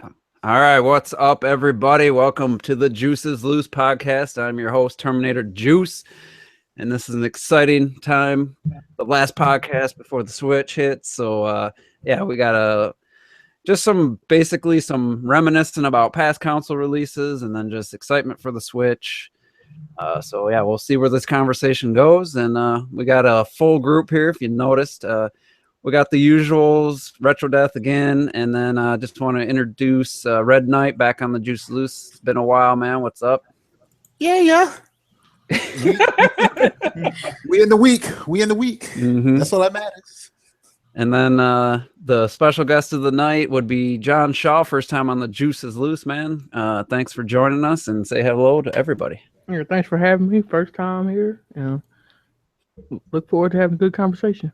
All right, what's up, everybody? Welcome to the Juices Loose podcast. I'm your host, Terminator Juice, and this is an exciting time. The last podcast before the Switch hits, so we got just some reminiscing about past console releases, and then just excitement for the Switch. We'll see where this conversation goes, and we got a full group here. If you noticed. We got the usuals, Retro Death again, and then I just want to introduce Red Knight back on the Juice Loose. It's been a while, man. What's up? Yeah. We in the week. Mm-hmm. That's all that matters. And then the special guest of the night would be John Shaw, first time on the Juice is Loose, man. Thanks for joining us, and say hello to everybody. Yeah, thanks for having me. First time here. Look forward to having a good conversation.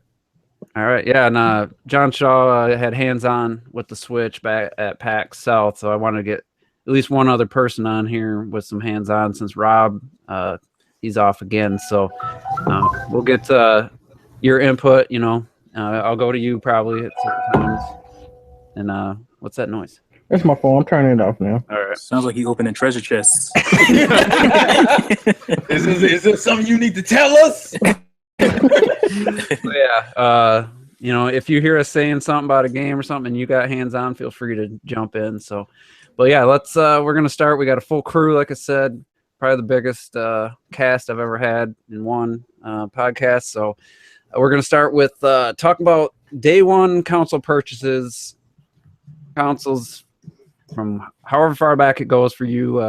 All right, yeah, and John Shaw had hands-on with the Switch back at PAX South, so I wanted to get at least one other person on here with some hands-on since Rob, he's off again. So we'll get your input, I'll go to you probably at certain times. And what's that noise? That's my phone. I'm turning it off now. All right. Sounds like you opening treasure chests. Is this something you need to tell us? If you hear us saying something about a game or something and you got hands on, feel free to jump in. So, but yeah, we're gonna start. We got a full crew, like I said, probably the biggest cast I've ever had in one podcast. So we're gonna start with talking about day one console purchases, consoles from however far back it goes for you.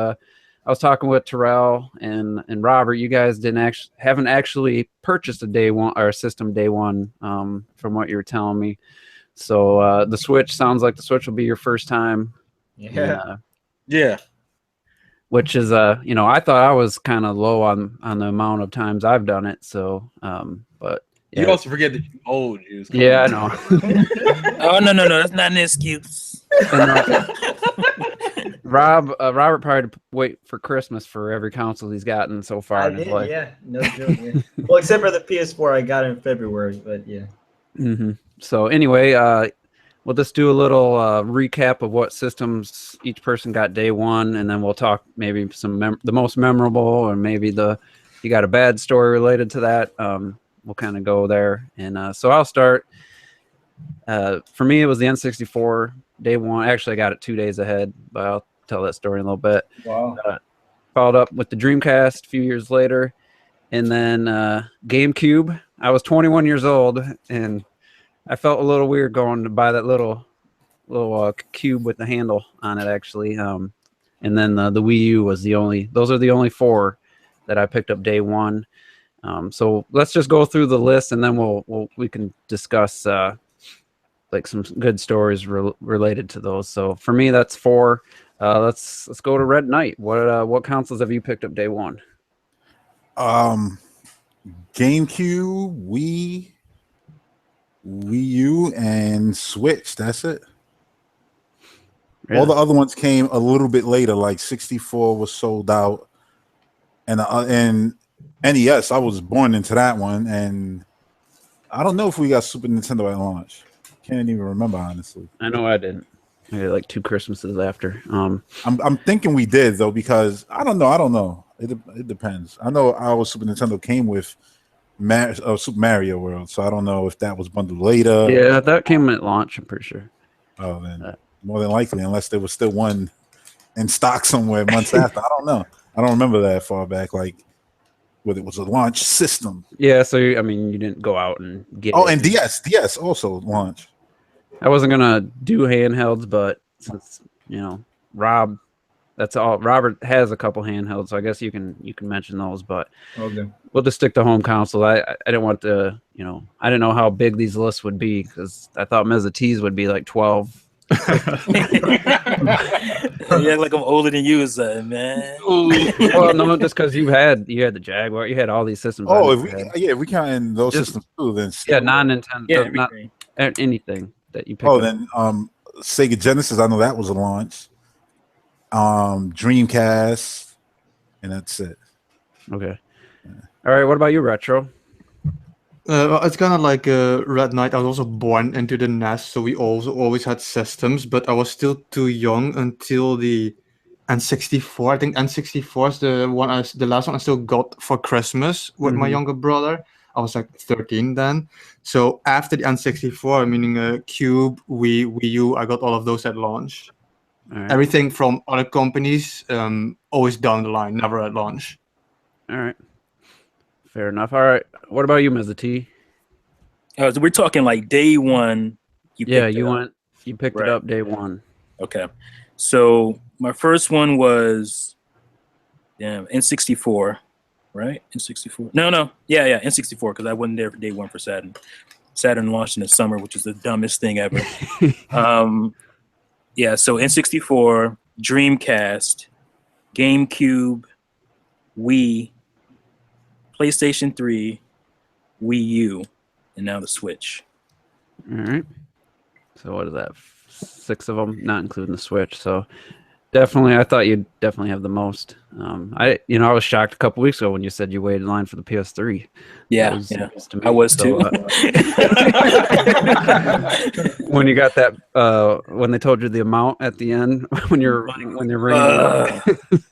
I was talking with Terrell and Robert. You guys haven't actually purchased a day one or a system day one, from what you were telling me. So the Switch sounds like the Switch will be your first time. Yeah. Which is I thought I was kind of low on the amount of times I've done it. So but yeah. You also forget that you're old, Juice. Yeah, I know. Oh no, that's not an excuse. Robert probably had to wait for Christmas for every console he's gotten so far in his life. Yeah, no joke. Yeah. Well, except for the PS4 I got in February, but yeah. Mm-hmm. So anyway, we'll just do a little recap of what systems each person got day one, and then we'll talk maybe the most memorable, or maybe you got a bad story related to that. We'll kind of go there, and so I'll start. For me, it was the N64 day one. Actually, I got it 2 days ahead, but I'll tell that story in a little bit. Wow. Followed up with the Dreamcast a few years later, and then GameCube. I was 21 years old, and I felt a little weird going to buy that little cube with the handle on it, actually. And then the Wii U was those are the only four that I picked up day one. So let's just go through the list, and then we can discuss like some good stories related to those. So for me, that's four. Let's go to Red Knight. What consoles have you picked up day one? GameCube, Wii U, and Switch. That's it. Really? All the other ones came a little bit later. Like 64 was sold out, and NES. I was born into that one, and I don't know if we got Super Nintendo at launch. Can't even remember, honestly. I know I didn't. I had like 2 Christmases after. I'm thinking we did though, because I don't know. It depends. I know our Super Nintendo came with Super Mario World, so I don't know if that was bundled later. Yeah, that came at launch, I'm pretty sure. Oh, then more than likely, unless there was still one in stock somewhere months after. I don't know. I don't remember that far back, like whether it was a launch system. Yeah, so you didn't go out and get. Oh, and DS also launched. I wasn't gonna do handhelds, but since Rob, that's all. Robert has a couple handhelds, so I guess you can mention those. But Okay. We'll just stick to home console. I didn't want to, I didn't know how big these lists would be, because I thought Meza T's would be like 12. Yeah, like I'm older than you, man. Well, no, just because you had the Jaguar, you had all these systems. Oh, if we count in those systems too, then non-Nintendo, not anything that you picked. Oh, then Sega Genesis, I know that was a launch. Dreamcast, and that's it. Okay. All right. What about you, Retro? It's kind of like Red Knight. I was also born into the NES, so we also always had systems, but I was still too young until the N64. I think N64 is the last one I still got for Christmas with my younger brother. I was like 13 then. So after the N64, meaning Cube, Wii U, I got all of those at launch. All right. Everything from other companies, always down the line, never at launch. All right. Fair enough. All right. What about you, Ms. T? So we're talking like day one. You picked it up day one. Okay. So my first one was N64, right? N64. No. Yeah, N64, because I wasn't there for day one for Saturn. Saturn launched in the summer, which is the dumbest thing ever. So N64, Dreamcast, GameCube, Wii, PlayStation 3, Wii U, and now the Switch. All right. So what is that? 6 of them, not including the Switch. So definitely, I thought you'd definitely have the most. I was shocked a couple weeks ago when you said you waited in line for the PS3. Yeah, I was too. When you got that, when they told you the amount at the end, when you're ringing,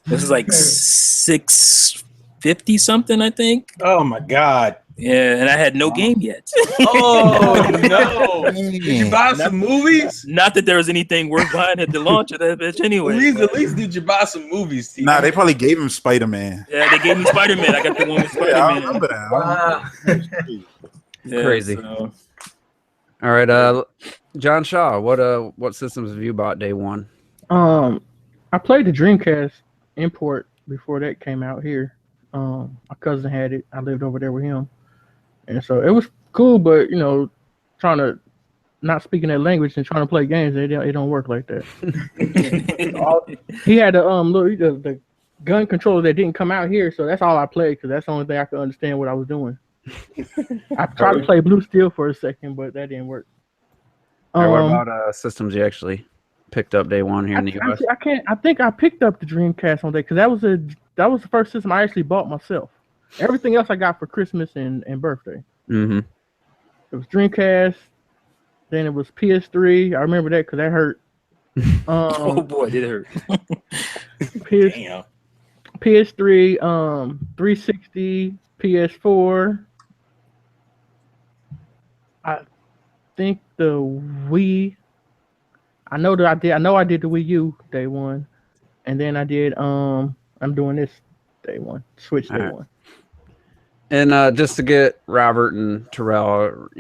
this is like 650 something, I think. Oh my god. Yeah, and I had no game yet. Oh no! Did you buy some movies? Not that there was anything worth buying at the launch of that bitch anyway. At least did you buy some movies? Steve? Nah, they probably gave him Spider-Man. Yeah, they gave me Spider-Man. I got the one with Spider-Man. Yeah, I remember that. Crazy. So. All right, John Shaw, what systems have you bought day one? I played the Dreamcast import before that came out here. My cousin had it. I lived over there with him. And so it was cool, but trying to not speaking that language and trying to play games, it don't work like that. He had the gun controller that didn't come out here, so that's all I played because that's the only thing I could understand what I was doing. I tried to play Blue Steel for a second, but that didn't work. What about systems you actually picked up day one here in the US? I think I picked up the Dreamcast one day because that was the first system I actually bought myself. Everything else I got for Christmas and birthday. Mm-hmm. It was Dreamcast. Then it was PS3. I remember that because that hurt. Oh boy, did it hurt. Damn. PS3, 360, PS4. I think the Wii. I know I did the Wii U day one, and then I did. I'm doing this day one. Switch day one. And just to get Robert and Terrell,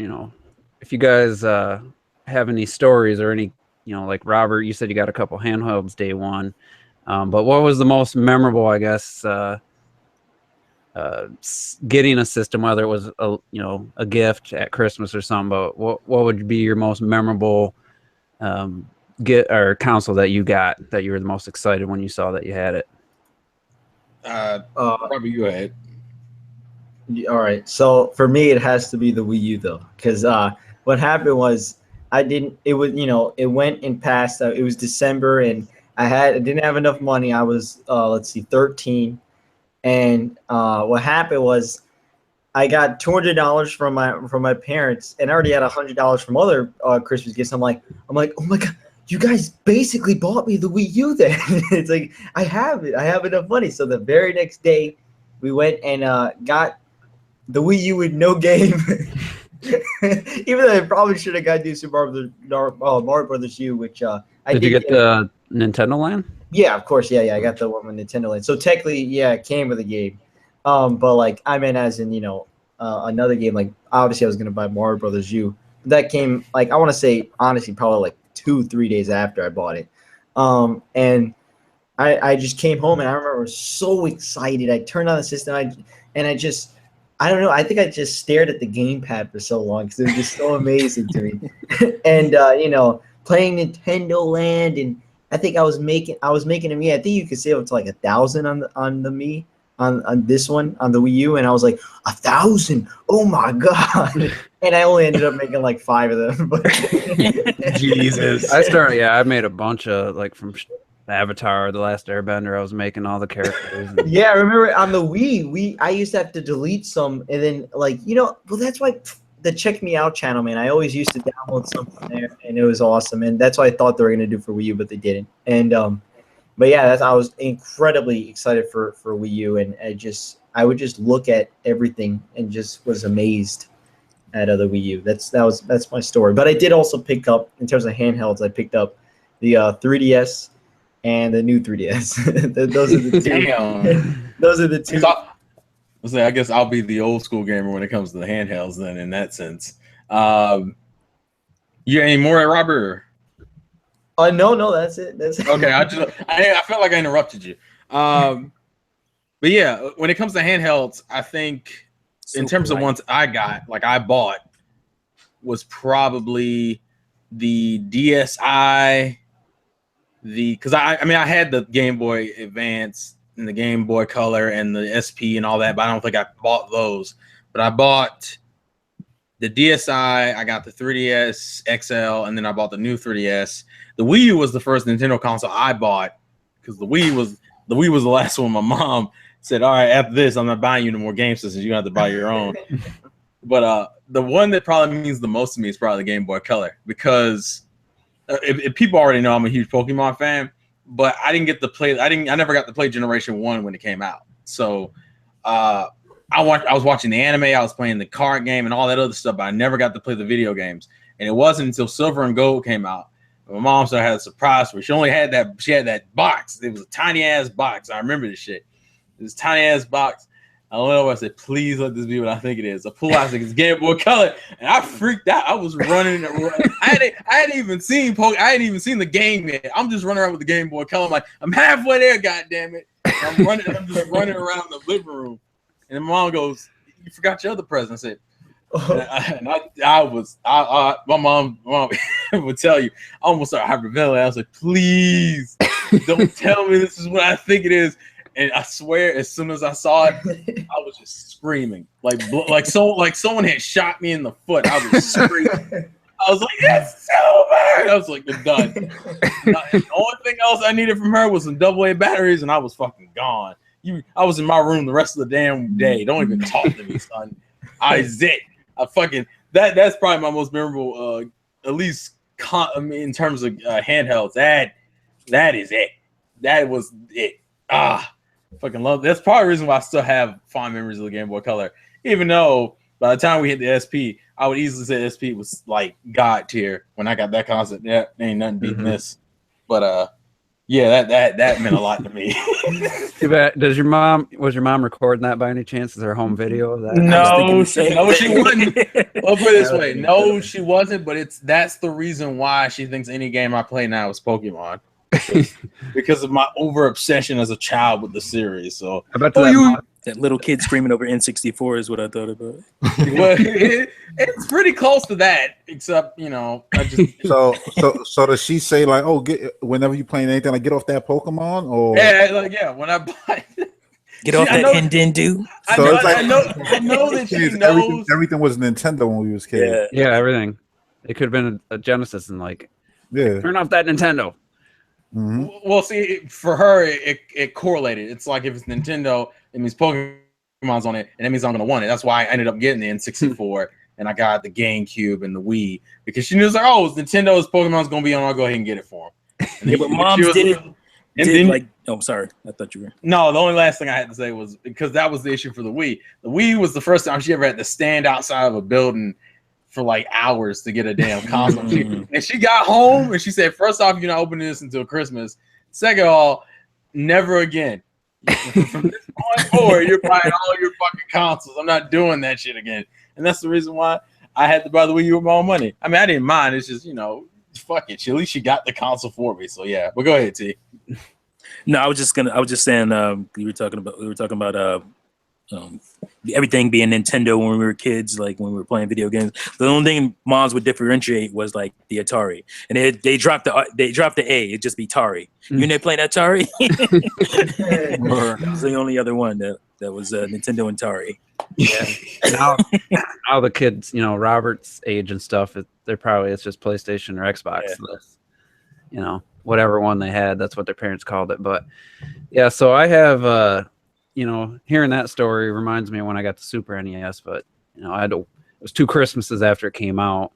if you guys have any stories or any, like Robert, you said you got a couple handhelds day one, but what was the most memorable, I guess, getting a system, whether it was a gift at Christmas or something, but what would be your most memorable console that you got that you were the most excited when you saw that you had it? Probably you had. All right, so for me it has to be the Wii U though, because what happened was it went and passed. It was December and I didn't have enough money. I was 13, and what happened was I got $200 from my parents, and I already had $100 from other Christmas gifts. I'm like, oh my god, you guys basically bought me the Wii U then. It's like I have it. I have enough money. So the very next day, we went and got the Wii U with no game. Even though I probably should have got the Super Mario Brothers U, which I did. Did you get the Nintendo Land? Yeah, of course. Yeah, I got the one with Nintendo Land. So technically, yeah, it came with a game. But like I meant as in another game. Like obviously, I was gonna buy Mario Brothers U. That came like I want to say honestly probably like 2-3 days after I bought it. And I just came home and I remember I was so excited. I turned on the system I don't know. I think I just stared at the gamepad for so long because it was just so amazing to me. And playing Nintendo Land, and I think I was making a Mii. I think you could save up to like 1,000 on the Mii on this one on the Wii U, and I was like 1,000. Oh my god! And I only ended up making like 5 of them. But Jesus, I made a bunch of like from Avatar, The Last Airbender. I was making all the characters. Yeah, I remember on the Wii, I used to have to delete some, and then well, that's why the Check Me Out channel, man. I always used to download something there, and it was awesome, and that's what I thought they were gonna do for Wii U, but they didn't. And but yeah, I was incredibly excited for Wii U, and I would just look at everything and just was amazed at the Wii U. That's my story. But I did also pick up, in terms of handhelds, I picked up the 3DS and the new 3DS. Those are the two. Damn. Those are the two. I guess I'll be the old school gamer when it comes to the handhelds. Then, in that sense, you any more, Robert? No, that's it. Okay. I felt like I interrupted you. But yeah, when it comes to handhelds, I think in terms of ones I bought, was probably the DSi, because I had the Game Boy Advance and the Game Boy Color and the SP and all that, but I don't think I bought those. But I bought the DSi, I got the 3DS XL, and then I bought the new 3DS. The Wii U was the first Nintendo console I bought, because the Wii was the last one. My mom said, "All right, after this, I'm not buying you no more game systems. You have to buy your own." But the one that probably means the most to me is probably the Game Boy Color, because if people already know I'm a huge Pokemon fan, but I didn't get to play. I never got to play Generation 1 when it came out. So I was watching the anime, I was playing the card game and all that other stuff, but I never got to play the video games. And it wasn't until Silver and Gold came out. My mom started had a surprise for me. She had that box. It was a tiny ass box. I remember this shit. This tiny ass box. I went over. I said, "Please let this be what I think it is." I pulled out, it's Game Boy Color, and I freaked out. I was running. I hadn't even seen the game yet. I'm just running around with the Game Boy Color. I'm like, I'm halfway there. God damn it! I'm just running around the living room, and then my mom goes, "You forgot your other present." I said, my mom would tell you, I almost started hyperventilating. I was like, "Please don't tell me this is what I think it is." And I swear, as soon as I saw it, I was just screaming, like someone had shot me in the foot. I was screaming. I was like, "It's Silver!" I was like, "You're done." The only thing else I needed from her was some AA batteries, and I was fucking gone. I was in my room the rest of the damn day. Don't even talk to me, son. That's probably my most memorable, at least in terms of handhelds. That is it. That was it. Fucking love. That's probably the reason why I still have fond memories of the Game Boy Color. Even though by the time we hit the SP, I would easily say SP was like God tier when I got that concept. Yeah, ain't nothing beating this. But yeah, that meant a lot to me. Too bad. Was your mom recording that by any chance? Is there a home video of that? No, she wasn't. I'll put it this way. No, she wasn't, but that's the reason why she thinks any game I play now is Pokemon. Because of my over obsession as a child with the series. So I bet that little kid screaming over N64 is what I thought about. Well, it's pretty close to that, except I just so does she say like, "Oh, whenever you playing anything, like get off that Pokemon," or when I buy get off that Nintendo. I know that she knows everything was Nintendo when we was kids. Yeah, everything. It could have been a Genesis and turn off that Nintendo. Mm-hmm. Well, see, for her, it correlated. It's like if it's Nintendo, it means Pokemon's on it, and that means I'm going to want it. That's why I ended up getting the N64, and I got the GameCube and the Wii, because she knew, it's like, oh, it's Nintendo's Pokemon's going to be on, I'll go ahead and get it for him. Yeah, but moms did oh, sorry. I thought you were. No, the only last thing I had to say was, because that was the issue for the Wii. The Wii was the first time she ever had to stand outside of a building for like hours to get a damn console. And she got home and she said, "First off, you're not opening this until Christmas. Second of all, never again. From this point forward, you're buying all your fucking consoles. I'm not doing that shit again." And that's the reason why I had to buy the Wii U with my own money. I mean, I didn't mind. It's just, fuck it. At least she got the console for me. So yeah, but go ahead, T. No, I was just saying, we were talking about everything being Nintendo when we were kids, like when we were playing video games. The only thing moms would differentiate was like the Atari, and they dropped the A. It'd just be Atari. You never played Atari? That was the only other one that was Nintendo and Atari. Yeah. Now the kids, Robert's age and stuff, it's just PlayStation or Xbox. Yeah. whatever one they had. That's what their parents called it. But yeah, so I have, hearing that story reminds me of when I got the Super NES. But it was 2 Christmases after it came out.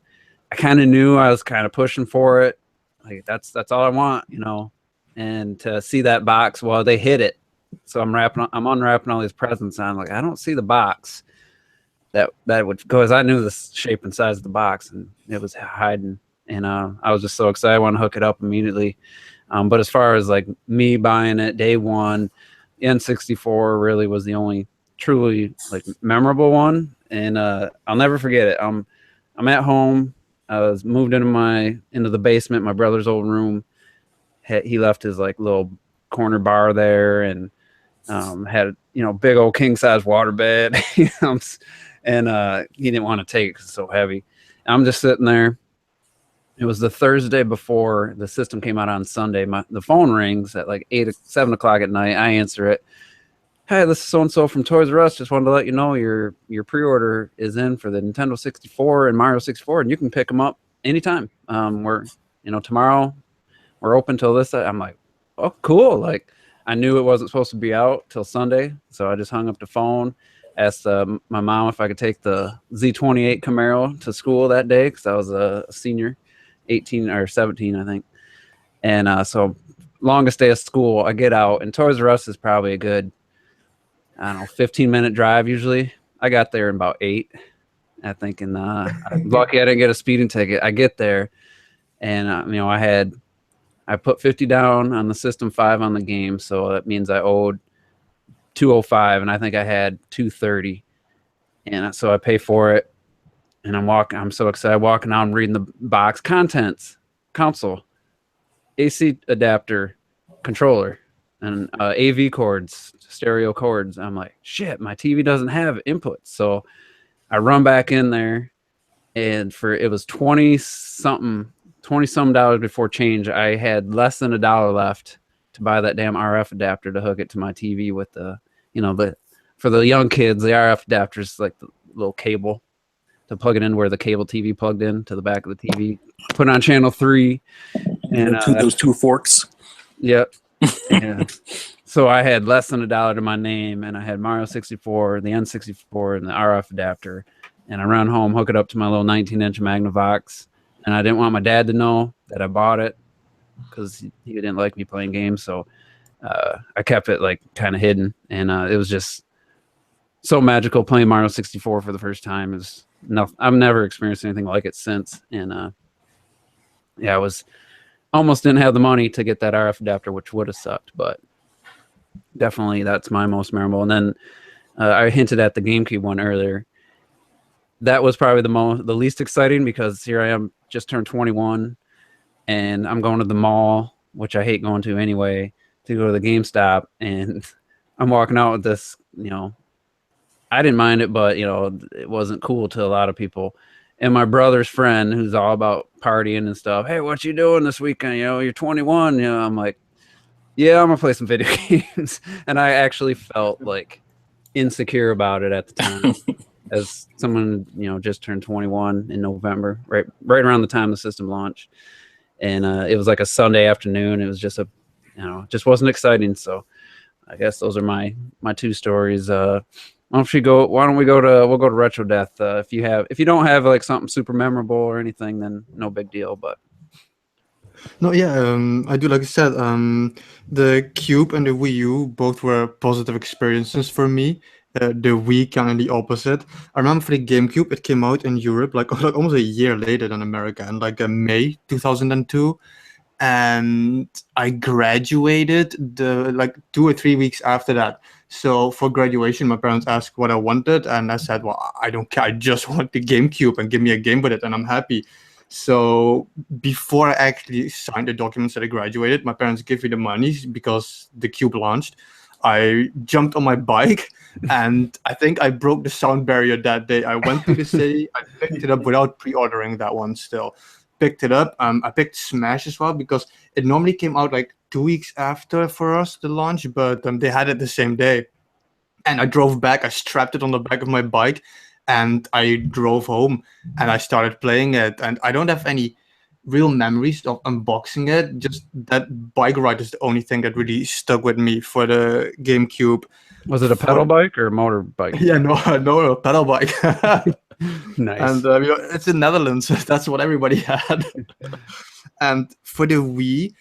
I kind of knew I was kind of pushing for it. Like that's all I want, And to see that box, well, they hid it. So I'm unwrapping all these presents. And I'm like, I don't see the box that would go, as I knew the shape and size of the box, and it was hiding. And I was just so excited. I want to hook it up immediately. But as far as like me buying it day one, N64 really was the only truly like memorable one. And I'll never forget it. I'm at home. I was moved into the basement, my brother's old room. He left his like little corner bar there, and had big old king size water bed, and he didn't want to take it because it's so heavy. I'm just sitting there. It was the Thursday before the system came out on Sunday. The phone rings at like 7 o'clock at night. I answer it. Hey, this is so and so from Toys R Us. Just wanted to let you know your pre-order is in for the Nintendo 64 and Mario 64, and you can pick them up anytime. We're tomorrow we're open till this. I'm like, oh, cool. Like, I knew it wasn't supposed to be out till Sunday, so I just hung up the phone, asked my mom if I could take the Z28 Camaro to school that day because I was a senior, 18 or 17, I think. And so longest day of school, I get out, and Toys R Us is probably a good, 15-minute drive usually. I got there in about 8, I think, and I'm lucky I didn't get a speeding ticket. I get there, and I put 50 down on the System 5 on the game, so that means I owed $205, and I think I had $230, and so I pay for it, and I'm so excited, walking out, I'm reading the box contents, console, AC adapter, controller, and AV cords, stereo cords. I'm like, shit, my TV doesn't have inputs. So I run back in there, and it was 20 some dollars before change. I had less than $1 left to buy that damn RF adapter to hook it to my TV with for the young kids, the RF adapter is like the little cable to plug it in where the cable TV plugged in to the back of the TV. Put it on channel 3, and those 2 forks. Yep. Yeah. So I had less than $1 to my name, and I had Mario 64, the N64, and the RF adapter. And I ran home, hook it up to my little 19-inch Magnavox, and I didn't want my dad to know that I bought it because he didn't like me playing games. So I kept it like kind of hidden, and it was just so magical playing Mario 64 for the first time. I've never experienced anything like it since, and I was almost didn't have the money to get that RF adapter, which would have sucked, but definitely that's my most memorable. And then I hinted at the GameCube one earlier. That was probably the least exciting because here I am, just turned 21, and I'm going to the mall, which I hate going to anyway, to go to the GameStop, and I'm walking out with this, I didn't mind it, but it wasn't cool to a lot of people. And my brother's friend, who's all about partying and stuff, hey, what you doing this weekend? You're 21. I'm like, yeah, I'm gonna play some video games. And I actually felt like insecure about it at the time, as someone just turned 21 in November, right around the time the system launched. And it was like a Sunday afternoon. It was just just wasn't exciting. So I guess those are my 2 stories. Why don't we go to Retro Death? If you don't have like something super memorable or anything, then no big deal. But No, yeah, I do, like I said, the Cube and the Wii U both were positive experiences for me. The Wii kind of the opposite. I remember for the GameCube, it came out in Europe like almost a year later than America, in like May 2002. And I graduated like 2 or 3 weeks after that. So for graduation, my parents asked what I wanted, and I said, well, I don't care. I just want the GameCube, and give me a game with it, and I'm happy. So before I actually signed the documents that I graduated, my parents gave me the money because the Cube launched. I jumped on my bike, and I think I broke the sound barrier that day. I went to the city, I picked it up without pre-ordering that one still. Picked it up. I picked Smash as well because it normally came out like 2 weeks after for us, the launch, but they had it the same day. And I drove back, I strapped it on the back of my bike, and I drove home, and I started playing it. And I don't have any real memories of unboxing it. Just that bike ride is the only thing that really stuck with me for the GameCube. Was it a pedal bike or a motorbike? Yeah, no, a pedal bike. Nice. And it's in Netherlands. That's what everybody had. And for the Wii,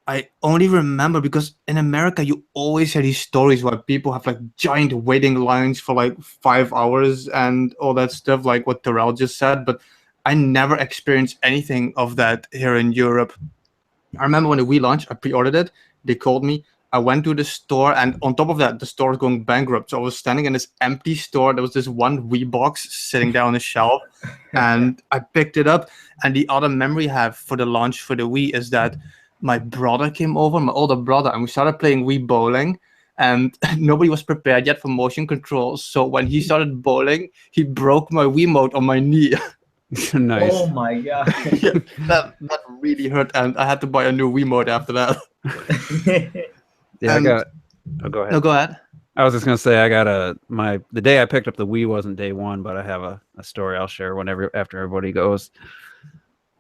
I only remember because in America you always had these stories where people have like giant waiting lines for like 5 hours and all that stuff, like what Terrell just said. But I never experienced anything of that here in Europe. I remember when the Wii launched, I pre-ordered it. They called me. I went to the store, and on top of that, the store was going bankrupt. So I was standing in this empty store. There was this one Wii box sitting there on the shelf, and I picked it up. And the other memory I have for the launch for the Wii is that my brother came over, my older brother, and we started playing Wii bowling. And nobody was prepared yet for motion controls. So when he started bowling, he broke my Wiimote on my knee. Nice. Oh my god. Yeah, that really hurt, and I had to buy a new Wiimote after that. Yeah, And- go ahead. No, go ahead. I was just gonna say I got the day I picked up the Wii wasn't day one, but I have a story I'll share after everybody goes.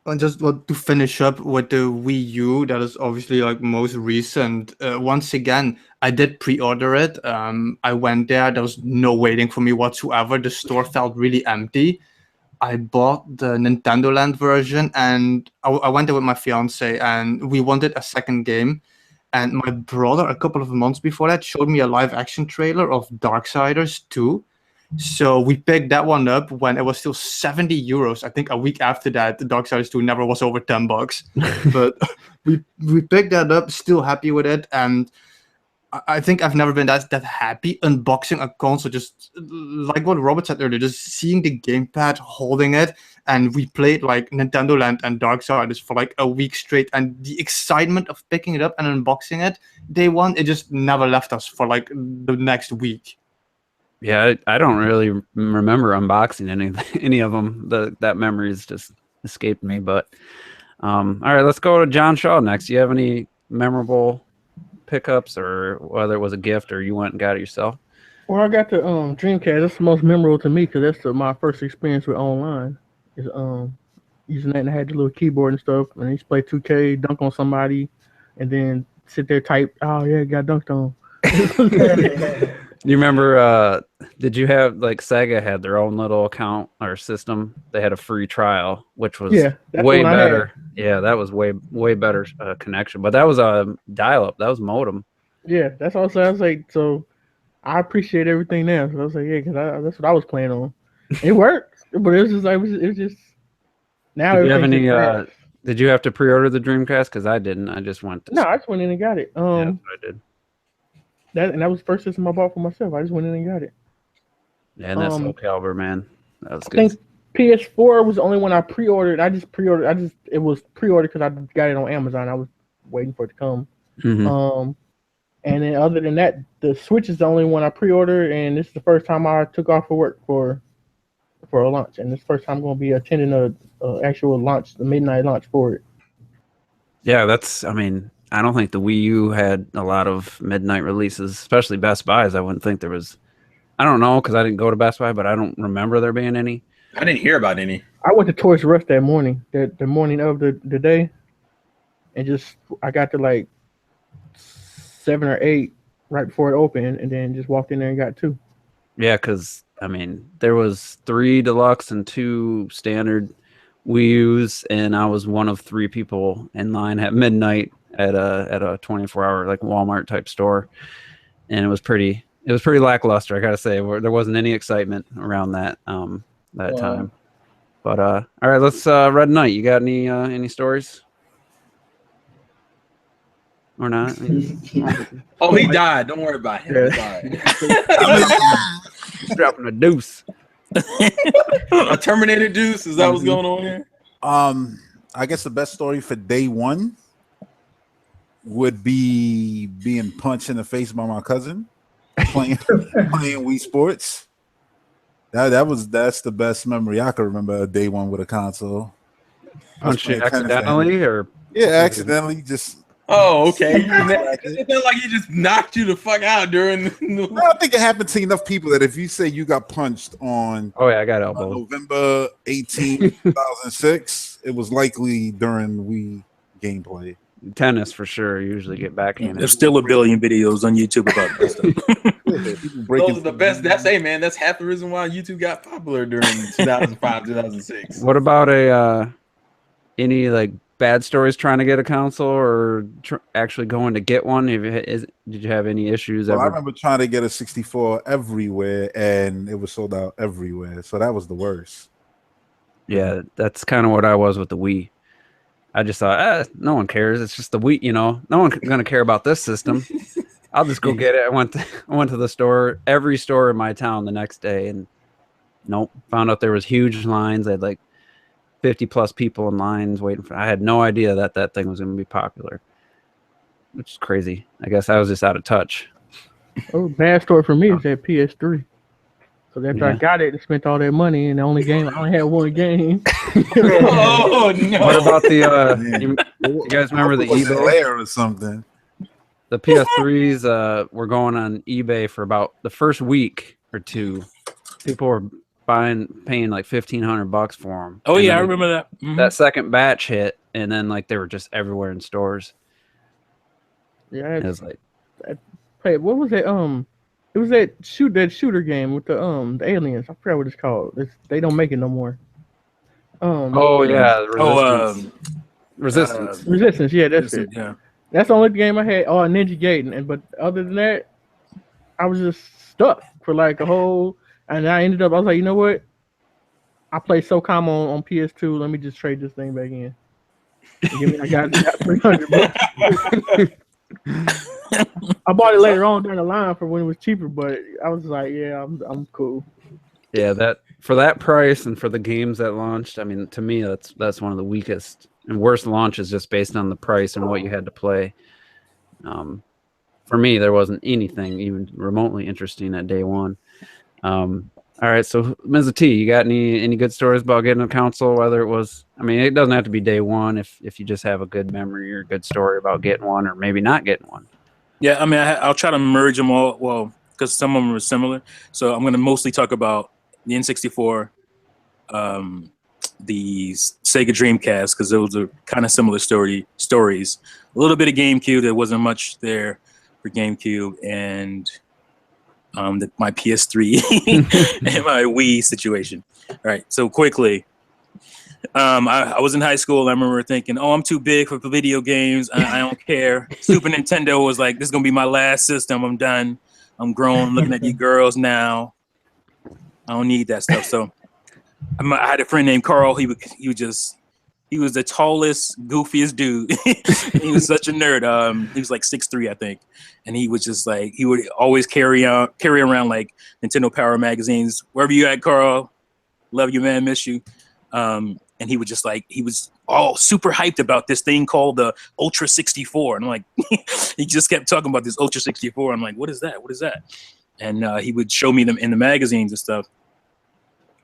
And just to finish up with the Wii U, that is obviously like most recent. Once again, I did pre-order it. I went there. There was no waiting for me whatsoever. The store felt really empty. I bought the Nintendo Land version, and I went there with my fiance, and we wanted a second game. And my brother, a couple of months before that, showed me a live-action trailer of Darksiders 2. So we picked that one up when it was still 70 euros. I think a week after that, the Darksiders 2 never was over $10. But we picked that up, still happy with it. And I think I've never been that happy unboxing a console. Just like what Robert said earlier, just seeing the gamepad, holding it. And we played like Nintendo Land and Darksiders for like a week straight. And the excitement of picking it up and unboxing it, day one, it just never left us for like the next week. Yeah, I don't really remember unboxing any of them. That memory's just escaped me. But all right, let's go to John Shaw next. Do you have any memorable pickups, or whether it was a gift or you went and got it yourself? Well, I got the Dreamcast. That's the most memorable to me because that's my first experience with online. Is using that, and I had the little keyboard and stuff, and I used to play 2K, dunk on somebody, and then sit there type. Oh yeah, got dunked on. You remember? Did you have like Sega had their own little account or system? They had a free trial, which was way better. Yeah, that was way better connection. But that was a dial-up. That was modem. Yeah, that's all. I was like, so I appreciate everything now. So I was like, yeah, because that's what I was playing on. It worked, but it was just like it was just. Now did you have any? fast. Did you have to pre-order the Dreamcast? Because I didn't. I just went. No, I just went in and got it. Yeah, that's what I did. That was the first system I bought for myself. I just went in and got it. Yeah, and that's Soul Calibur, man. That was I good. think PS4 was the only one I pre-ordered. It was pre-ordered because I got it on Amazon. I was waiting for it to come. Mm-hmm. And then other than that, the Switch is the only one I pre-ordered, and this is the first time I took off for work for a launch, and this is the first time I'm going to be attending a actual launch, the midnight launch for it. Yeah, I mean, I don't think the Wii U had a lot of midnight releases, especially Best Buys. I wouldn't think there was. I don't know because I didn't go to Best Buy, but I don't remember there being any. I didn't hear about any. I went to Toys R Us that morning, the morning of the day, and I got to like 7 or 8 right before it opened, and then just walked in there and got 2. Yeah, because I mean, there was 3 deluxe and 2 standard Wii U's, and I was one of 3 people in line at midnight at a 24-hour like Walmart type store, and it was pretty lackluster. I gotta say, there wasn't any excitement around that time. But all right, let's Red Knight. You got any stories? Or not? Oh, he died. Don't worry about him. He died. Dropping a deuce. A Terminator deuce? Is that what's going on here? I guess the best story for day one would be being punched in the face by my cousin playing Wii Sports. That's the best memory I can remember of day one with a console. Punched you accidentally, or accidentally, just Oh, okay. It felt like he just knocked you the fuck out during. I think it happened to enough people that if you say you got punched on Oh yeah, I got elbowed. November 18, 2006, it was likely during Wii gameplay. Tennis for sure. Usually get backhanded. There's still a billion videos on YouTube about that stuff. Those are the best. Man, that's half the reason why YouTube got popular during 2005, 2006. What about any like bad stories trying to get a console or actually going to get one? Did you have any issues? Well, I remember trying to get a 64 everywhere, and it was sold out everywhere. So that was the worst. Yeah, that's kind of what I was with the Wii. I just thought, no one cares. It's just the Wii, no one's gonna care about this system. I'll just go get it. I went to the store, every store in my town the next day, and nope. Found out there was huge lines. I had like 50 plus people in lines waiting for. I had no idea that thing was gonna be popular, which is crazy. I guess I was just out of touch. Oh, bad story for me is that PS3. So after I got it, I spent all that money, and the only game I only had one game. Oh no! What about the? You guys remember the eBay layer or something? The PS3s were going on eBay for about the first week or two. People were paying like $1,500 for them. Oh yeah, I remember that. Mm-hmm. That second batch hit, and then like they were just everywhere in stores. Yeah, it was like, what was it? It was that shooter game with the aliens. I forgot what it's called. They don't make it no more. Resistance. Resistance. Yeah, that's it. Yeah, that's the only game I had. Oh, Ninja Gaiden. But other than that, I was just stuck for like a whole. And I ended up. I was like, you know what? I play SOCOM on PS2. Let me just trade this thing back in. I got $300. I bought it later on down the line for when it was cheaper, but I was like, yeah, I'm cool. Yeah, that for that price and for the games that launched, I mean, to me, that's one of the weakest and worst launches just based on the price and what you had to play. For me, there wasn't anything even remotely interesting at day one. All right, so Ms. T, you got any good stories about getting a console? Whether it was, I mean, it doesn't have to be day one if you just have a good memory or a good story about getting one or maybe not getting one. Yeah, I mean, I'll try to merge them all. Well, because some of them are similar. So I'm going to mostly talk about the N64, the Sega Dreamcast, because those are kind of similar stories. A little bit of GameCube. There wasn't much there for GameCube, and my PS3 and my Wii situation. All right, so quickly. I was in high school. I remember thinking, "Oh, I'm too big for video games. I don't care." Super Nintendo was like, "This is gonna be my last system. I'm done. I'm grown. Looking at you girls now. I don't need that stuff." So I had a friend named Carl. He was the tallest, goofiest dude. He was such a nerd. He was like 6'3", I think, and he was just like he would always carry around like Nintendo Power magazines. Wherever you at, Carl? Love you, man. Miss you. And he would just like, he was all super hyped about this thing called the Ultra 64. And I'm like, he just kept talking about this Ultra 64. I'm like, what is that? What is that? And he would show me them in the magazines and stuff.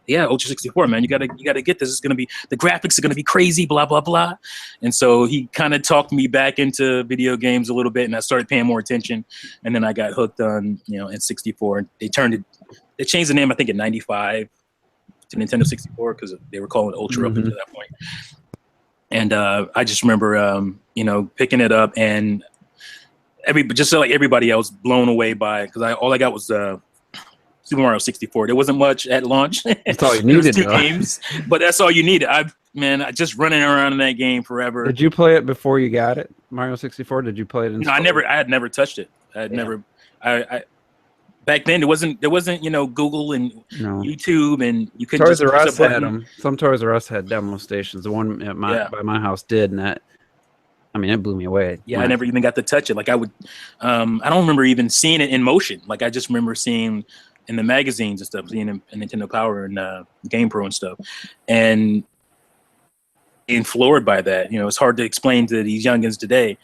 Yeah, Ultra 64, man, you gotta get this. It's gonna be, the graphics are gonna be crazy, blah, blah, blah. And so he kind of talked me back into video games a little bit, and I started paying more attention. And then I got hooked on, N64. They changed the name, I think, in '95. To Nintendo 64 because they were calling it Ultra up until that point. And I just remember, picking it up and just like everybody else, blown away by it because all I got was Super Mario 64. There wasn't much at launch. That's all you needed. 2 games, but that's all you needed. I just running around in that game forever. Did you play it before you got it, Mario 64? Did you play it in? No, I had never touched it. Back then, there wasn't Google and YouTube, and you couldn't. Toys R Us had them. Some Toys R Us had demo stations. The one at by my house did, and it blew me away. Yeah, I never even got to touch it. Like I would, I don't remember even seeing it in motion. Like I just remember seeing in the magazines and stuff, seeing in Nintendo Power and Game Pro and stuff, and being floored by that. It's hard to explain to these youngins today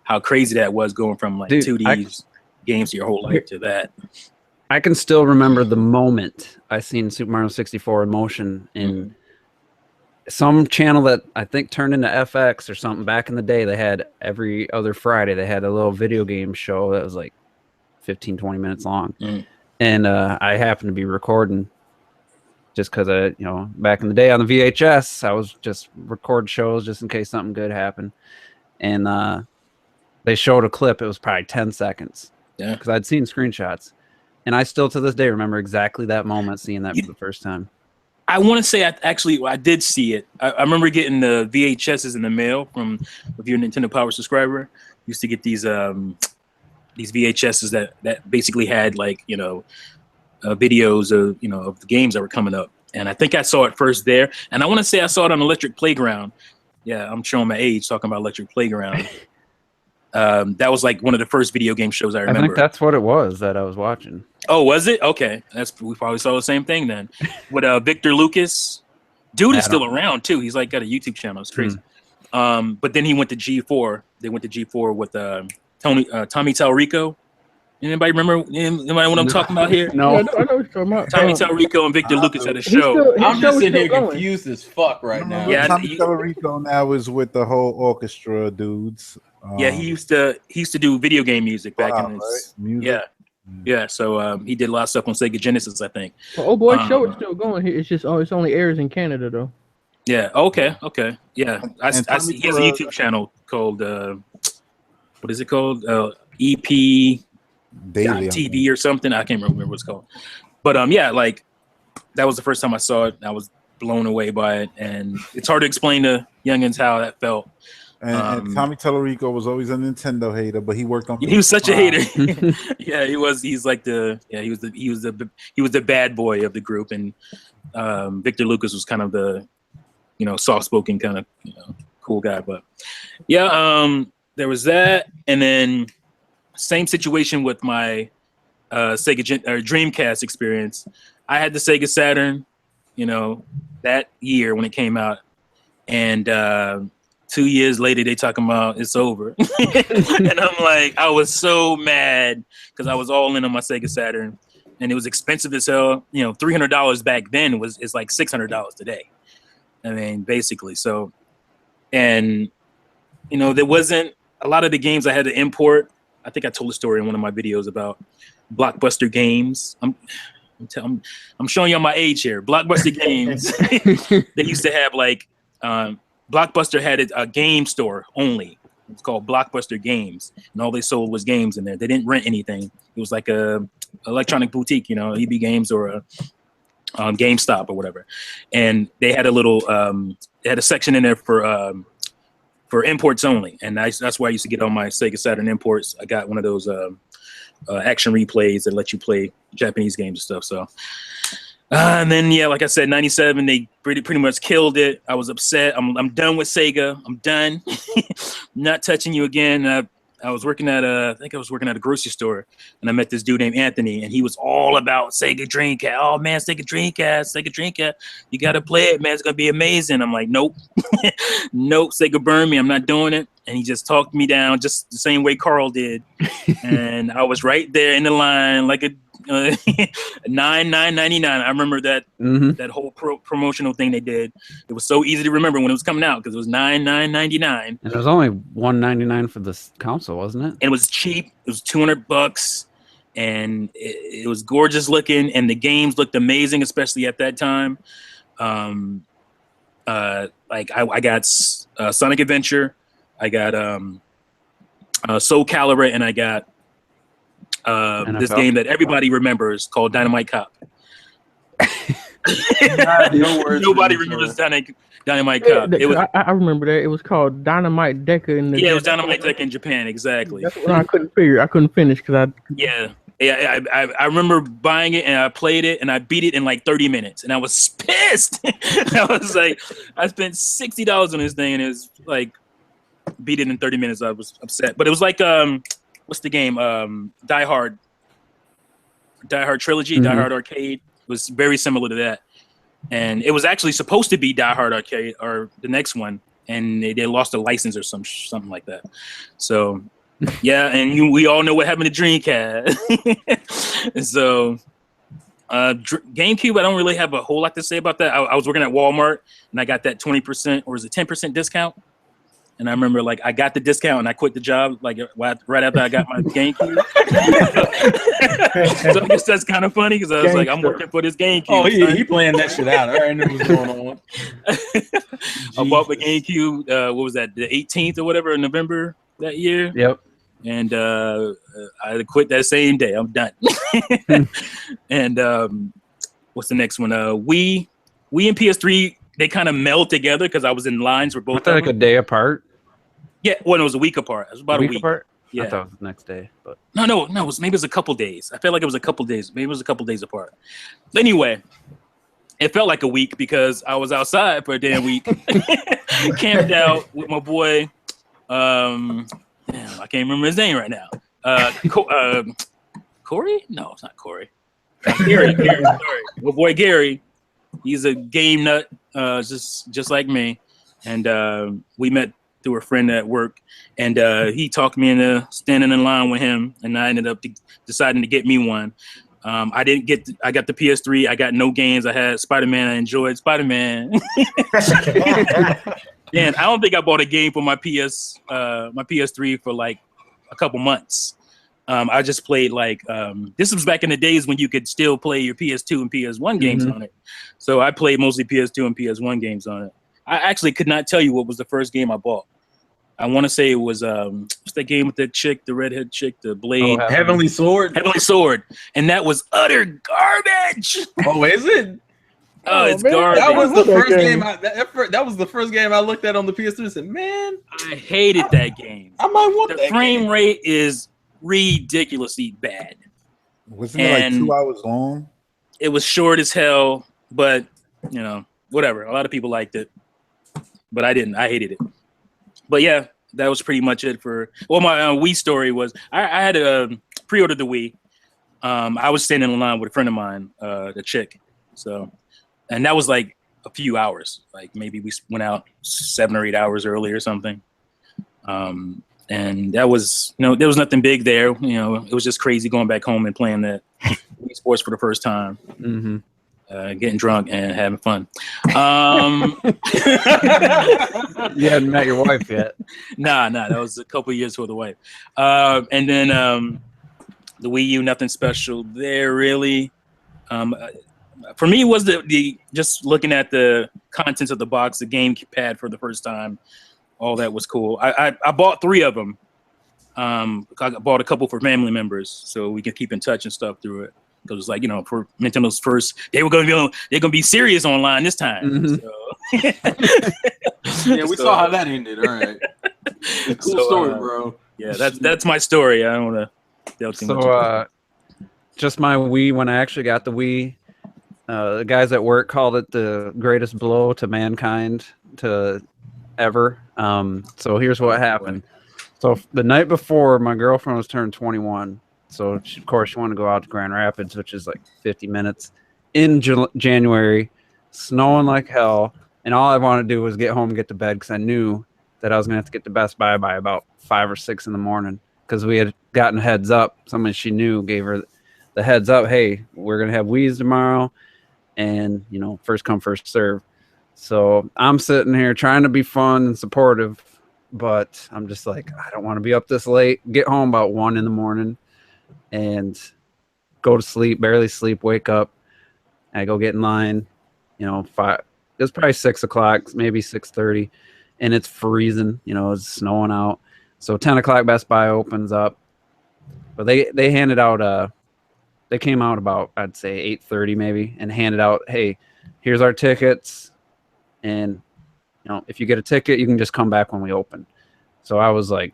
how crazy that was going from like 2D games your whole life to that. I can still remember the moment I seen Super Mario 64 in motion, and some channel that I think turned into FX or something back in the day, they had every other Friday, they had a little video game show that was like 15, 20 minutes long. And I happened to be recording just because back in the day on the VHS, I was just record shows just in case something good happened. And they showed a clip. It was probably 10 seconds. Yeah. Because I'd seen screenshots. And I still to this day remember exactly that moment, seeing that for the first time. I want to say I did see it. I remember getting the VHSs in the mail from, if you're a Nintendo Power subscriber, used to get these VHSs that basically had like, videos of, of the games that were coming up. And I think I saw it first there. And I want to say I saw it on Electric Playground. Yeah, I'm showing my age talking about Electric Playground. That was like one of the first video game shows I remember. I think that's what it was that I was watching. Oh, was it? Okay. We probably saw the same thing then. With Victor Lucas. Dude is still around too. He's like got a YouTube channel. It's crazy. But then he went to G4. They went to G4 with Tommy Talrico. Anybody remember what I'm talking about here? No. Yeah, I know what you're talking about. Tommy Talrico and Victor Lucas had a show. I'm just sitting here confused as fuck right now. Yeah, Tommy Talarico now is with the whole orchestra dudes. Yeah, he used to do video game music back in his Yeah, so he did a lot of stuff on Sega Genesis, I think. Well, oh boy, show is still going. It's just it's only airs in Canada though. Yeah. Okay. Yeah, I see. He has a YouTube channel called what is it called? EP Daily TV or something. I can't remember what it's called. But yeah, like that was the first time I saw it. I was blown away by it, and it's hard to explain to youngins how that felt. And Tommy Talarico was always a Nintendo hater, but he worked on. He was such a hater. Yeah, he was. He's like he was the bad boy of the group, and Victor Lucas was kind of the soft-spoken kind of cool guy. But yeah, there was that, and then same situation with my Sega Dreamcast experience. I had the Sega Saturn, that year when it came out, and 2 years later, they talking about it's over. And I'm like, I was so mad because I was all in on my Sega Saturn, and it was expensive as hell. $300 back then is like $600 today. I mean, basically. So, and there wasn't a lot of the games I had to import. I think I told a story in one of my videos about Blockbuster games. I'm showing you my age here. Blockbuster games. They used to have like. Blockbuster had a game store only. It's called Blockbuster Games, and all they sold was games in there. They didn't rent anything. It was like a electronic boutique, EB Games or a GameStop or whatever. And they had a little, they had a section in there for imports only, and that's where I used to get all my Sega Saturn imports. I got one of those action replays that let you play Japanese games and stuff. So. And then, yeah, like I said, 97, they pretty much killed it. I was upset. I'm done with Sega. I'm done. Not touching you again. I was working at I think I was working at a grocery store, and I met this dude named Anthony, and he was all about Sega Dreamcast. Oh man, Sega Dreamcast. You got to play it, man. It's going to be amazing. I'm like, nope. Nope, Sega burned me. I'm not doing it. And he just talked me down just the same way Carl did. And I was right there in the line like a $9.99. I remember that that whole promotional thing they did. It was so easy to remember when it was coming out because it was $9.99. And it was only $199 for this console, wasn't it? And it was cheap. It was $200, and it was gorgeous looking, and the games looked amazing, especially at that time. Like I got Sonic Adventure, I got Soul Calibur, and I got this game that everybody remembers called Dynamite Cop. Nobody remembers Dynamite Cop. I remember that. It was called Dynamite Deca in the it was Dynamite Deca in Japan, exactly. That's what I couldn't figure. I couldn't finish because I remember buying it, and I played it, and I beat it in like 30 minutes, and I was pissed. I was like, I spent $60 on this thing, and it was like beat it in 30 minutes. I was upset, but it was like what's the game? Die Hard Trilogy, Die Hard Arcade. It was very similar to that. And it was actually supposed to be Die Hard Arcade or the next one, and they lost a license or something like that. So, yeah, and we all know what happened to Dreamcast. So, GameCube, I don't really have a whole lot to say about that. I was working at Walmart and I got that 20% or is it 10% discount? And I remember like I got the discount and I quit the job like right after I got my GameCube. So I guess that's kind of funny because I was like, I'm working for this GameCube. Oh, he playing that shit out. I already knew what's going on. I bought my GameCube. What was that? The 18th or whatever in November that year. Yep. And I quit that same day. I'm done. And what's the next one? Wii and PS3. They kind of meld together because I was in lines for both. Like a day apart. Yeah, well, it was a week apart. It was about a week apart. Yeah, I thought it was the next day, but no. Maybe it was a couple days. I felt like it was a couple days. Maybe it was a couple days apart. Anyway, it felt like a week because I was outside for a damn week, camped out with my boy. Damn, I can't remember his name right now. Corey? No, it's not Corey. Gary. Sorry, my boy Gary. He's a game nut, just like me, and we met through a friend at work, and he talked me into standing in line with him, and I ended up deciding to get me one. I got the PS3. I got no games. I had Spider-Man. I enjoyed Spider-Man. And I don't think I bought a game for my PS3 for like a couple months. I just played like this was back in the days when you could still play your PS2 and PS1 games on it. So I played mostly PS2 and PS1 games on it. I actually could not tell you what was the first game I bought. I want to say it was what's that game with the chick, the redhead chick, the Blade, Heavenly Sword. Heavenly Sword, and that was utter garbage. Oh, is it? Oh, it's man, garbage. That was the first game. game. That was the first game I looked at on the PS3 and said, "Man, I hated that game. I might want The that." frame rate is ridiculously bad. Wasn't it like And 2 hours long? it was short as hell, but you know, whatever. A lot of people liked it, but I didn't. I hated it. But yeah, that was pretty much it for. Well, my Wii story was I had pre-ordered the Wii. I was standing in line with a friend of mine, the chick. So, and that was like a few hours. Like maybe we went out 7 or 8 hours early or something. And that was, there was nothing big there. It was just crazy going back home and playing that Wii Sports for the first time. mm-hmm. Getting drunk and having fun. You hadn't met your wife yet. Nah, that was a couple of years for the wife. And then the Wii U, nothing special there really. For me, it was the just looking at the contents of the box, the gamepad for the first time. All that was cool. I bought 3 of them. I bought a couple for family members so we could keep in touch and stuff through it. Because it's like, for Nintendo's first, they're gonna be serious online this time. Mm-hmm. So. Yeah, we saw how that ended. All right, cool story, bro. Yeah, that's my story. I don't want to delve too much. So, just my Wii. When I actually got the Wii, the guys at work called it the greatest blow to mankind to ever. So here's what happened. So the night before, my girlfriend was turned 21. So, of course, she wanted to go out to Grand Rapids, which is like 50 minutes in January, snowing like hell. And all I wanted to do was get home and get to bed because I knew that I was going to have to get to Best Buy by about 5 or 6 in the morning because we had gotten a heads up. Someone she knew gave her the heads up, hey, we're going to have Wii's tomorrow. And, first come, first serve. So I'm sitting here trying to be fun and supportive, but I'm just like, I don't want to be up this late. Get home about 1 in the morning. And go to sleep, barely sleep, wake up. I go get in line, 5. It was probably 6 o'clock, maybe 6:30, and it's freezing. It's snowing out. So 10 o'clock, Best Buy opens up. But they handed out they came out about, I'd say 8:30 maybe, and handed out, hey, here's our tickets, and if you get a ticket, you can just come back when we open. So I was like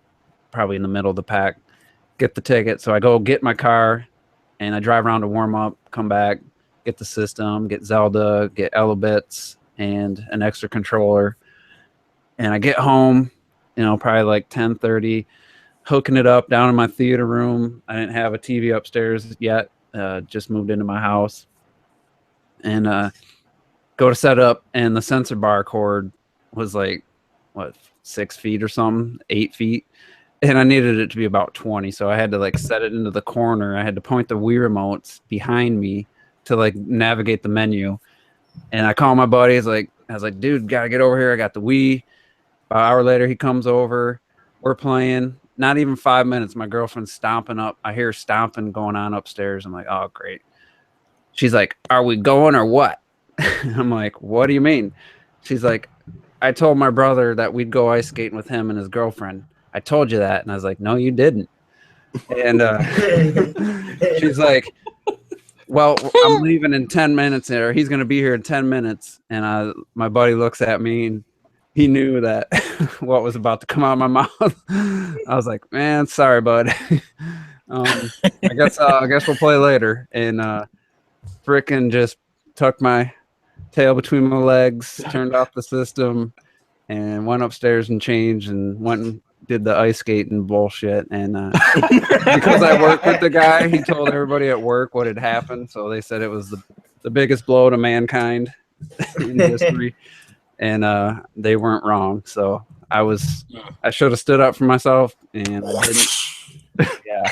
probably in the middle of the pack. Get the ticket. So I go get my car and I drive around to warm up, come back, get the system, get Zelda, get Elobits and an extra controller. And I get home, probably like 10:30, hooking it up down in my theater room. I didn't have a TV upstairs yet. Just moved into my house and go to set up, and the sensor bar cord was like, 6 feet or something, 8 feet. And I needed it to be about 20, so I had to set it into the corner. I had to point the Wii remotes behind me to like navigate the menu. And I call my buddy. I was like, dude, gotta get over here. I got the Wii. About an hour later, he comes over. We're playing. Not even 5 minutes. My girlfriend's stomping up. I hear stomping going on upstairs. I'm like, oh, great. She's like, are we going or what? I'm like, what do you mean? She's like, I told my brother that we'd go ice skating with him and his girlfriend. I told you that. And I was like, no, you didn't. And she's like, well, I'm leaving in 10 minutes, or he's going to be here in 10 minutes. And my buddy looks at me, and he knew that what was about to come out of my mouth. I was like, man, sorry, bud. I guess we'll play later. And frickin' just tucked my tail between my legs, turned off the system, and went upstairs and changed and went and did the ice skating bullshit. And because I worked with the guy, he told everybody at work what had happened. So they said it was the biggest blow to mankind in history. And they weren't wrong. So I should have stood up for myself, and I didn't. Yeah.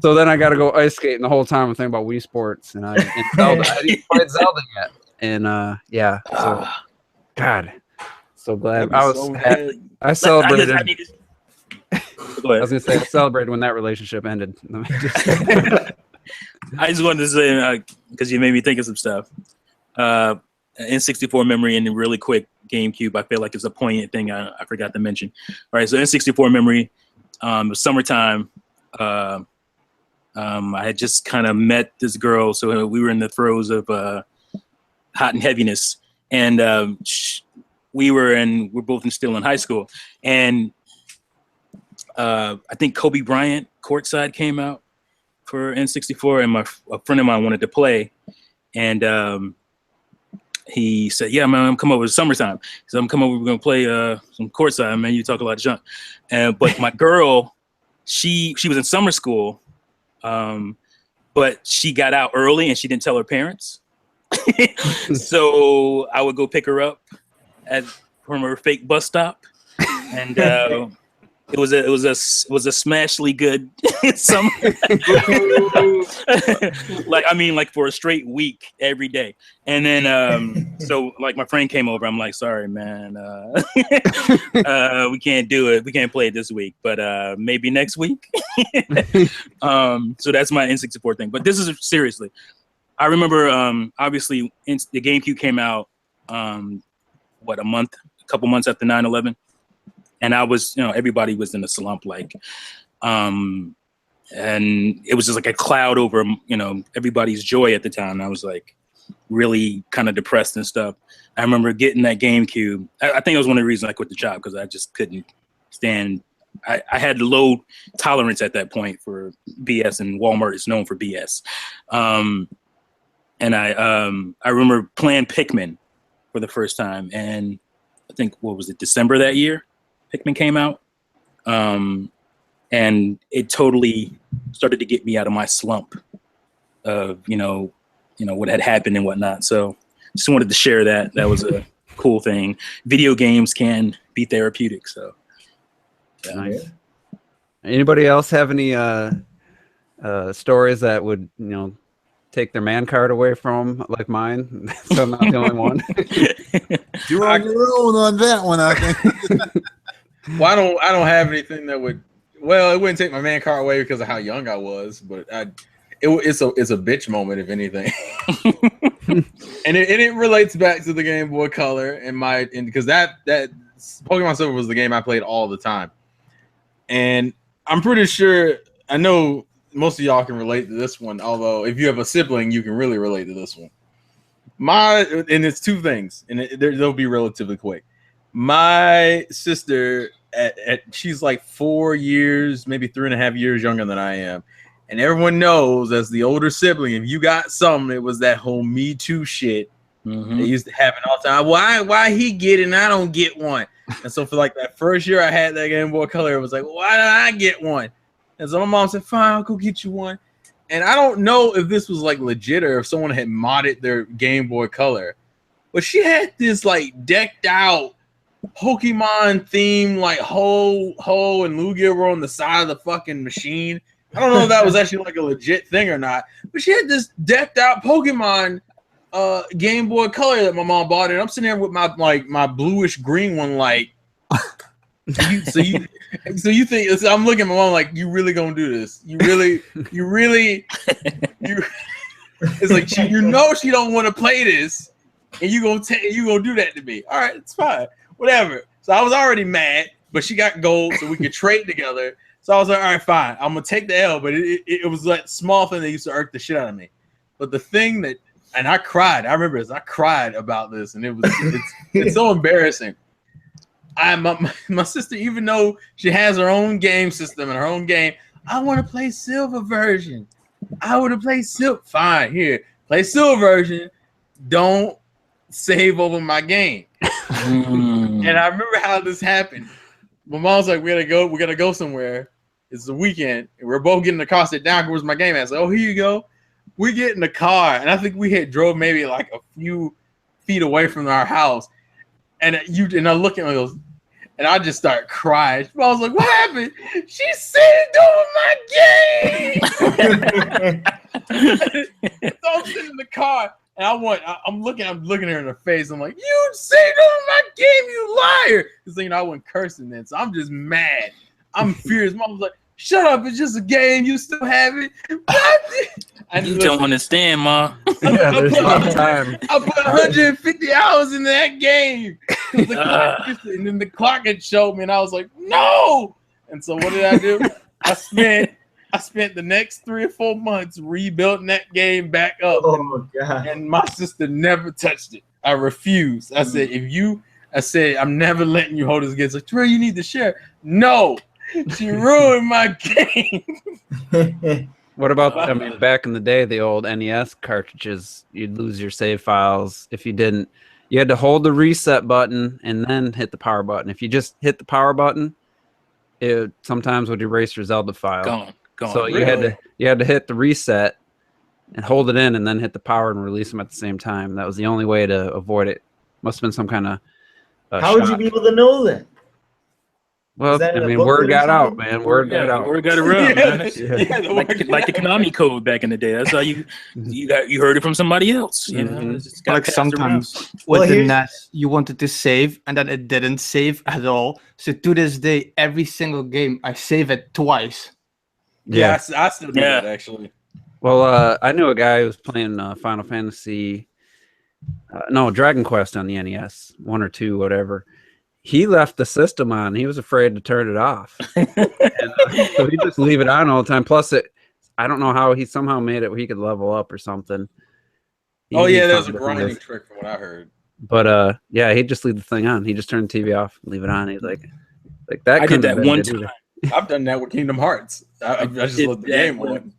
So then I got to go ice skating the whole time. I'm thinking about Wii Sports and Zelda. I didn't play Zelda yet. And yeah, so God, so glad I celebrated. I was gonna say I celebrated when that relationship ended. I just wanted to say because you made me think of some stuff. N64 memory and really quick GameCube. I feel like it's a poignant thing I forgot to mention. All right, so N64 memory. It was summertime. I had just kind of met this girl, so we were in the throes of hot and heaviness, and we're both still in high school, and I think Kobe Bryant Courtside came out for N64, and a friend of mine wanted to play, and he said, "Yeah, man, I'm coming over. It's summertime. So I'm coming over. We're gonna play some Courtside, man. You talk a lot of junk." But my girl, she was in summer school. But she got out early and she didn't tell her parents. So I would go pick her up from her fake bus stop, and it was a smashly good summer. like for a straight week every day. And then so like my friend came over. I'm like, sorry, man, we can't do it. We can't play it this week, but maybe next week. So that's my N64 thing. But this is seriously. I remember obviously the GameCube came out a couple months after 9/11. And I was, everybody was in a slump, and it was just like a cloud over, everybody's joy at the time. I was like really kind of depressed and stuff. I remember getting that GameCube. I think it was one of the reasons I quit the job, because I just couldn't stand. I had low tolerance at that point for BS, and Walmart is known for BS. And I remember playing Pikmin for the first time, and I think December that year. Pikmin came out, and it totally started to get me out of my slump of what had happened and whatnot. So just wanted to share that. That was a cool thing. Video games can be therapeutic. So yeah. Nice. Anybody else have any stories that would take their man card away from, like mine? So I'm not the only one. You're on your own on that one, I think. Well, I don't have anything that would. Well, it wouldn't take my man card away because of how young I was, but it's a bitch moment, if anything. and it relates back to the Game Boy Color and because that Pokemon Silver was the game I played all the time, and I'm pretty sure I know most of y'all can relate to this one. Although if you have a sibling, you can really relate to this one. And it's two things, and they'll be relatively quick. My sister, she's like 4 years, maybe 3.5 years younger than I am. And everyone knows, as the older sibling, if you got something, it was that whole Me Too shit. They used to happen all the time. Why he get it and I don't get one? And so for like that first year I had that Game Boy Color, it was like, why did I get one? And so my mom said, fine, I'll go get you one. And I don't know if this was like legit or if someone had modded their Game Boy Color. But she had this like decked out Pokemon theme, like Ho and Lugia were on the side of the fucking machine, I don't know if that was actually like a legit thing or not, but she had this decked out Pokemon Game Boy Color that my mom bought, and I'm sitting there with my bluish green one, like. So you think I'm looking at my mom like, you really gonna do this? You really. It's like she don't want to play this, and you gonna do that to me. All right, it's fine, whatever. So I was already mad, but she got gold, so we could trade together. So I was like, all right, fine, I'm gonna take the L. But it was that small thing that used to irk the shit out of me. But the thing that, and I cried. I remember this. I cried about this, and it's so embarrassing. My sister, even though she has her own game system and her own game, I want to play silver version. I would have played silver. Fine, here, play silver version. Don't save over my game. And I remember how this happened. My mom's like, we gotta go somewhere. It's the weekend, and we're both getting in the car. Sit down. Where's my game at? So, here you go. We get in the car, and I think we had drove maybe like a few feet away from our house. And I look at me, and I just start crying. I was like, "What happened?" She saved over my game. So I'm sitting in the car, and I'm looking her in the face. I'm like, "You saved over my game, you liar!" Because I wasn't cursing then, so I'm just mad. I'm furious. Mom was like, "Shut up! It's just a game. You still have it." You don't understand, Ma. Yeah, there's a lot of time. I put 150 hours in that game. And then the clock had showed me, and I was like, no. And so what did I do? I spent the next 3 or 4 months rebuilding that game back up. Oh God. And my sister never touched it. I refused. I said, I'm never letting you hold this game. It's like, Terrell, you need to share. No. She ruined my game. What about, back in the day, the old NES cartridges, you'd lose your save files if you didn't. You had to hold the reset button and then hit the power button. If you just hit the power button, it sometimes would erase your Zelda file. Gone. So you had to hit the reset and hold it in and then hit the power and release them at the same time. That was the only way to avoid it. Must have been some kind of How would you be able to know that? Well, word got out, man. Word got out. Word got around. Man. Like the Konami code back in the day. That's how you heard it from somebody else. You know? It's Like sometimes with the NES, you wanted to save and then it didn't save at all. So to this day, every single game I save it twice. Yeah, I still do that actually. Well, I knew a guy who was playing Final Fantasy, Dragon Quest on the NES, 1 or 2, whatever. He left the system on. He was afraid to turn it off. So he just leave it on all the time. Plus, I don't know how he somehow made it where he could level up or something. There's a grinding trick from what I heard. But he'd just leave the thing on. He just turned the TV off, leave it on. He's like that. I did that one time. I've done that with Kingdom Hearts. I just let the game on.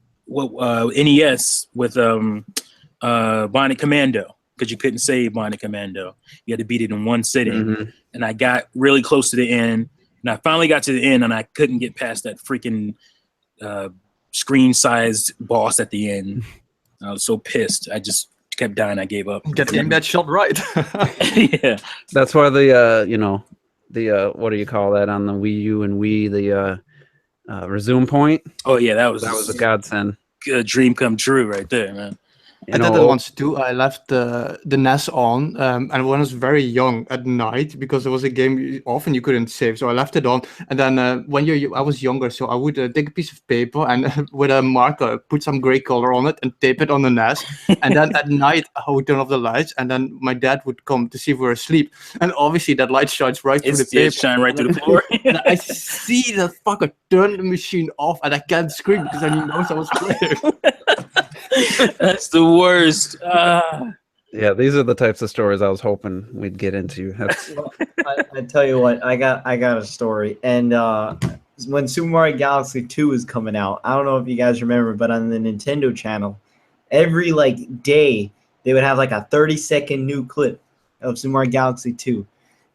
NES with Bionic Commando. Because you couldn't save Bionic Commando. You had to beat it in one sitting. Mm-hmm. And I got really close to the end. And I finally got to the end, and I couldn't get past that freaking screen-sized boss at the end. I was so pissed. I just kept dying. I gave up. Get that shot right. Yeah. That's why the what do you call that on the Wii U and Wii, the resume point? Oh, yeah, that was a godsend. A dream come true right there, man. I did that once too. I left the NES on, and when I was very young at night, because there was a game often you couldn't save, so I left it on. And then I was younger, so I would take a piece of paper and with a marker put some gray color on it and tape it on the NES. And then at night I would turn off the lights, and then my dad would come to see if we were asleep. And obviously that light shines right through the paper. Shine right through the floor. And I see the fucker turn the machine off, and I can't scream because I knows I was playing. That's the worst. Yeah, these are the types of stories I was hoping we'd get into. I tell you what, I got a story. And when Super Mario Galaxy 2 was coming out, I don't know if you guys remember, but on the Nintendo channel, every day they would have like a 30-second new clip of Super Mario Galaxy 2.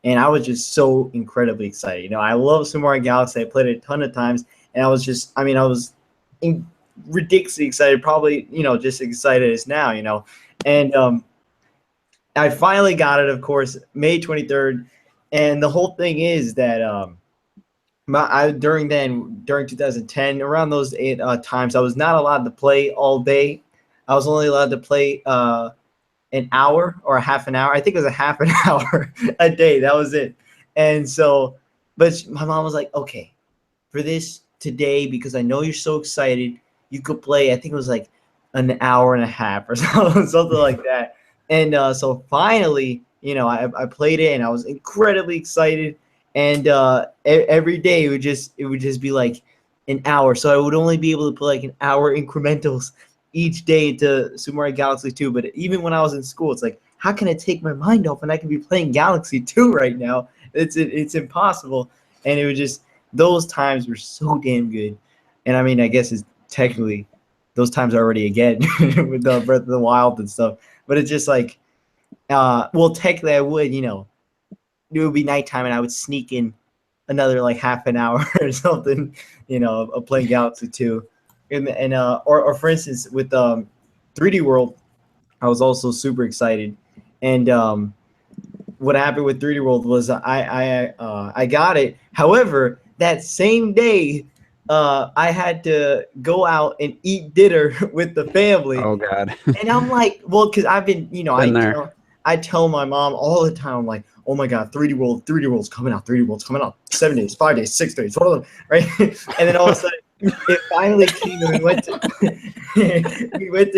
And I was just so incredibly excited. I love Super Mario Galaxy. I played it a ton of times, and I was ridiculously excited, probably just excited as now, and I finally got it, of course, May 23rd. And the whole thing is that during 2010, around those times, I was not allowed to play all day. I was only allowed to play an hour or a half an hour. I think it was a half an hour a day. That was it. And so, but my mom was like, okay, for this today, because I know you're so excited, you could play, I think it was like an hour and a half or something like that. And so finally, I played it and I was incredibly excited. And every day it would just be like an hour. So I would only be able to play like an hour incrementals each day to Super Mario Galaxy 2. But even when I was in school, it's like, how can I take my mind off when I can be playing Galaxy 2 right now? It's impossible. And it was just, those times were so damn good. And I mean, I guess it's technically those times are already again with the Breath of the Wild and stuff. But it's just like, well, technically I would, it would be nighttime and I would sneak in another like half an hour or something, of playing Galaxy 2. Or for instance, with 3D World, I was also super excited. And what happened with 3D World was I got it. However, that same day, I had to go out and eat dinner with the family. Oh God. And I'm like, well, because I've been, I tell my mom all the time, I'm like, oh my God, 3D World's coming out. 3D World's coming out. 7 days, 5 days, 6 days, right? And then all of a sudden, it finally came and we went to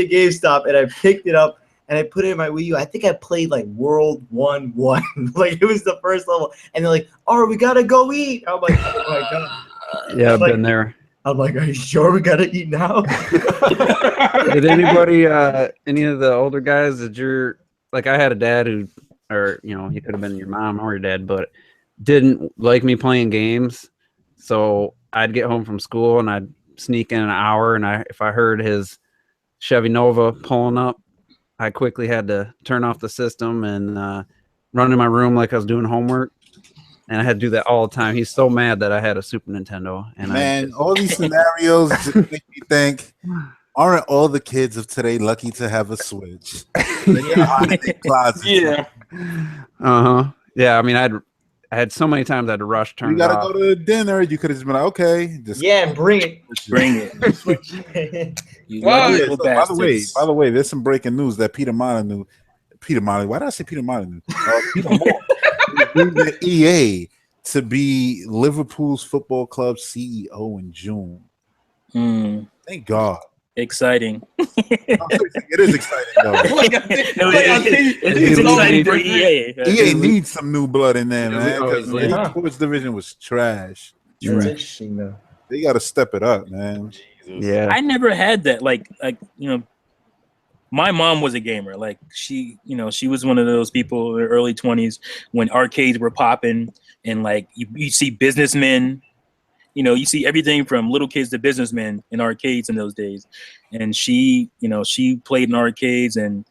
GameStop and I picked it up and I put it in my Wii U. I think I played like World 1-1. Like it was the first level. And they're like, oh, we gotta go eat. I'm like, oh my God. Yeah, I've been there. I'm like, are you sure we gotta eat now? Did anybody, any of the older guys like I had a dad who, or he could have been your mom or your dad, but didn't like me playing games. So I'd get home from school and I'd sneak in an hour, and if I heard his Chevy Nova pulling up, I quickly had to turn off the system and run in my room like I was doing homework. And I had to do that all the time. He's so mad that I had a Super Nintendo. And man, all these scenarios make me think, aren't all the kids of today lucky to have a Switch? Yeah. Uh-huh. Yeah, I mean, I had so many times I had to rush, turn you it gotta off. go to dinner. You could have just been like, okay. Bring it. By the way, there's some breaking news that Peter Molyneux, why did I say Peter Molyneux? Peter Moore is the EA to be Liverpool's football club CEO in June. Thank God. Exciting. It is exciting though. It's exciting for EA. EA needs some new blood in there, man. Because the sports division was trash. That's interesting though. They got to step it up, man. Yeah, I never had that. Like my mom was a gamer. Like she was one of those people in her early 20s when arcades were popping, and like you see businessmen. You see everything from little kids to businessmen in arcades in those days. And she played in arcades, and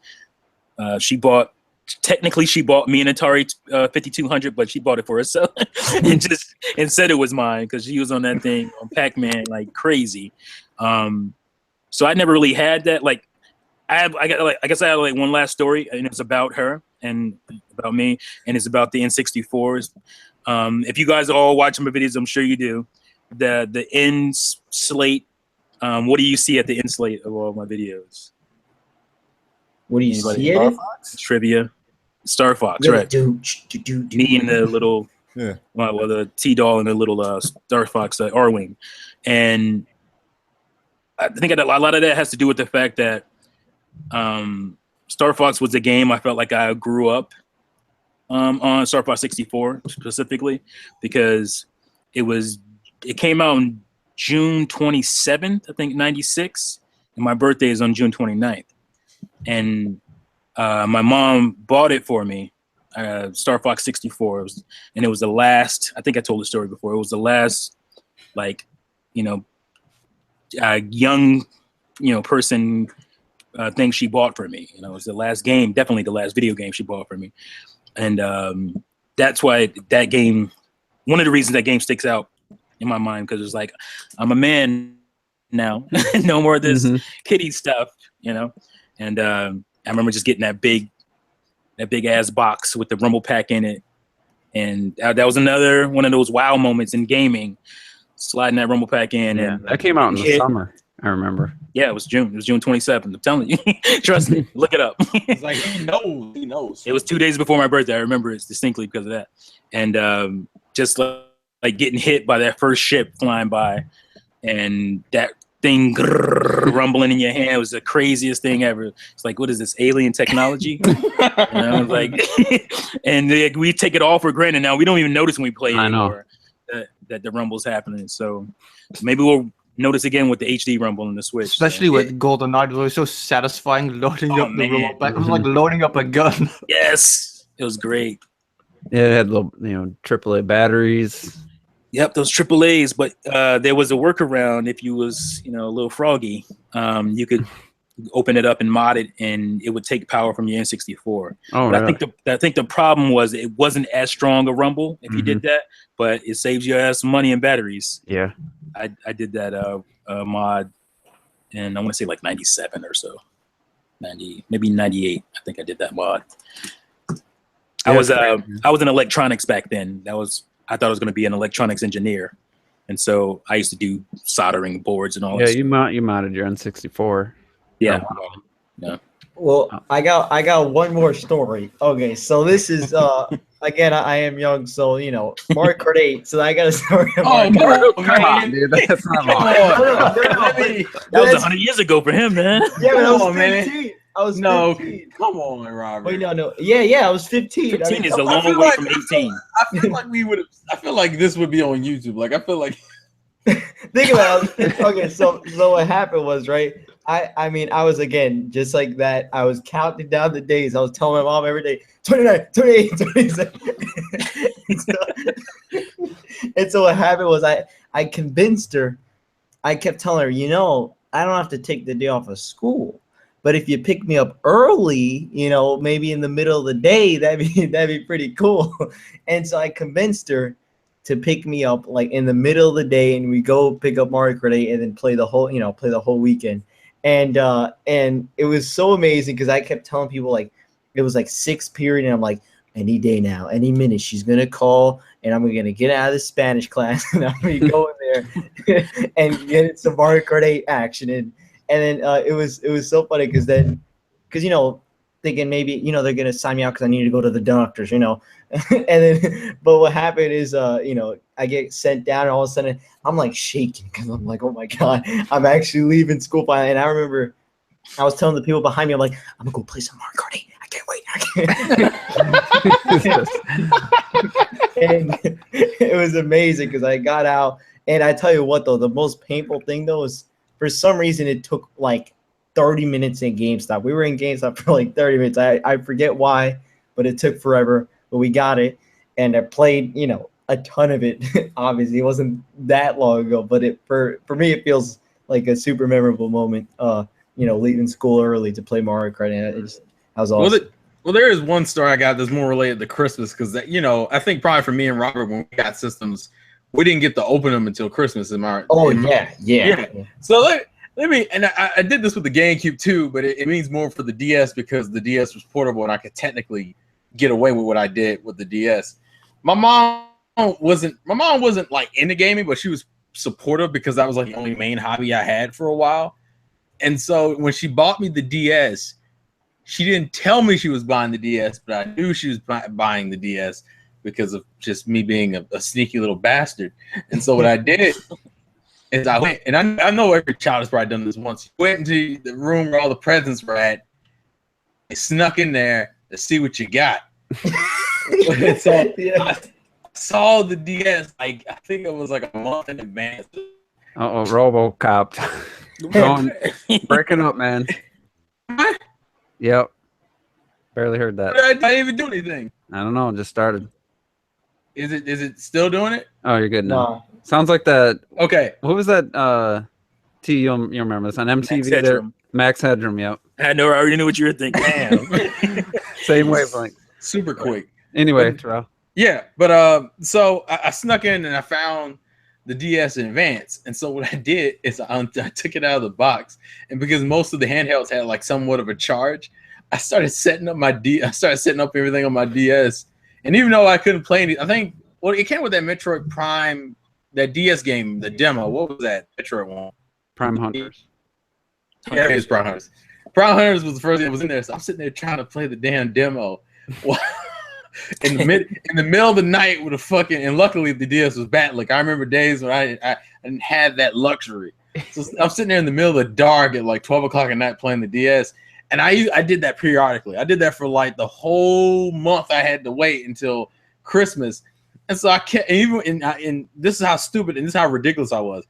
she bought me an Atari 5200, but she bought it for herself and said it was mine because she was on that thing on Pac-Man like crazy. So I never really had that. Like I guess I have like one last story, and it's about her and about me, and it's about the N64s. If you guys all watch my videos, I'm sure you do. The end slate. What do you see at the end slate of all my videos? What do you see at it? Trivia. Star Fox, right? Me and the little, the T-Doll and the little Star Fox R-Wing. And I think a lot of that has to do with the fact that Star Fox was a game I felt like I grew up on, Star Fox 64 specifically, because it came out on June 27th, I think, 96, and my birthday is on June 29th. And my mom bought it for me, Star Fox 64, and it was the last. I think I told the story before. It was the last, young, person thing she bought for me. It was the last game, definitely the last video game she bought for me, and that's why that game. One of the reasons that game sticks out in my mind, because it's like I'm a man now, no more of this kiddie stuff, And I remember just getting that big ass box with the rumble pack in it, And that was another one of those wow moments in gaming, sliding that rumble pack in. Yeah, and that came out in the summer. I remember. Yeah, it was June. It was June 27th. I'm telling you. Trust me. Look it up. It's like he knows. He knows. It was 2 days before my birthday. I remember it distinctly because of that. And just like getting hit by that first ship flying by, and that thing rumbling in your hand was the craziest thing ever. It's like, what is this, alien technology? Like, and we take it all for granted now. We don't even notice when we play anymore that the rumble's happening. So maybe we'll notice again with the HD rumble in the Switch. Especially with Golden Knight, it was so satisfying loading up the rumble pack. It was like loading up a gun. Yes, it was great. Yeah, it had little, AAA batteries. Yep, those AAAs. But there was a workaround if you was, a little froggy. You could open it up and mod it, and it would take power from your N64. Oh, but really? I think the problem was it wasn't as strong a rumble if you did that, but it saves you some money in batteries. Yeah, I did that mod, and I want to say like 97 or so, 90, maybe 98. I think I did that mod. I was in electronics back then. I thought I was going to be an electronics engineer, and so I used to do soldering boards and all. Yeah, that you modded your N64. Yeah. Yeah. Well, I got one more story. Okay, so this is again, I am young, so Mario Kart 8. So I got a story. Oh, Come on, dude. That's not long. That was 100 years ago for him, man. Yeah, but I was Come on, 15. man. I was No, 15. come on, Robert. Wait, no. Yeah, I was 15. 15 is a I long feel way like- from 18. I feel like we would have. I feel like this would be on YouTube. Like I feel like. Think about it. Okay, so what happened was, right? I mean, I was, again, just like that. I was counting down the days. I was telling my mom every day, 29, 28, 27. And so what happened was I convinced her. I kept telling her, I don't have to take the day off of school. But if you pick me up early, maybe in the middle of the day, that'd be pretty cool. And so I convinced her to pick me up like in the middle of the day, and we go pick up Mario Kart 8 and then play the whole weekend. And it was so amazing because I kept telling people, like, it was like 6 period, and I'm like, any day now, any minute, she's gonna call, and I'm gonna get out of the Spanish class, and I'm gonna go in there and get some Mario Kart 8 action. And then it was so funny because thinking maybe they're gonna sign me out because I need to go to the doctors, and then but what happened is I get sent down, and all of a sudden I'm like shaking because I'm like, oh my god, I'm actually leaving school finally. And I remember I was telling the people behind me, I'm like, I'm gonna go play some Mario Kart 8. I can't wait. And it was amazing because I got out, and I tell you what though, the most painful thing though is for some reason it took like 30 minutes in GameStop. We were in GameStop for like 30 minutes. I forget why, but it took forever. But we got it, and I played, a ton of it. Obviously, it wasn't that long ago, but for me, it feels like a super memorable moment. Leaving school early to play Mario Kart, and that was awesome. Well, there is one story I got that's more related to Christmas because I think probably for me and Robert when we got systems, we didn't get to open them until Christmas. Yeah. So let me, and I did this with the GameCube too, but it means more for the DS because the DS was portable and I could technically get away with what I did with the DS. My mom wasn't like into gaming, but she was supportive because that was like the only main hobby I had for a while. And so when she bought me the DS, she didn't tell me she was buying the DS, but I knew she was buying the DS because of just me being a sneaky little bastard. And so what I did is I went, and I know every child has probably done this once. You went into the room where all the presents were at, and snuck in there to see what you got. So I saw the DS, like I think it was like a month in advance. RoboCop. Breaking up, man. What? Yep. Barely heard that. I didn't even do anything. I don't know. It just started. Is it still doing it? Oh, you're good now. No. Sounds like that. Okay. What was that? You remember this on MTV? Max there? Headroom. Max Headroom. Yep. I already knew what you were thinking. Damn. Same wavelength. Super quick. Anyway, Terrell. Yeah, but so I snuck in and I found the DS in advance, and so what I did is I took it out of the box, and because most of the handhelds had like somewhat of a charge, I started setting up everything on my DS And even though I couldn't play any, I think it came with that Metroid Prime, that DS game, the demo. What was that Metroid one? Prime Hunters. Yeah, it was Prime Hunters. Prime Hunters was the first thing that was in there. So I'm sitting there trying to play the damn demo. in the middle of the night with a fucking, and luckily the DS was bad. Like I remember days when I didn't have that luxury. So I'm sitting there in the middle of the dark at like 12 o'clock at night playing the DS. And I did that periodically. I did that for like the whole month. I had to wait until Christmas. And so I can't, and this is how stupid and this is how ridiculous I was.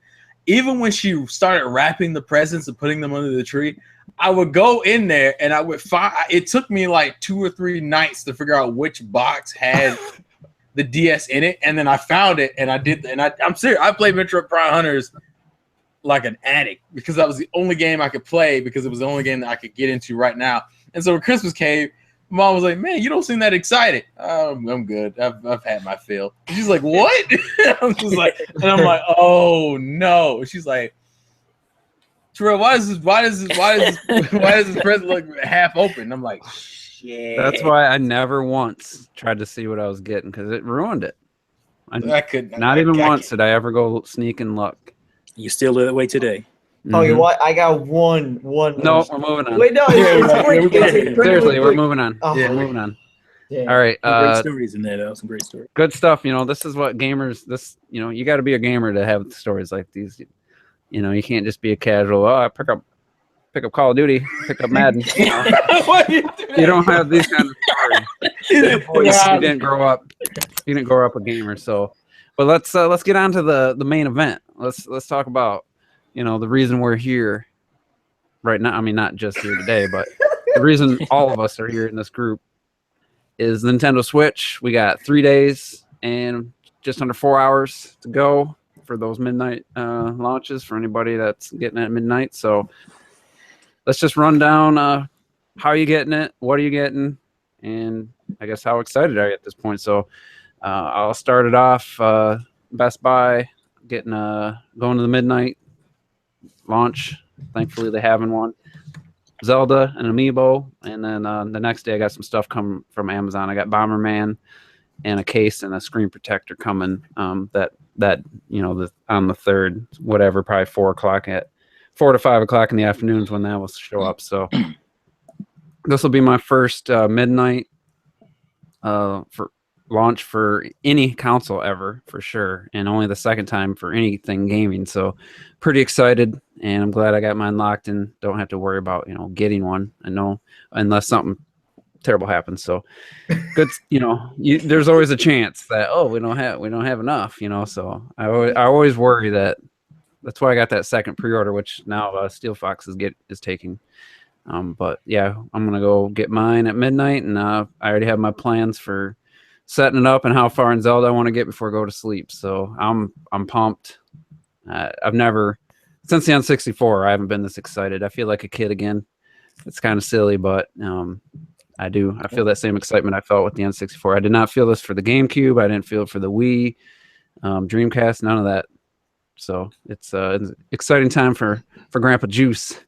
Even when she started wrapping the presents and putting them under the tree, I would go in there and I would find, it took me like 2 or 3 nights to figure out which box had the DS in it. And then I found it and I did, and I'm serious. I played Metroid Prime Hunters like an addict because that was the only game I could play because it was the only game that I could get into right now. And so when Christmas came, Mom was like, "Man, you don't seem that excited." I'm good. I've had my fill. And she's like, "What?" I'm just like, and I'm like, "Oh no." She's like, "Terrell, why does this present look half open?" I'm like, "Shit." That's why I never once tried to see what I was getting because it ruined it. Not even once did I ever go sneak and look. You still live that way today. Oh, you what? I got one. No, we're moving on. Wait, no. Seriously, we're moving on. Oh, we're moving on. yeah. All right. Some great stories in there, though. Some great stories. Good stuff. You know, this is what gamers. You got to be a gamer to have stories like these. You know, you can't just be a casual. Oh, I pick up Call of Duty, pick up Madden. You know? You don't have these kind of stories. You didn't grow up. You didn't grow up a gamer. So, but let's get on to the main event. Let's talk about, you know, the reason we're here right now. I mean, not just here today, but the reason all of us are here in this group is Nintendo Switch. We got 3 days and just under 4 hours to go for those midnight launches for anybody that's getting it at midnight. So let's just run down how are you getting it, what are you getting, and I guess how excited are you at this point. So I'll start it off. Best Buy getting going to the midnight launch. Thankfully they having one. Zelda and Amiibo, and then the next day I got some stuff coming from Amazon. I got Bomberman and a case and a screen protector coming. That you know, on the 3rd, whatever, probably 4 to 5 o'clock in the afternoons when that will show up. So this will be my first midnight for launch for any console ever, for sure, and only the second time for anything gaming. So pretty excited, and I'm glad I got mine locked and don't have to worry about, you know, getting one. I know, unless something terrible happens. So good, you know, there's always a chance that, oh, we don't have enough, you know. So I always worry that. That's why I got that second pre-order, which now Steel Fox is taking. But yeah, I'm gonna go get mine at midnight, and I already have my plans for setting it up and how far in Zelda I want to get before I go to sleep. So I'm pumped. I've never, since the N64, I haven't been this excited. I feel like a kid again. It's kind of silly, but I feel that same excitement I felt with the N64. I did not feel this for the GameCube. I didn't feel it for the Wii, Dreamcast, none of that. So it's an exciting time for Grandpa Juice.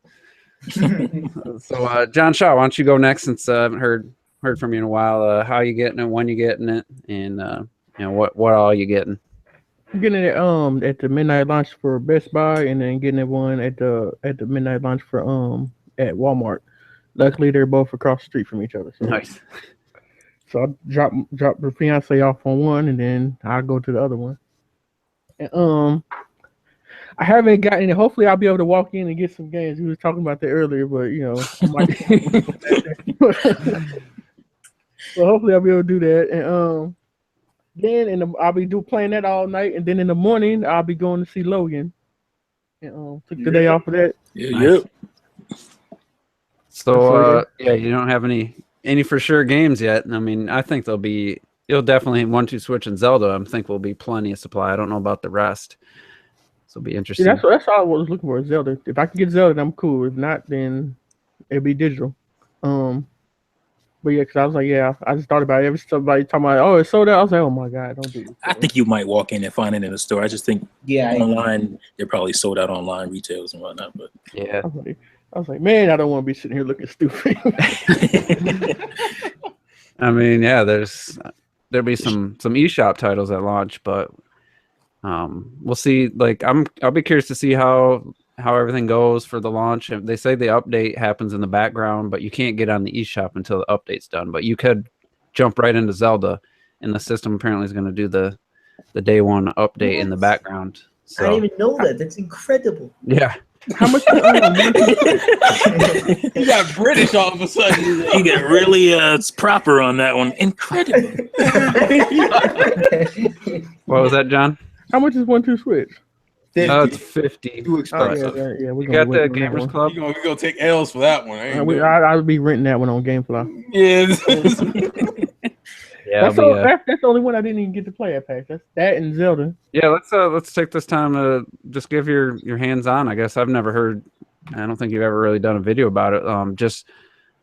So John Shaw, why don't you go next, since I haven't heard from you in a while. How you getting it, when you getting it, and you know, what all you getting? I'm getting it at the midnight launch for Best Buy, and then getting it one at the midnight launch for at Walmart. Luckily, they're both across the street from each other. So. Nice. So I drop the fiance off on one, and then I'll go to the other one. And I haven't gotten it. Hopefully, I'll be able to walk in and get some games. We were talking about that earlier, but you know, so hopefully I'll be able to do that. And then I'll be playing that all night, and then in the morning I'll be going to see Logan. And took the day off of that. Yeah. So yeah, you don't have any for sure games yet. I mean, I think you'll definitely 1-2 Switch and Zelda. I think will be plenty of supply. I don't know about the rest. So it'll be interesting. Yeah, that's all I was looking for, Zelda. If I can get Zelda, I'm cool. If not, then it'll be digital. But yeah, because I was like, I just thought about it. Every somebody talking about, oh, it's sold out. I was like, oh my god, don't do this. I think you might walk in and find it in the store. I just think online they're probably sold out online retails and whatnot. But yeah, I was like, man, I don't want to be sitting here looking stupid. I mean, yeah, there's there'll be some eShop titles at launch, but we'll see. Like I'll be curious to see how everything goes for the launch. They say the update happens in the background, but you can't get on the eShop until the update's done. But you could jump right into Zelda, and the system apparently is going to do the day one update in the background. So, I didn't even know that. That's incredible. Yeah. How much? You got British all of a sudden. You get really proper on that one. Incredible. What was that, John? How much is 1-2 Switch? It's 50. Too expensive. Yeah. You got the Gamers Club? We gonna take L's for that one. I'll be renting that one on GameFly. Yeah. Yeah, That's the only one I didn't even get to play at PAX. That's that and Zelda. Yeah, let's take this time to just give your hands on. I guess I've never heard. I don't think you've ever really done a video about it. Just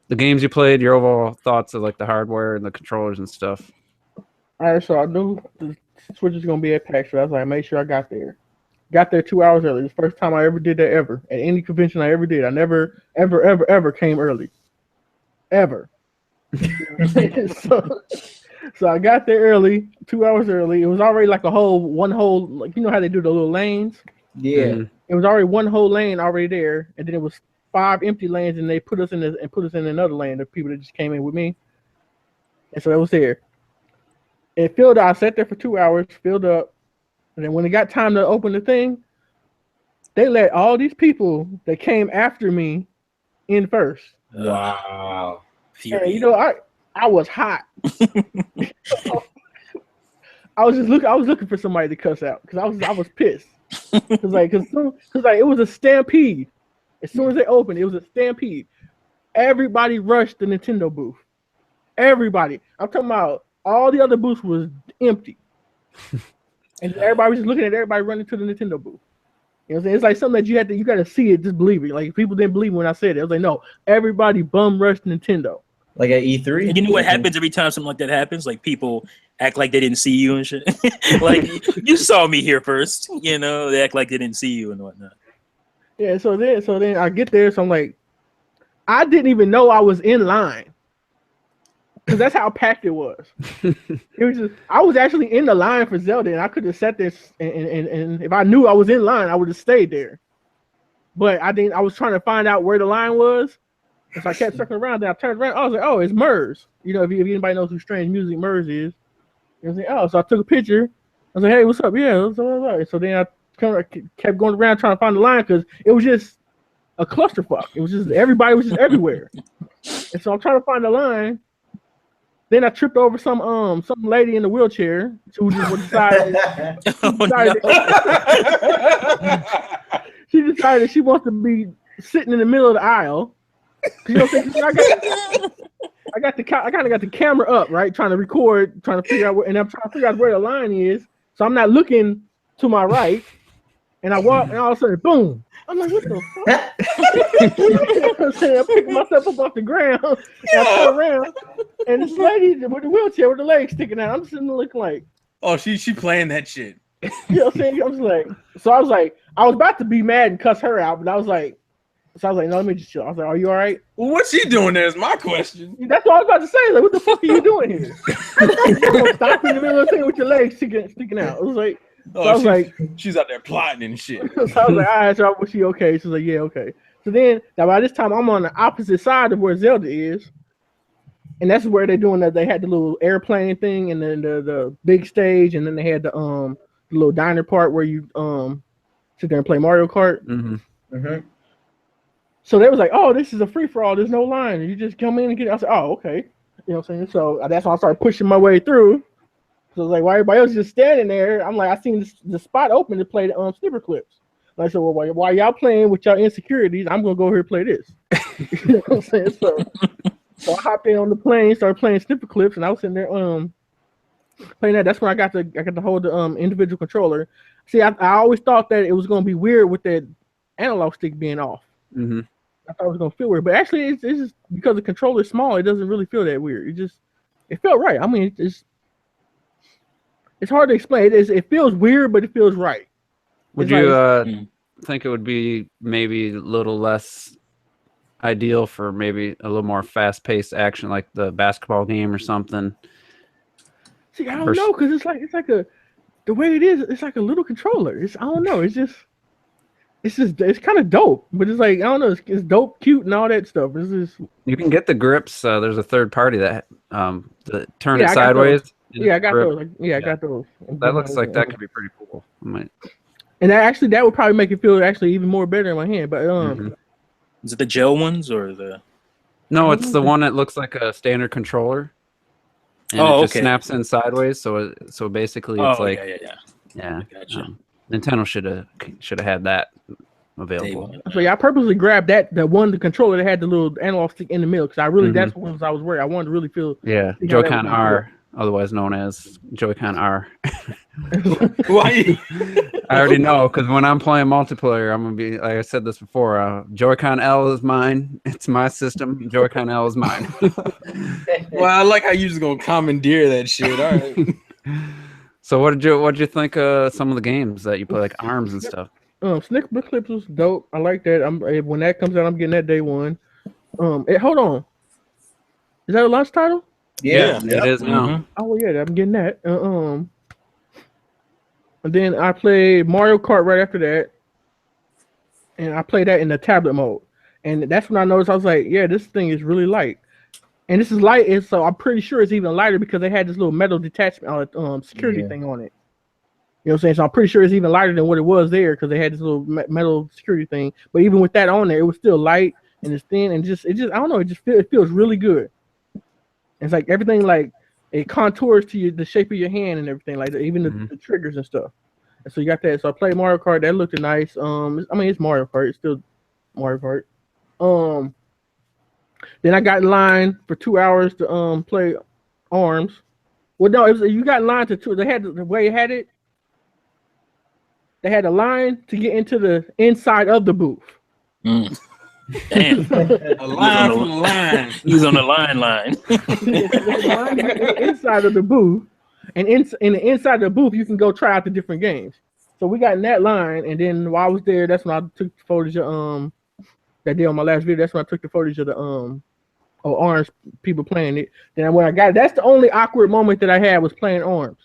the games you played, your overall thoughts of like the hardware and the controllers and stuff. All right, so I knew the Switch is gonna be at PAX, so I was like, make sure I got there. Got there 2 hours early. It's the first time I ever did that ever at any convention I ever did. I never ever came early, ever. So I got there early, 2 hours early. It was already like one whole, like, you know how they do the little lanes? Yeah. Mm-hmm. It was already one whole lane already there, and then it was 5 empty lanes, and they put us in another lane. The people that just came in with me, and so it was there. It filled up. I sat there for 2 hours, filled up, and then when it got time to open the thing, they let all these people that came after me in first. Wow. And, you know, I was hot. I was looking for somebody to cuss out because I was pissed. Cause it was a stampede. As soon as they opened, it was a stampede. Everybody rushed the Nintendo booth. Everybody. I'm talking about all the other booths was empty. And everybody was just looking at everybody running to the Nintendo booth. You know what I'm saying? It's like something that you got to see it, just believe it. Like people didn't believe me when I said it. I was like, no, everybody bum rushed Nintendo. Like at E3? And you know what happens every time something like that happens? Like people act like they didn't see you and shit. Like you saw me here first, you know, they act like they didn't see you and whatnot. Yeah, so then I get there, so I'm like, I didn't even know I was in line. Because that's how packed it was. It was just, I was actually in the line for Zelda, and I could have sat there and if I knew I was in line, I would have stayed there. But I didn't. I was trying to find out where the line was, and so I kept circling around. Then I turned around. I was like, "Oh, it's Murs." You know, if anybody knows who Strange Music Murs is, I was like, "Oh," so I took a picture. I was like, "Hey, what's up?" Yeah, what's up? So then I kept going around trying to find the line because it was just a clusterfuck. It was just everybody was just everywhere, and so I'm trying to find the line. Then I tripped over some lady in the wheelchair who just decided, she decided she wants to be sitting in the middle of the aisle. You know what I'm saying? I kind of got the camera up, right, trying to record, trying to figure out and I'm trying to figure out where the line is. So I'm not looking to my right, and I walk, and all of a sudden, boom! I'm like, what the fuck? You know what I'm saying? I picked myself up off the ground, and I turn around, and this lady with the wheelchair with the legs sticking out. I'm sitting there looking like, oh, she playing that shit. You know what I'm saying? I was like, I was about to be mad and cuss her out, but I was like, no, let me just chill. I was like, are you all right? Well, what's she doing there is my question. That's what I was about to say. Like, what the fuck are you doing here? Stop in the middle of the thing with your legs sticking out. I was like, she's out there plotting and shit. So I was like, all right, so was she okay? She was like, yeah, okay. So then, now by this time, I'm on the opposite side of where Zelda is, and that's where they're doing that. They had the little airplane thing, and then the big stage, and then they had the little diner part where you sit there and play Mario Kart. Mm-hmm. Mm-hmm. So they was like, oh, this is a free for all. There's no line. You just come in and get it. I said, oh, okay. You know what I'm saying? So that's why I started pushing my way through. So I was like, why everybody else just standing there? I'm like, I seen the spot open to play the snipper clips. And I said, well, while y'all playing with y'all insecurities, I'm gonna go here and play this. You know what I'm saying? So I hopped in on the plane, started playing snipper clips, and I was sitting there playing that. That's when I got to hold the individual controller. See, I always thought that it was gonna be weird with that analog stick being off. Mm-hmm. I thought it was gonna feel weird, but actually, it's just because the controller is small, it doesn't really feel that weird. It felt right. I mean, it's hard to explain. It feels weird, but it feels right. Would you think it would be maybe a little less ideal for maybe a little more fast-paced action, like the basketball game or something? See, I don't know, because it's like the way it is. It's like a little controller. I don't know. It's kind of dope, but it's like I don't know. It's dope, cute, and all that stuff. It's just You can get the grips. There's a third party that turn it I got sideways. those. Yeah, I got those. I got those. That looks like that could be pretty cool. And that would probably make it feel actually even more better in my hand. But Is it the JIL ones or the? No, it's the one that looks like a standard controller. And it just snaps in sideways. So basically, it's like yeah. Gotcha. Nintendo should have had that available. So I purposely grabbed the controller that had the little analog stick in the middle because I really that's what I was worried. I wanted to really feel Joy-Con R, otherwise known as Joy-Con R. Why? I already know because when I'm playing multiplayer, I'm gonna be like I said this before. Joy-Con L is mine. It's my system. Joy-Con L is mine. Well, I like how you just gonna commandeer that shit. All right. So what did you think of some of the games that you play, like ARMS and stuff? Snicker Clips was dope. I like that. When that comes out, I'm getting that day one. Hold on. Is that a launch title? Yeah. It is now. Mm-hmm. Oh yeah, I'm getting that. And then I played Mario Kart right after that, and I played that in the tablet mode. And that's when I noticed I was like, yeah, this thing is really light. And this is light, and so I'm pretty sure it's even lighter because they had this little metal detachment security thing on it. You know what I'm saying? So I'm pretty sure it's even lighter than what it was there because they had this little metal security thing. But even with that on there, it was still light and it's thin and it just I don't know. It feels really good. It's like everything like it contours to the shape of your hand and everything like that, even the triggers and stuff. And so you got that. So I played Mario Kart. That looked nice. It's Mario Kart. It's still Mario Kart. Then I got in line for 2 hours to play ARMS. Well, no, you got in line to 2. They had the way it had it. They had a line to get into the inside of the booth. Damn. A line from the line. He was on the line. Inside of the booth, and in the inside of the booth, you can go try out the different games. So we got in that line, and then while I was there, that's when I took footage of that day on my last video. That's when I took the footage of the ARMS people playing it. Then when I got it, that's the only awkward moment that I had was playing ARMS.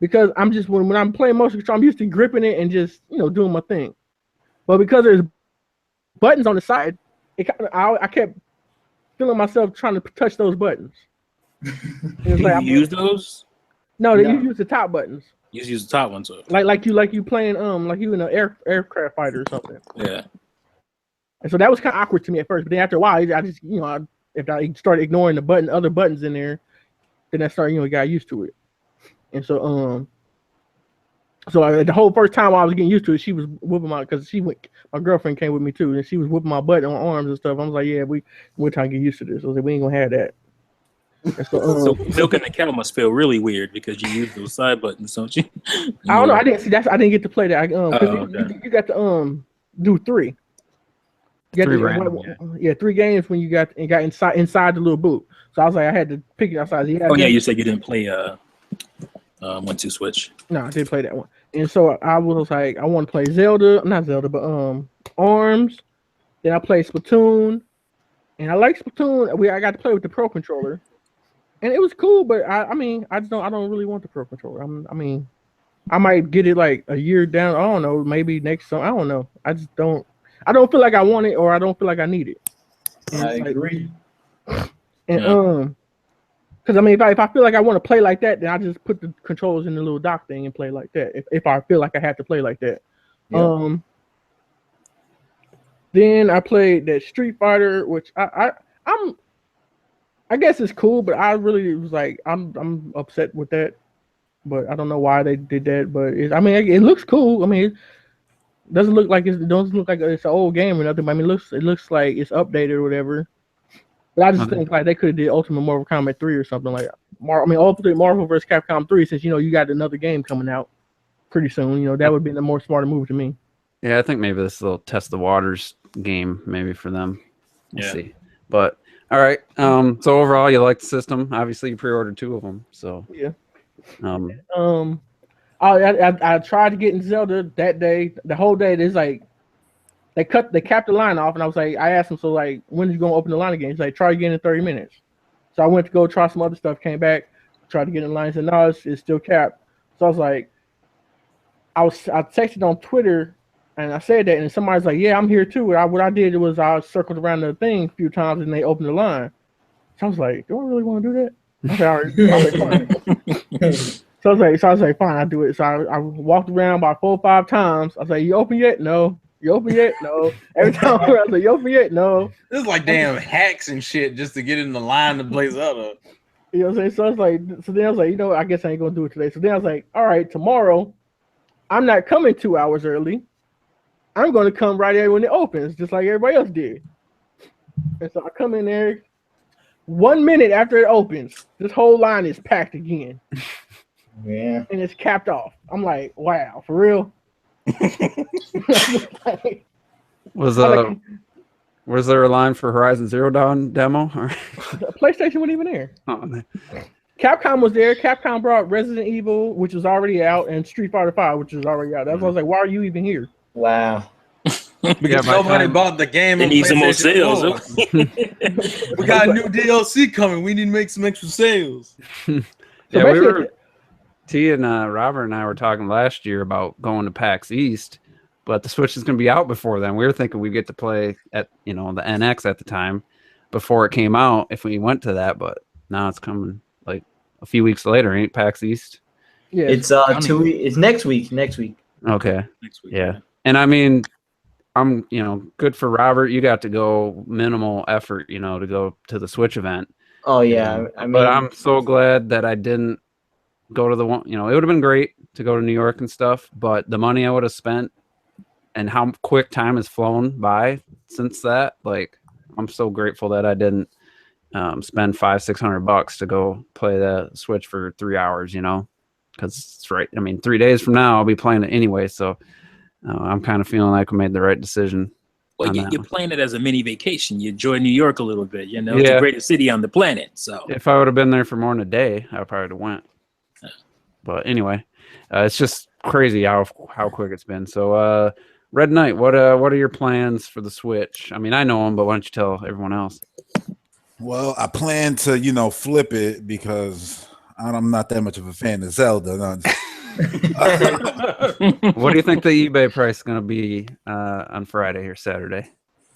Because I'm just when I'm playing motion control, I'm used to gripping it and just doing my thing. But because there's buttons on the side, I kept feeling myself trying to touch those buttons. Do you use those? No, you use the top buttons. You just use the top ones. Like you playing like you in an aircraft fighter or something. Yeah. And so that was kind of awkward to me at first, but then after a while, I just if I started ignoring the other buttons in there, then I started got used to it. And so the whole first time I was getting used to it, she was whooping my my girlfriend came with me too, and she was whooping my butt on ARMS and stuff. I was like, yeah, we're trying to get used to this. I was like, we ain't gonna have that. And so milking the cow must feel really weird because you use those side buttons, don't you? I don't know. I didn't see that. I didn't get to play that. You got to do 3. You got 3 games when you got inside the little booth. So I was like, I had to pick it outside. You said you didn't play 1-2 Switch. No, I didn't play that one. And so I was like, I want to play not Zelda, but ARMS. Then I played Splatoon, and I like Splatoon. I got to play with the Pro controller, and it was cool. But I don't really want the Pro controller. I might get it like a year down. I don't know, maybe next summer. I don't know. I just don't. I don't feel like I want it, or I don't feel like I need it. And I agree. And because if I feel like I want to play like that, then I just put the controllers in the little dock thing and play like that. If I feel like I have to play like that. Yeah. Then I played that Street Fighter, which I guess it's cool, but I really was like I'm upset with that. But I don't know why they did that. But it looks cool. It doesn't look like it's an old game or nothing. But it looks like it's updated or whatever. But I just think like they could have did Ultimate Marvel Combat 3 or something like that. Ultimate Marvel vs. Capcom 3, since you got another game coming out pretty soon. That would be the more smarter move to me. Yeah, I think maybe this will test the waters game maybe for them. We'll see. But all right. So overall, you like the system. Obviously, you pre-ordered 2 of them. So yeah. I tried to get in Zelda that day. The whole day, there's like. They capped the line off, and I asked him, so like, when are you gonna open the line again? He's like, try again in 30 minutes. So I went to go try some other stuff, came back. tried to get in line. Said no, it's still capped. So I was like, I texted on Twitter, and I said that, and somebody's like, yeah, I'm here too. What I did was I circled around the thing a few times, and they opened the line. So I was like, do I really want to do that? I said, all right, fine. So I was like, fine, I'll do it. So I walked around about 4 or 5 times. I was like, you open yet? No. You open yet? No. Every time I was like, you open yet? No. This is like damn hacks and shit just to get in the line to blaze up. You know what I'm saying? So I was like, then I was like, you know, I guess I ain't gonna do it today. So then I was like, all right, tomorrow, I'm not coming 2 hours early. I'm gonna come right there when it opens, just like everybody else did. And so I come in there. 1 minute after it opens, this whole line is packed again. Yeah. And it's capped off. I'm like, wow, for real? Was there a line for Horizon Zero Dawn demo? The PlayStation wasn't even there. Oh, man. Capcom was there. Capcom brought Resident Evil, which was already out, and Street Fighter V, which was already out. That's why I was like, why are you even here? Wow. Because nobody bought the game. They need some more sales. We got a new DLC coming. We need to make some extra sales. Yeah, we were. T and Robert and I were talking last year about going to PAX East, but the Switch is going to be out before then. We were thinking we'd get to play at the NX at the time before it came out if we went to that, but now it's coming like a few weeks later. Ain't PAX East? Yeah, It's 2 weeks. It's next week. Next week. Okay. Next week. Yeah, and I mean, I'm good for Robert. You got to go minimal effort, to go to the Switch event. Oh yeah. I mean, But I'm so glad that I didn't go to the one. It would have been great to go to New York and stuff, but the money I would have spent and how quick time has flown by since that, like, I'm so grateful that I didn't spend $500-600 to go play the Switch for 3 hours, because it's right. I mean, 3 days from now I'll be playing it anyway, so I'm kind of feeling like I made the right decision. Well, you're playing it as a mini vacation. You enjoy New York a little bit. It's Yeah. the greatest city on the planet. So If I would have been there for more than a day, I probably would have went. But anyway, it's just crazy how quick it's been. So, Red Knight, what are your plans for the Switch? I mean, I know them, but why don't you tell everyone else? Well, I plan to, flip it because I'm not that much of a fan of Zelda. What do you think the eBay price is going to be on Friday or Saturday?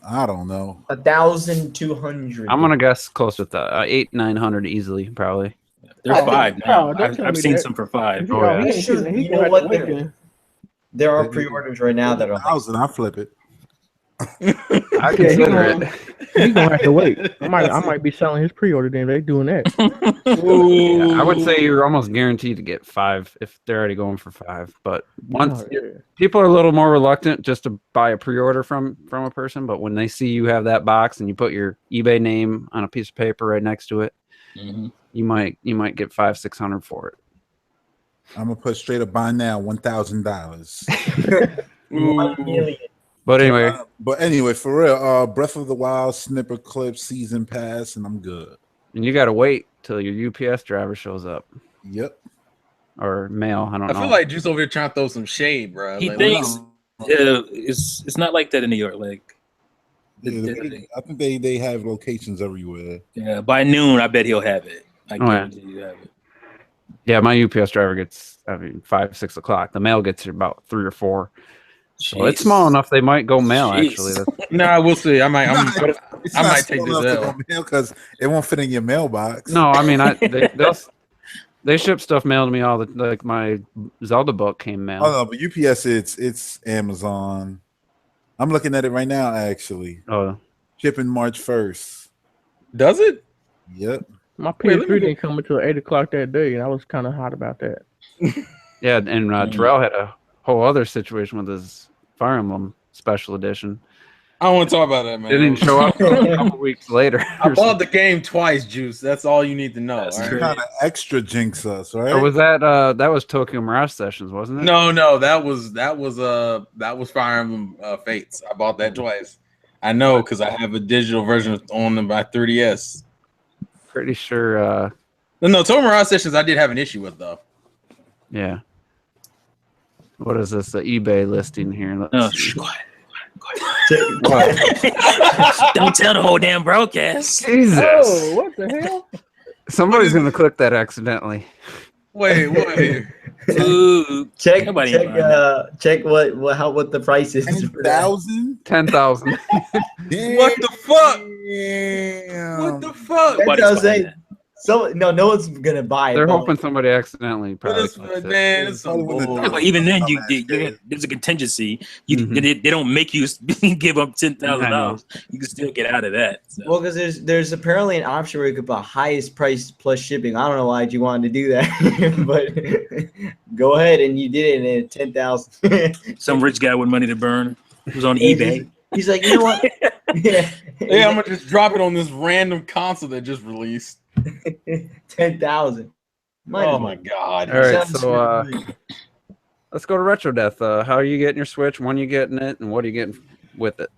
I don't know. 1,200. I'm going to guess close to 800-900 easily, probably. they're $5 now. don't tell I've me seen that. some for $5. Oh, yeah. You know what? There are pre-orders right now that are. 1,000, I flip it. I consider it. He's gonna have to wait. I might be selling his pre-order then. They doing that. Yeah, I would say you're almost guaranteed to get 5 if they're already going for 5. But once people are a little more reluctant just to buy a pre-order from a person, but when they see you have that box and you put your eBay name on a piece of paper right next to it, you might get $500-600 for it. I'm gonna put straight up buy now $1,000. 1 million. But anyway, for real, Breath of the Wild, Snipper Clip, Season Pass, and I'm good. and you got to wait till your UPS driver shows up Yep. or mail. I don't know. I feel like Juice over here trying to throw some shade, bro. He Like, thinks it's not like that in New York. Like, I think they have locations everywhere. yeah, by noon, I bet he'll have it. I guarantee you have it. Yeah, my UPS driver gets 5-6 o'clock. The mail gets here about 3 or 4. So it's small enough they might go mail. Actually, Nah, we'll see. I might take this out because it won't fit in your mailbox. no, I mean they ship stuff mailed to me all the like my Zelda book came mailed. Oh no, but UPS it's Amazon. I'm looking at it right now. Actually, shipping March 1st. Does it? Yep. My PS3 didn't come until 8 o'clock that day, and I was kind of hot about that. Yeah, and Terrell had a whole other situation with his Fire Emblem Special Edition. I don't want to talk about that, man. It didn't show up until a couple weeks later. I bought the game twice, Juice. That's all you need to know. That's All great. Kind of extra jinx us, right? Or was that was Tokyo Mirage Sessions, wasn't it? No, that was Fire Emblem Fates. I bought that twice. I know because I have a digital version on my 3DS. Pretty sure. No, Tokyo Mirage Sessions I did have an issue with though. Yeah. What is this? The eBay listing here. Let's see. Go ahead. Don't tell the whole damn broadcast. Jesus. Oh, what the hell? Somebody's gonna click that accidentally. Wait. Ooh, Check nobody ain't buying that. check what the price is. for that. 10,000. 10,000. What the fuck? Damn. What the fuck? That's what Nobody's I'm buying saying. that. So no one's gonna buy it. They're but, hoping somebody accidentally probably clicks it. Man, it's some Probably bull. Yeah, but even then, Dumbass there's a contingency. You Mhm. they don't make you give up $10,000. You can still get out of that. So. Well, because there's apparently an option where you could buy highest price plus shipping. I don't know why you wanted to do that, but go ahead and you did it at 10,000. Some rich guy with money to burn who's on eBay. He's like, you know what? Yeah, Yeah, I'm gonna just drop it on this random console that just released. 10,000. Oh my god. All right, Sounds so really- let's go to Retro Death. How are you getting your Switch? When are you getting it? And what are you getting with it?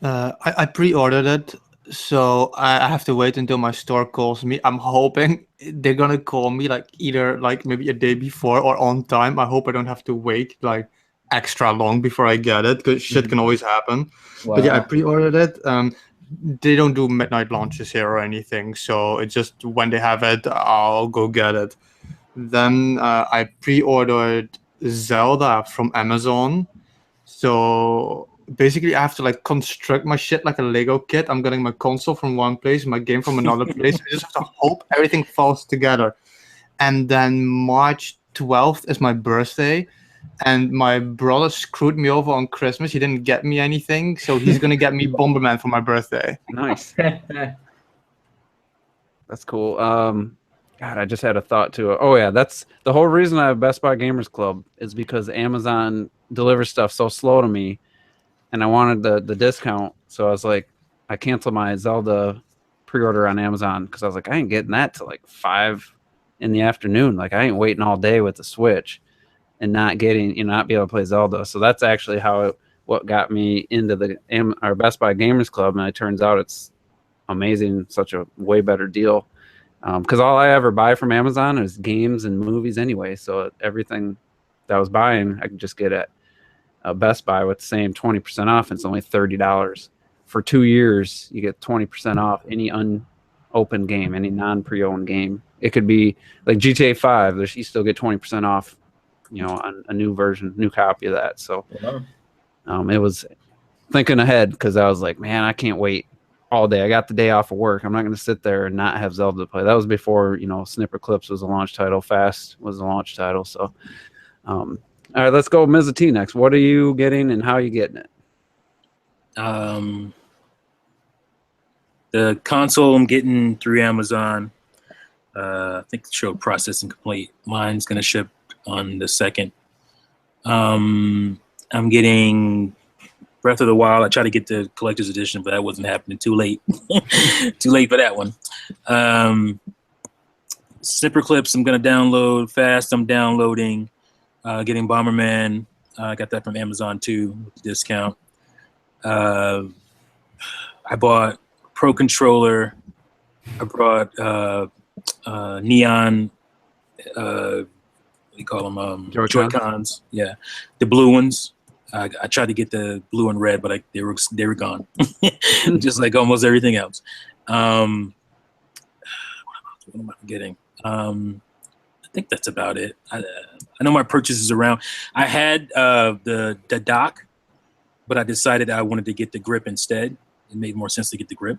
I pre-ordered it, so I have to wait until my store calls me. I'm hoping they're gonna call me like either like maybe a day before or on time. I hope I don't have to wait like extra long before I get it, because shit can always happen. But yeah, I pre-ordered it. They don't do midnight launches here or anything, so it's just when they have it, I'll go get it. Then I pre-ordered Zelda from Amazon. So basically, I have to like construct my shit like a Lego kit. I'm getting my console from one place, my game from another place. I just have to hope everything falls together. And then March 12th is my birthday. And my brother screwed me over on Christmas. He didn't get me anything, so he's gonna get me Bomberman for my birthday. Nice. That's cool. God, I just had a thought too. Oh yeah, that's the whole reason I have Best Buy Gamers Club is because Amazon delivers stuff so slow to me, and I wanted the discount. So I was like, I canceled my Zelda pre-order on Amazon because I was like, I ain't getting that till like 5 in the afternoon. Like I ain't waiting all day with the Switch and not getting, not be able to play Zelda. So that's actually what got me into our Best Buy Gamers Club, and it turns out it's amazing, such a way better deal. Because all I ever buy from Amazon is games and movies anyway. So everything that I was buying, I could just get at Best Buy with the same 20% off. And it's only $30 for 2 years. You get 20% off any unopened game, any non-pre-owned game. It could be like GTA 5. You still get 20% off, on a new version, new copy of that. So it was thinking ahead because I was like, man, I can't wait all day. I got the day off of work. I'm not going to sit there and not have Zelda to play. That was before, Snipper Clips was a launch title. Fast was a launch title. So, all right, let's go Ms. T next. What are you getting and how are you getting it? The console I'm getting through Amazon. I think the show processing complete. Mine's going to ship on the 2nd. I'm getting Breath of the Wild. I tried to get the collector's edition, but that wasn't happening. Too late. Too late for that one. Snipper Clips I'm going to download. Fast I'm downloading. Getting Bomberman. I got that from Amazon too with the discount. I bought Pro Controller. I brought Neon. What do you call them? Joy-Cons. Yeah, the blue ones. I tried to get the blue and red, but they were gone, just like almost everything else. What am I forgetting? I think that's about it. I know my purchases around. I had the dock, but I decided I wanted to get the grip instead. It made more sense to get the grip.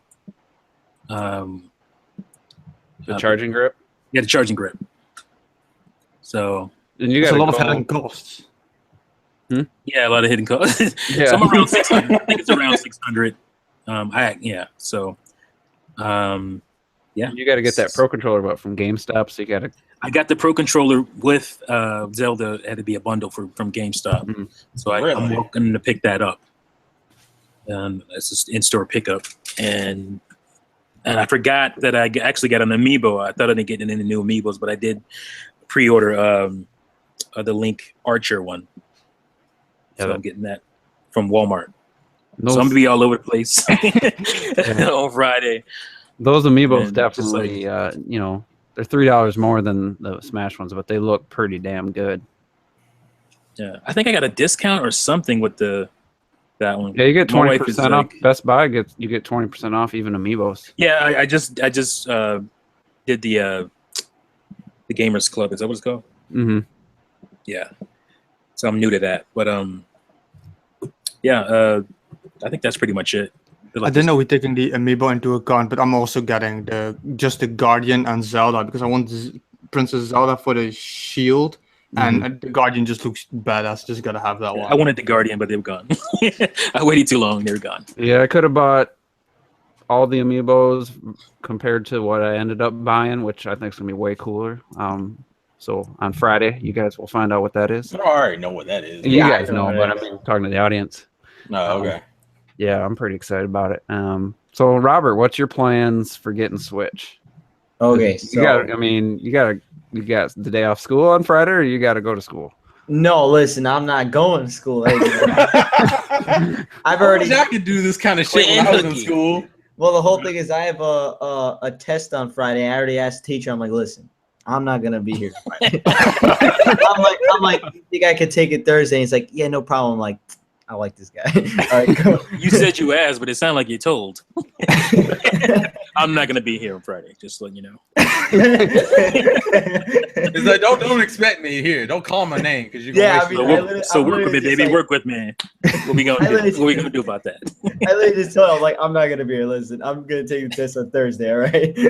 The charging grip? Yeah, the charging grip. So and you There's got a lot of hidden costs. Yeah, a lot of hidden costs. Yeah. Some around 600. I think it's around 600. Yeah. You got to get that Pro Controller, but from GameStop. So you got to. I got the Pro Controller with Zelda. It had to be a bundle from GameStop. Mm-hmm. So I'm welcome to pick that up. It's just in-store pickup. And I forgot that I actually got an amiibo. I thought I didn't get any new amiibos, but I did pre-order the Link Archer one. So I'm getting that from Walmart. So I'm going to be all over the place on Friday. Those amiibos And definitely, they're $3 more than the Smash ones, but they look pretty damn good. Yeah, I think I got a discount or something with that one. Yeah, you get My wife is 20% off. like- Best Buy you get 20% off even amiibos. Yeah, I just did the Gamers Club. Is that what it's called? Mm-hmm. Yeah. So I'm new to that, but yeah. I think that's pretty much it. I didn't know we're taking the amiibo into account, but I'm also getting just the Guardian and Zelda because I want Princess Zelda for the shield, and the Guardian just looks badass. Just gotta have that one. I wanted the Guardian, but they were gone. I waited too long. They were gone. Yeah, I could have bought all the amiibos compared to what I ended up buying, which I think is gonna be way cooler. So on Friday, you guys will find out what that is. I already know what that is. You Yeah, guys I know know, what but it I'm talking to the audience. No, okay. Yeah, I'm pretty excited about it. So Robert, what's your plans for getting Switch? Okay, so You got the day off school on Friday, or you got to go to school? no, listen, I'm not going to school. I've I already. wish I could do this kind of shit when I was in school. Well, the whole thing is I have a test on Friday. I already asked the teacher. I'm like, listen, I'm not gonna be here Friday. I'm like, you think I could take it Thursday? And he's like, yeah, no problem. I'm like, I like this guy. All right, go. You said you asked, but it sounded like you told. I'm not gonna be here on Friday. Just letting you know. It's like, don't expect me here. Don't call my name because you're gonna Yeah, waste I mean, your- So work with me, baby. like, Work with me. What we gonna do? What we gonna do about that? I literally just told him, I'm like, I'm not gonna be here. Listen, I'm gonna take the test on Thursday. All right. You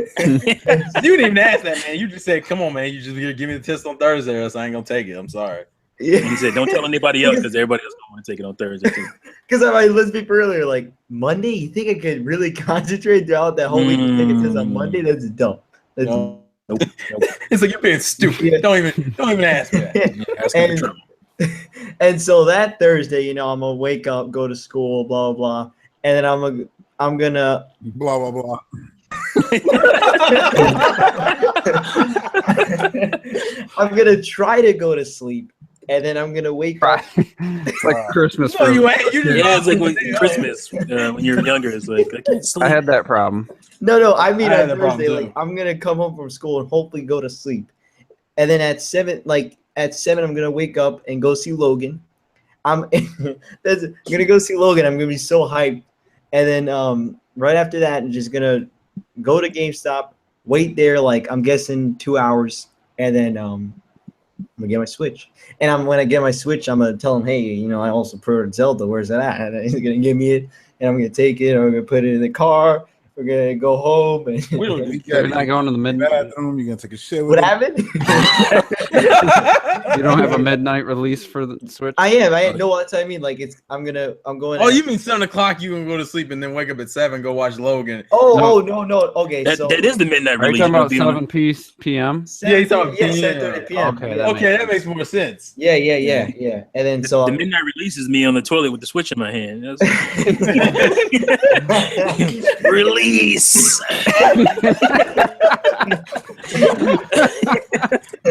didn't even ask that, man. You just said, "Come on, man. You just give me the test on Thursday, or else I ain't gonna take it." I'm sorry. Yeah. He said, "Don't tell anybody else because everybody else gonna want to take it on Thursday too." Because I mean, let's be for earlier. Like Monday, you think I could really concentrate throughout that whole week and take a test on Monday? That's dumb. That's No. Nope. It's like you're being stupid. Yeah. Don't even ask me that. Ask him for trouble. And so that Thursday, you know, I'm gonna wake up, go to school, blah blah, blah, and then I'm gonna Blah blah blah. I'm gonna try to go to sleep, and then I'm gonna wake up. It's like Christmas No, for you ain't. You just Yeah, it's like when Christmas when you're younger. It's like I can't sleep. I had that problem. No, I mean I had on that problem, Thursday, too. like I'm gonna come home from school and hopefully go to sleep, and then at 7, I'm gonna wake up and go see Logan. I'm gonna go see Logan. I'm gonna be so hyped, and then right after that, I'm just gonna go to GameStop, wait there like I'm guessing 2 hours, and then I'm gonna get my Switch. And when I get my Switch, I'm gonna tell him, hey, you know, I also pre-ordered Zelda. Where's that at? And he's gonna give me it, and I'm gonna take it. I'm gonna put it in the car. We're gonna go home. And We don't do You're not going to the midnight. Bathroom. You're gonna take a shit. what With it. happened? You don't have a midnight release for the Switch. I am. No, that's what I mean. Like I'm going. Oh, you mean 7 o'clock? You can go to sleep and then wake up at 7, go watch Logan. Oh, no. Okay, That, so that is the midnight Are you release. talking about You're gonna 7 p.m.? Yeah, he's talking 7:30 p.m. Okay, Yeah. that Okay, that makes more sense. Yeah. And then be- so the midnight release is me on the toilet with the Switch in my hand. Release.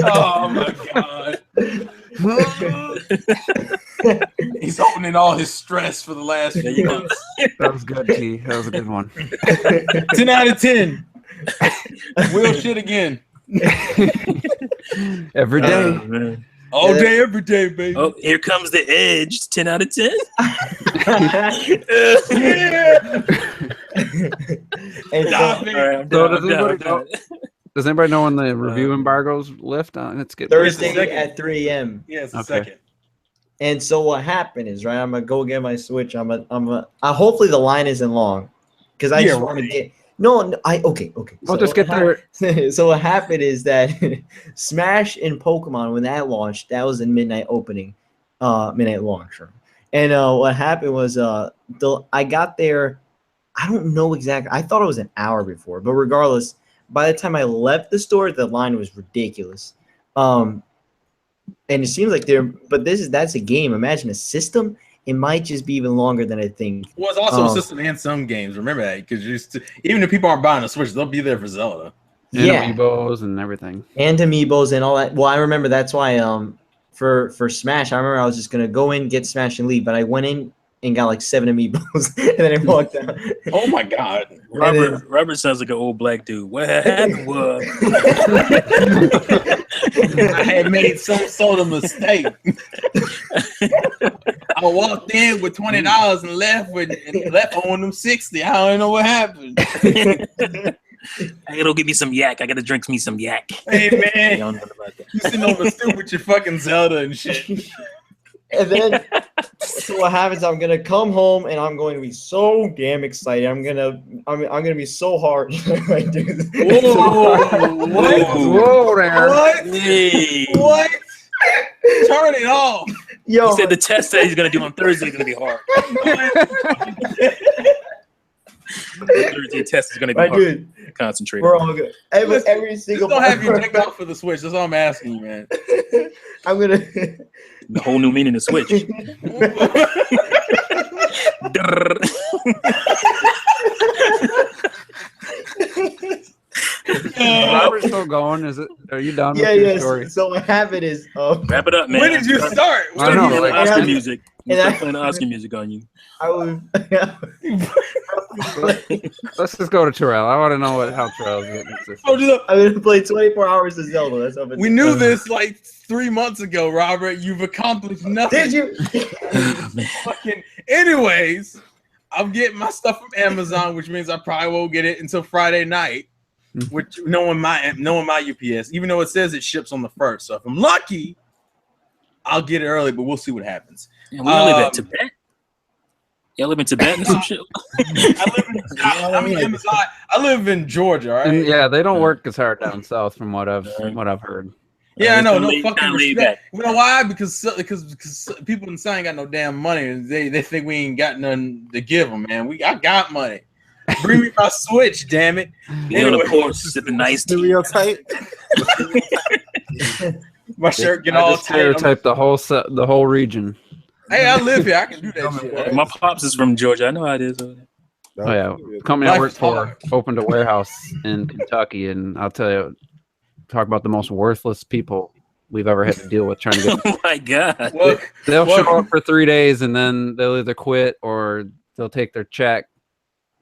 Oh my god. He's holding all his stress for the last There few you go. months. That was good, T. That was a good one. 10 out of 10. Will shit again. Every day. Oh, man. All day, every day, baby. Oh, here comes the Edge. 10 out of 10. and Stop so it. All right, I'm So done, does I'm done, anybody I'm done. Does anybody know when the review embargoes lift? Let's get Thursday second. at 3 a.m. Yeah, it's a Okay. second. And so what happened is, right, I'm gonna go get my Switch. Hopefully the line isn't long, because I Yeah, just want to right. get. No, okay. We'll just get there. So what happened is that Smash and Pokemon, when that launched, that was a midnight opening, midnight launch. And what happened was I got there. I don't know exactly. I thought it was an hour before, but regardless, by the time I left the store, the line was ridiculous. And it seems like that's a game. Imagine a system. It might just be even longer than I think. Well, it's also a system and some games. Remember that, because even if people aren't buying a Switch, they'll be there for Zelda. And Yeah, amiibos and everything. and amiibos and all that. Well, I remember that's why for Smash, I remember I was just gonna go in, get Smash, and leave, but I went in and got like 7 amiibos, and then I walked out. Oh my god. Robert sounds like an old black dude. What happened was I had made some sort of mistake. I walked in with $20 and left on them 60. I don't know what happened. I gotta give me some yak. I gotta drink me some yak. Hey man, Y'all know about that. you sitting on the stoop with your fucking Zelda and shit. And then, so what happens? I'm gonna come home and I'm going to be so damn excited. I'm gonna be so hard. when I do this. Whoa, what? Whoa there. What? Hey. What? Turn it off. Yo, He said the test that he's gonna do on Thursday is gonna be hard. Thursday test is gonna be my hard. dude, Concentrate. we're all good. Every Just single. don't have you decked out for the Switch. That's all I'm asking you, man. I'm gonna. The whole new meaning of Switch. Robert's still going. Is it? Are you done Yeah, with your yes. story? So what happened is, Wrap it up, man. When did you start? I know, Playing like- Oscar and I- music. and Start I- playing Oscar music on you. I was. Let's just go to Terrell. I want to know how Terrell's getting this. Oh, just- I'm gonna play 24 hours of Zelda. That's how we knew this like 3 months ago, Robert. You've accomplished nothing. Did you? Fucking. Anyways, I'm getting my stuff from Amazon, which means I probably won't get it until Friday night. Which knowing my UPS, even though it says it ships on the 1st, so if I'm lucky, I'll get it early. But we'll see what happens. And we all live in Tibet. Y'all live in Tibet and some shit. I live in Georgia, all right? And yeah, they don't work as hard down south, from what I've heard. Yeah, I know. No Kinda fucking laid respect. back. You know why? Because people in the South ain't got no damn money. They think we ain't got nothing to give them, man. I got money. Bring me my Switch, damn it. Being on the porch, sipping nice tea. Stereotype. My shirt get I all just tight. stereotype the whole region. Hey, I live here. I can do that shit. My pops is from Georgia. I know how it is. Oh yeah, the company I Life work is for hard. opened a warehouse in Kentucky, and I'll tell you, talk about the most worthless people we've ever had to deal with trying to get. Oh my god. Look, They'll Well- show up for 3 days, and then they'll either quit or they'll take their check,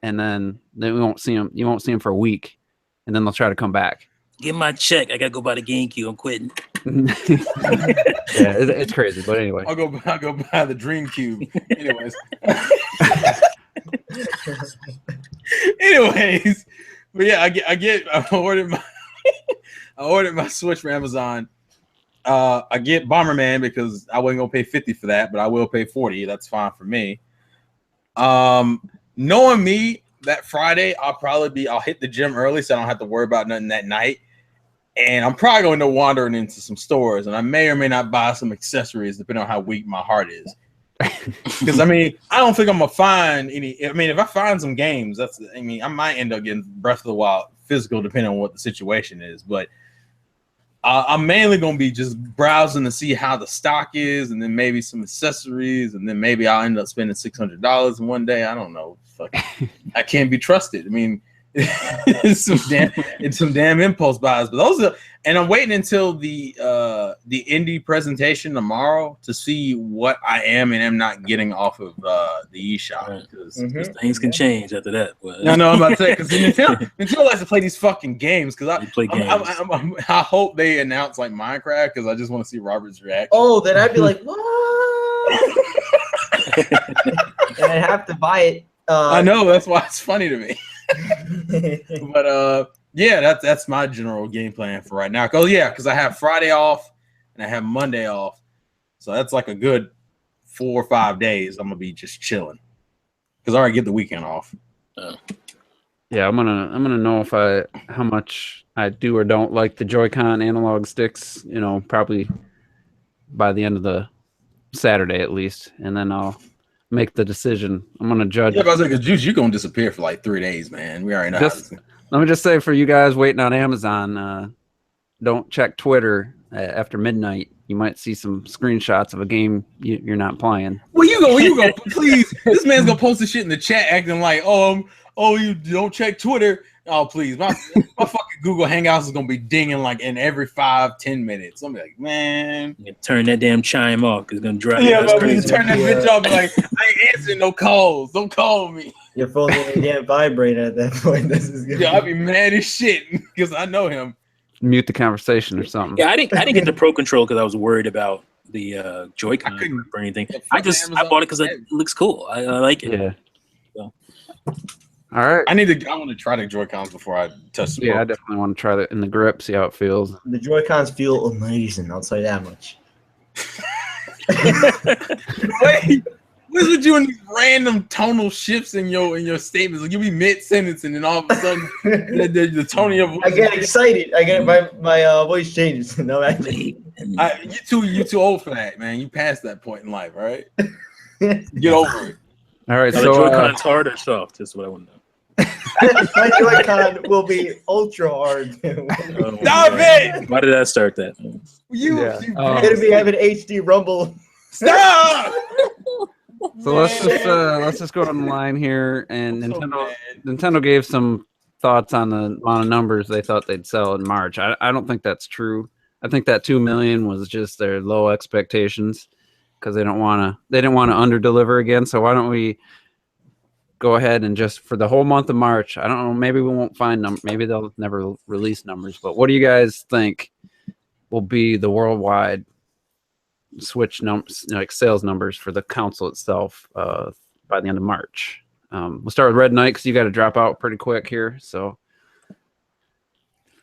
and then we won't see them. You won't see them for a week, and then they'll try to come back. Get my check. I gotta go buy the GameCube. I'm quitting. Yeah, it's crazy, but anyway. I'll go buy the Dream Cube. Anyways. But yeah, I ordered my Switch from Amazon. I get Bomberman because I wasn't gonna pay $50 for that, but I will pay $40. That's fine for me. Knowing me, that Friday I'll hit the gym early, so I don't have to worry about nothing that night. And I'm probably going to wandering into some stores, and I may or may not buy some accessories depending on how weak my heart is. Because I don't think I'm gonna find any. If I find some games, I might end up getting Breath of the Wild physical, depending on what the situation is. But I'm mainly gonna be just browsing to see how the stock is, and then maybe some accessories, and then maybe I'll end up spending $600 in one day. I don't know. Fuck, I can't be trusted. It's some damn impulse buys. But and I'm waiting until the indie presentation tomorrow to see what I am and am not getting off of the eShop. Because things can change after that. But, I know I'm about to say, because Nintendo likes to play these fucking games. Because I hope they announce like Minecraft, because I just want to see Robert's reaction. Oh, then I'd be like, what? And I'd have to buy it. I know, that's why it's funny to me. But yeah, that's my general game plan for right now. Because I have Friday off and I have Monday off, so that's like a good 4 or 5 days. I'm gonna be just chilling because I already get the weekend off. Yeah, I'm gonna know how much I do or don't like the Joy-Con analog sticks. Probably by the end of the Saturday at least, and then I'll make the decision. I'm gonna judge. Yeah, but I was like, Juice, you're gonna disappear for like 3 days, man. We already know. Let me just say, for you guys waiting on Amazon, don't check Twitter after midnight. You might see some screenshots of a game you're not playing. Where you go? Please, this man's gonna post the shit in the chat, acting like, you don't check Twitter. Oh, please, my fucking Google Hangouts is gonna be dinging like in every 5-10 minutes. I'm like, man, you turn that damn chime off because it's gonna drive you but crazy. turn that bitch off. Like, I ain't answering no calls. Don't call me. Your phone can't vibrate at that point. This is good. Yeah, I'll be mad as shit because I know him. Mute the conversation or something. Yeah, I didn't get the Pro Control because I was worried about the Joy-Con or anything. I bought it because it looks cool. I like it. Yeah. So. All right. I want to try the Joy-Cons before I touch the Yeah, I Pro. definitely want to try that in the grip, see how it feels. The Joy-Cons feel amazing. I'll tell you that much. Wait, what's with you and these random tonal shifts in your statements? Like, you'll be mid-sentence and then all of a sudden the tone of your voice. I get excited. I get my voice changes. No, actually. You too old for that, man. You passed that point in life, right? Get over it. All right, Are so the Joy-Cons hard or soft? That's what I want to know. My Joy-Con will be ultra hard. Oh, Stop man. it! Why did I start that? Yeah. It'll be having HD rumble. Stop! So let's just go on the line here, and Nintendo gave some thoughts on the amount of numbers they thought they'd sell in March. I don't think that's true. I think that 2 million was just their low expectations because they didn't want to under deliver again. So why don't we go ahead and just for the whole month of March? I don't know. Maybe we won't find them. Maybe they'll never release numbers. But what do you guys think will be the worldwide Switch numbers, like sales numbers for the console itself by the end of March? We'll start with Red Knight because you got to drop out pretty quick here. So,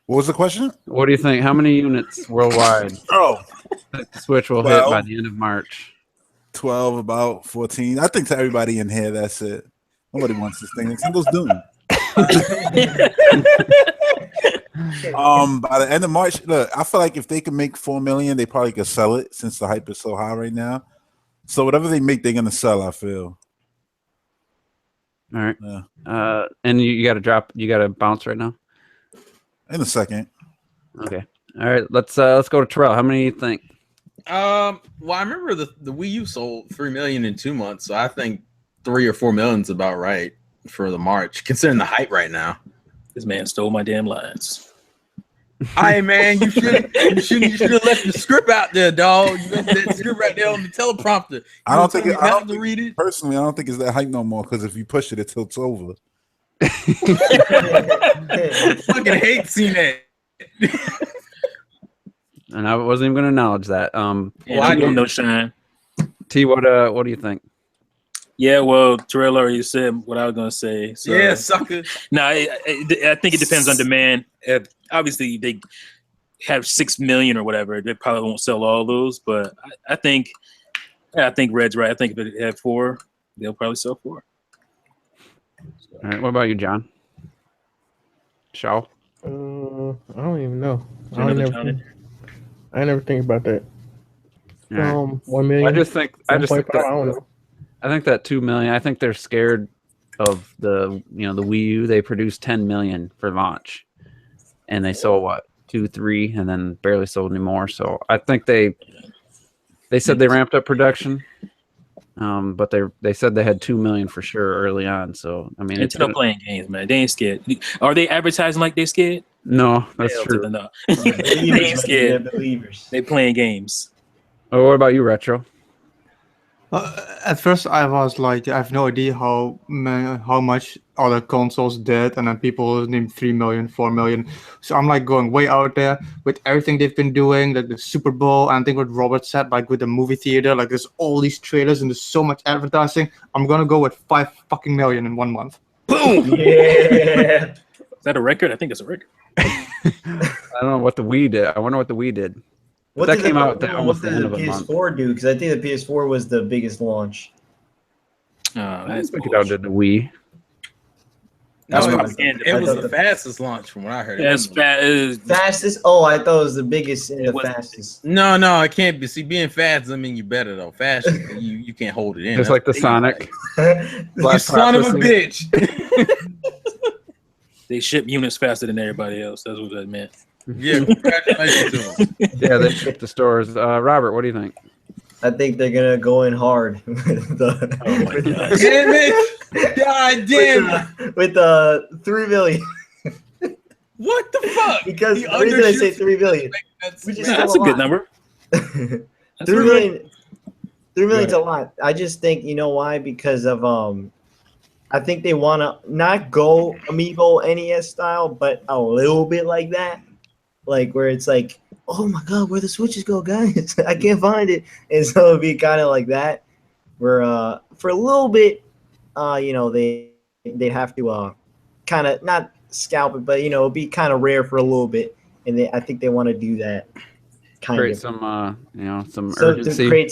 What was the question? what do you think? How many units worldwide Oh, the Switch will hit Well, by the end of March? 12, about 14. I think to everybody in here, that's it. Nobody wants this thing. Nintendo's doomed. By the end of March, look, I feel like if they could make 4 million, they probably could sell it since the hype is so high right now. So whatever they make, they're gonna sell, I feel. All right. Yeah. And you got to drop. You got to bounce right now. In a second. Okay. All right. Let's go to Terrell. How many do you think? Well, I remember the Wii U sold 3 million in 2 months, so I think 3 or 4 million is about right for the March, considering the hype right now. This man stole my damn lines. Hey man, you should have left the script out there, dog. You left that script right there on the teleprompter. I don't think to read it. Personally, I don't think it's that hype no more because if you push it, it tilts over. I fucking hate seeing that. And I wasn't even going to acknowledge that. Yeah, I don't know shine. T, what do you think? Yeah, well, Terrell already said what I was gonna say. So. Yeah, sucker. No, I think it depends on demand. Obviously, they have 6 million or whatever. They probably won't sell all those, but I think Red's right. I think if they have 4, they'll probably sell 4. All right. What about you, John? Shaw? I don't even know. I never think about that. All right. 1 million. I just think I don't know. I think that 2 million. I think they're scared of the Wii U. They produced 10 million for launch, and they sold what 2, 3, and then barely sold anymore. So I think they said they ramped up production, but they said they had 2 million for sure early on. So I mean, It's not playing games, man. They ain't scared. Are they advertising like they scared? No, that's Hell true. to the no. They ain't scared. Believers. They playing games. Oh, what about you, Retro? At first, I was like, I have no idea how much other consoles did, and then people named 3 million, 4 million. So I'm like going way out there with everything they've been doing, like the Super Bowl, and I think what Robert said, like with the movie theater, like there's all these trailers and there's so much advertising. I'm gonna go with 5 fucking million in 1 month. Boom! Yeah. Is that a record? I think it's a record. I don't know what the Wii did. I wonder what the Wii did. What That did came the, out what almost the did end the of a month. PS4 do? Because I think the PS4 was the biggest launch. I That's think it outdid the Wii. No, That's it what was, I'm it was I the thought fastest launch from what I heard. It That's wasn't- Fastest? Oh, I thought it was the biggest and It the wasn't. fastest. No, it can't be. See, being fast doesn't mean you're better though. Fast, you can't hold it in. Just That's like the thing. Sonic. You Blast son of a processing. bitch. They ship units faster than everybody else. That's what that meant. Yeah, congratulations to him. Yeah, they shipped to stores. Robert, what do you think? I think they're gonna go in hard with the, Oh my God. Damn it! God damn! with the 3 million. What the fuck? Because He the reason I say undershoots 3 million, That's, which is Yeah, still that's a lot. good number. 3 That's really million. 3 million's a lot. I just think you know why? Because of I think they want to not go Amiibo NES style, but a little bit like that, like where it's like, oh my god, where the switches go, guys? I can't find it, and so it'd be kind of like that, where for a little bit, they'd have to kind of not scalp it, but it'll be kind of rare for a little bit, and I think they want to do that. Create some, some so urgency.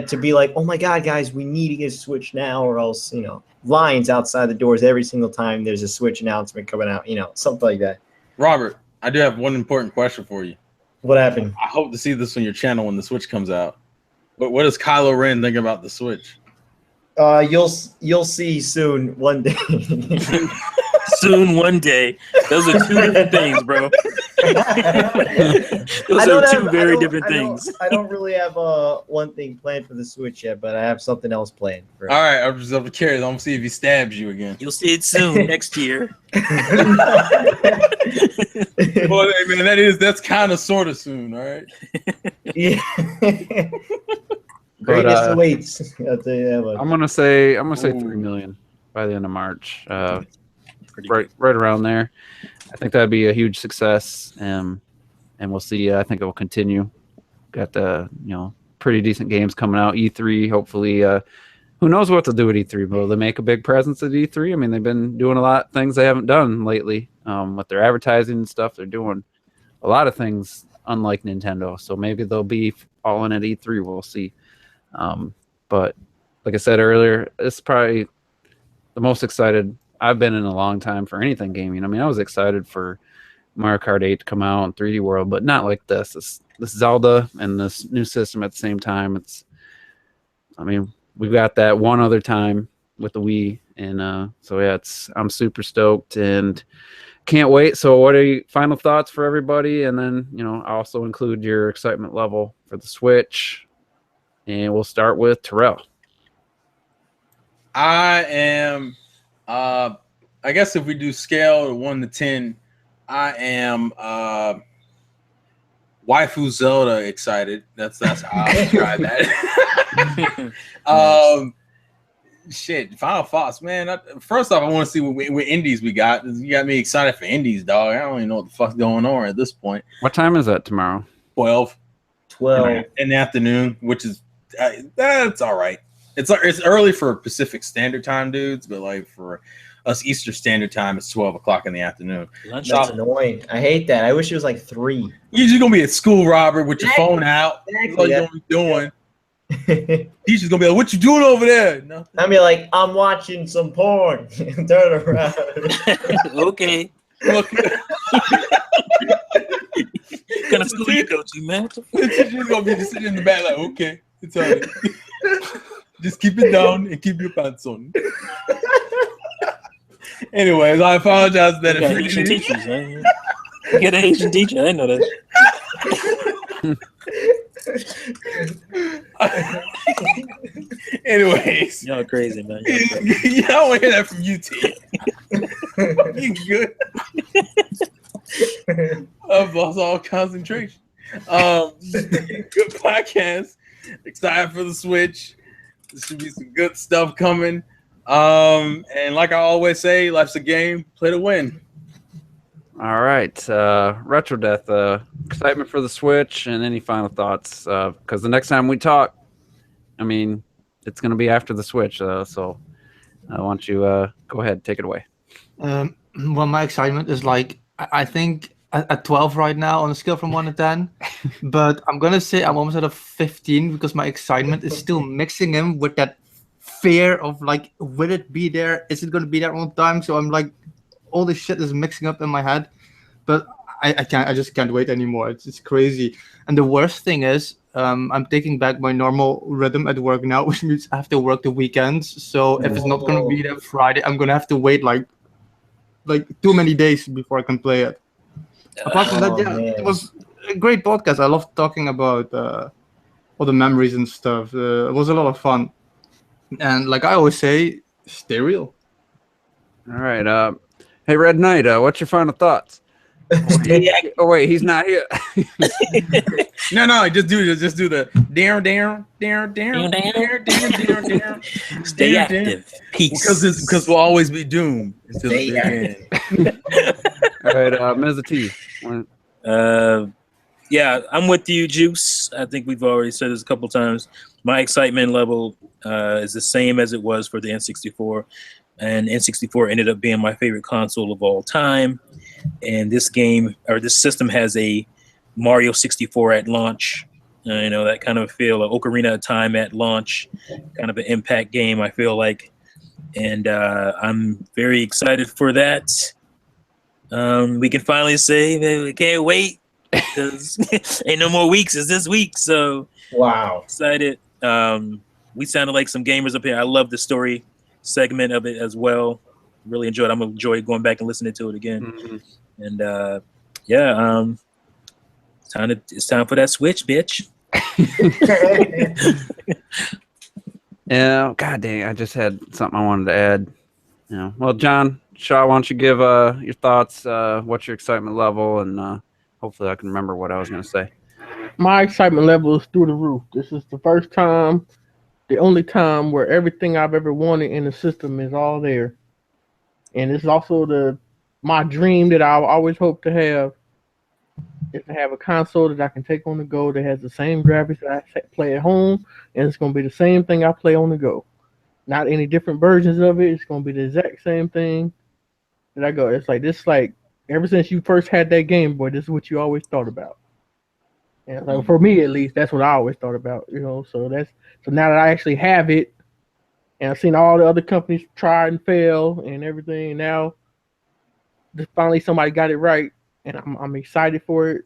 to be like, oh my God, guys, we need to get a Switch now, or else, lines outside the doors every single time there's a Switch announcement coming out, something like that. Robert, I do have one important question for you. What happened? I hope to see this on your channel when the Switch comes out. What does Kylo Ren think about the Switch? You'll see soon one day. Soon one day. Those are two different things, bro. Those are two very different things. I don't really have one thing planned for the Switch yet, but I have something else planned. All right, I'm just curious. I'm gonna see if he stabs you again. You'll see it soon next year. Well, hey, man, that's kind of sort of soon. All right. Yeah. Greatness awaits. I'll tell you that much. I'm gonna say 3 million by the end of March. Right around there. I think that'd be a huge success, and we'll see. I think it will continue. Got the pretty decent games coming out. E3, hopefully. Who knows what they'll do at E3? Will they make a big presence at E3? I mean, they've been doing a lot of things they haven't done lately with their advertising and stuff. They're doing a lot of things unlike Nintendo, so maybe they'll be all in at E3. We'll see. But like I said earlier, it's probably the most excited I've been in a long time for anything gaming. I mean, I was excited for Mario Kart 8 to come out in 3D World, but not like this. This Zelda and this new system at the same time. We've got that one other time with the Wii, and so yeah, I'm super stoked and can't wait. So what are your final thoughts for everybody? And then, also include your excitement level for the Switch. And we'll start with Terrell. I am, I guess if we do scale to 1 to 10, I am waifu Zelda excited. That's how I describe that. Shit, final thoughts, man. First off, I want to see what indies we got. You got me excited for indies, dog. I don't even know what the fuck's going on at this point. What time is that tomorrow? 12 in the afternoon, which is that's all right. It's early for Pacific Standard Time, dudes, but like for us Eastern Standard Time, it's 12 o'clock in the afternoon. That's annoying. I hate that. I wish it was like 3. You're just gonna be at school, Robert, with your phone out. That's all you're gonna be doing. Teacher's gonna be like, "What you doing over there?" No. I'll be like, "I'm watching some porn." Turn around. Okay. What kind of school you go to, man? Teacher's gonna be just sitting in the back like, "Okay, it's all right. Just keep it down and keep your pants on." Anyways, I apologize that if Asian teachers, man. You get an Asian teacher, I didn't know that. Anyways, y'all crazy, man. Y'all want to hear that from you, T. You good? I've lost all concentration. Good podcast. Excited for the Switch. There should be some good stuff coming. And like I always say, life's a game. Play to win. All right, Retro Death. Excitement for the Switch, and any final thoughts? Because the next time we talk, I mean, it's going to be after the Switch. So I want you go ahead, take it away. Well, my excitement is like I think at 12 right now on a scale from 1 to 10, but I'm gonna say I'm almost at a 15 because my excitement is still mixing in with that fear of like, will it be there? Is it gonna be there on time? So I'm like, all this shit is mixing up in my head, but I just can't wait anymore. It's crazy. And the worst thing is, I'm taking back my normal rhythm at work now, which means I have to work the weekends. So if it's not gonna be there Friday, I'm gonna have to wait like too many days before I can play it. Apart from that, it was a great podcast. I loved talking about all the memories and stuff. It was a lot of fun. And like I always say, stay real. All right. Hey, Red Knight, what's your final thoughts? Oh wait, he's not here. No, just do the down. Stay active. Peace. Because we'll always be doomed until the end. All right, Ms. T. Yeah, I'm with you, Juice. I think we've already said this a couple times. My excitement level is the same as it was for the N64. and N64 ended up being my favorite console of all time. And this system has a Mario 64 at launch. That kind of feel, an Ocarina of Time at launch, kind of an impact game, I feel like. And I'm very excited for that. We can finally say that we can't wait because ain't no more weeks. It's this week. So Wow. excited. We sounded like some gamers up here. I love the story segment of it as well. Really enjoyed it. I'm gonna enjoy going back and listening to it again. Mm-hmm. And it's time for that Switch, bitch. Yeah, god dang, I just had something I wanted to add. Well, John Shaw, why don't you give your thoughts, what's your excitement level, and hopefully I can remember what I was going to say. My excitement level is through the roof. This is the first time, the only time where everything I've ever wanted in the system is all there. And it's also my dream that I've always hoped to have, is to have a console that I can take on the go that has the same graphics that I play at home, and it's going to be the same thing I play on the go. Not any different versions of it. It's going to be the exact same thing that I go. It's like this, like ever since you first had that Game Boy, this is what you always thought about. And like for me, at least, that's what I always thought about. So now that I actually have it, and I've seen all the other companies try and fail and everything, now just finally somebody got it right, and I'm excited for it.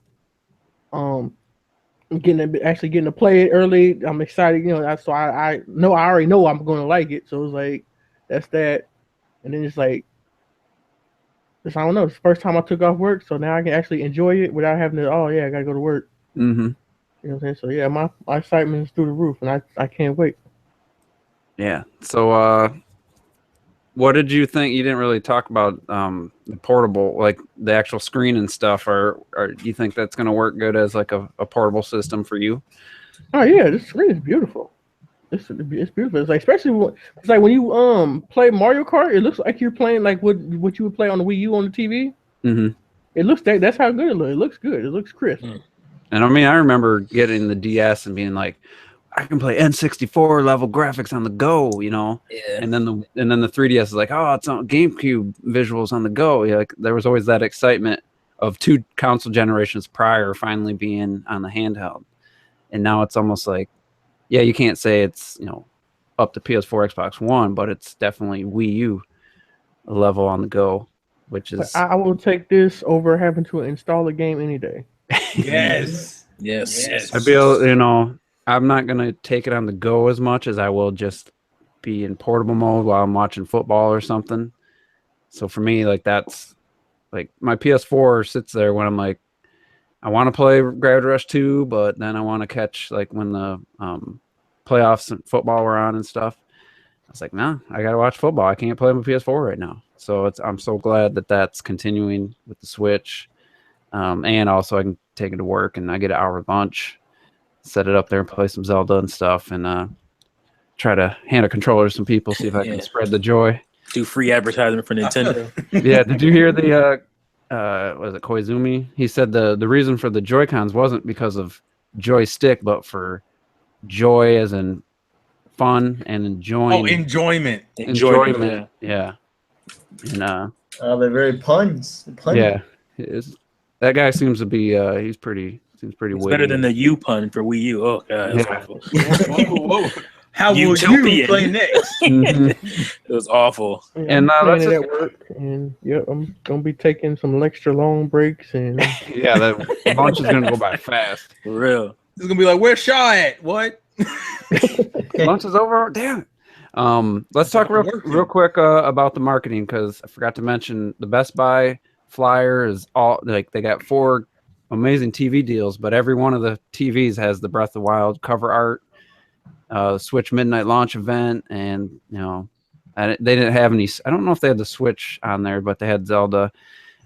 Actually getting to play it early. I'm excited, so I know I already know I'm going to like it. So it's like that's that, and then it's like I don't know. It's the first time I took off work, so now I can actually enjoy it without having to. Oh yeah, I gotta go to work. Mm-hmm. You know what I'm saying? So yeah, my excitement is through the roof, and I can't wait. Yeah. So what did you think? You didn't really talk about the portable, like the actual screen and stuff, or do you think that's going to work good as like a portable system for you? Oh yeah, this screen is beautiful. It's beautiful. It's like, especially it's like when you play Mario Kart, it looks like you're playing like what you would play on the Wii U on the TV. Mm-hmm. It looks that's how good it looks. It looks good. It looks crisp. And I mean, I remember getting the DS and being like, I can play N64 level graphics on the go, Yeah. And then the 3DS is like, oh, it's on GameCube visuals on the go. Like there was always that excitement of 2 console generations prior finally being on the handheld, and now it's almost like, yeah, you can't say it's up to PS4, Xbox One, but it's definitely Wii U level on the go, which is. But I will take this over having to install a game any day. Yes. I feel I'm not gonna take it on the go as much as I will just be in portable mode while I'm watching football or something. So for me, like that's like my PS4 sits there when I'm like, I want to play Gravity Rush 2, but then I want to catch like when the playoffs and football were on and stuff. I was like, nah, I gotta watch football. I can't play my PS4 right now. So I'm so glad that that's continuing with the Switch, and also I can take it to work and I get an hour lunch. Set it up there and play some Zelda and stuff, and try to hand a controller to some people, see if I can spread the joy. Do free advertisement for Nintendo. Yeah, did you hear the was it Koizumi? He said the reason for the Joy-Cons wasn't because of joystick, but for joy as in fun and enjoying. Oh, enjoyment. Yeah. And They're very puns. yeah, that guy seems to be seems pretty It's witty. better than the U pun for Wii U. Oh god, that's awful. Whoa. How will Utopian. you play next? Mm-hmm. It was awful. Yeah, And I'm that's playing just, it at work, and I'm gonna be taking some extra long breaks, and yeah, that lunch is gonna go by fast. For real. It's gonna be like, where's Shaw at? What? Lunch is over. Damn it. Let's talk real quick about the marketing, because I forgot to mention the Best Buy flyer is all like they got 4 amazing TV deals, but every one of the TVs has the Breath of the Wild cover art, Switch midnight launch event, and they didn't have any. I don't know if they had the Switch on there, but they had Zelda,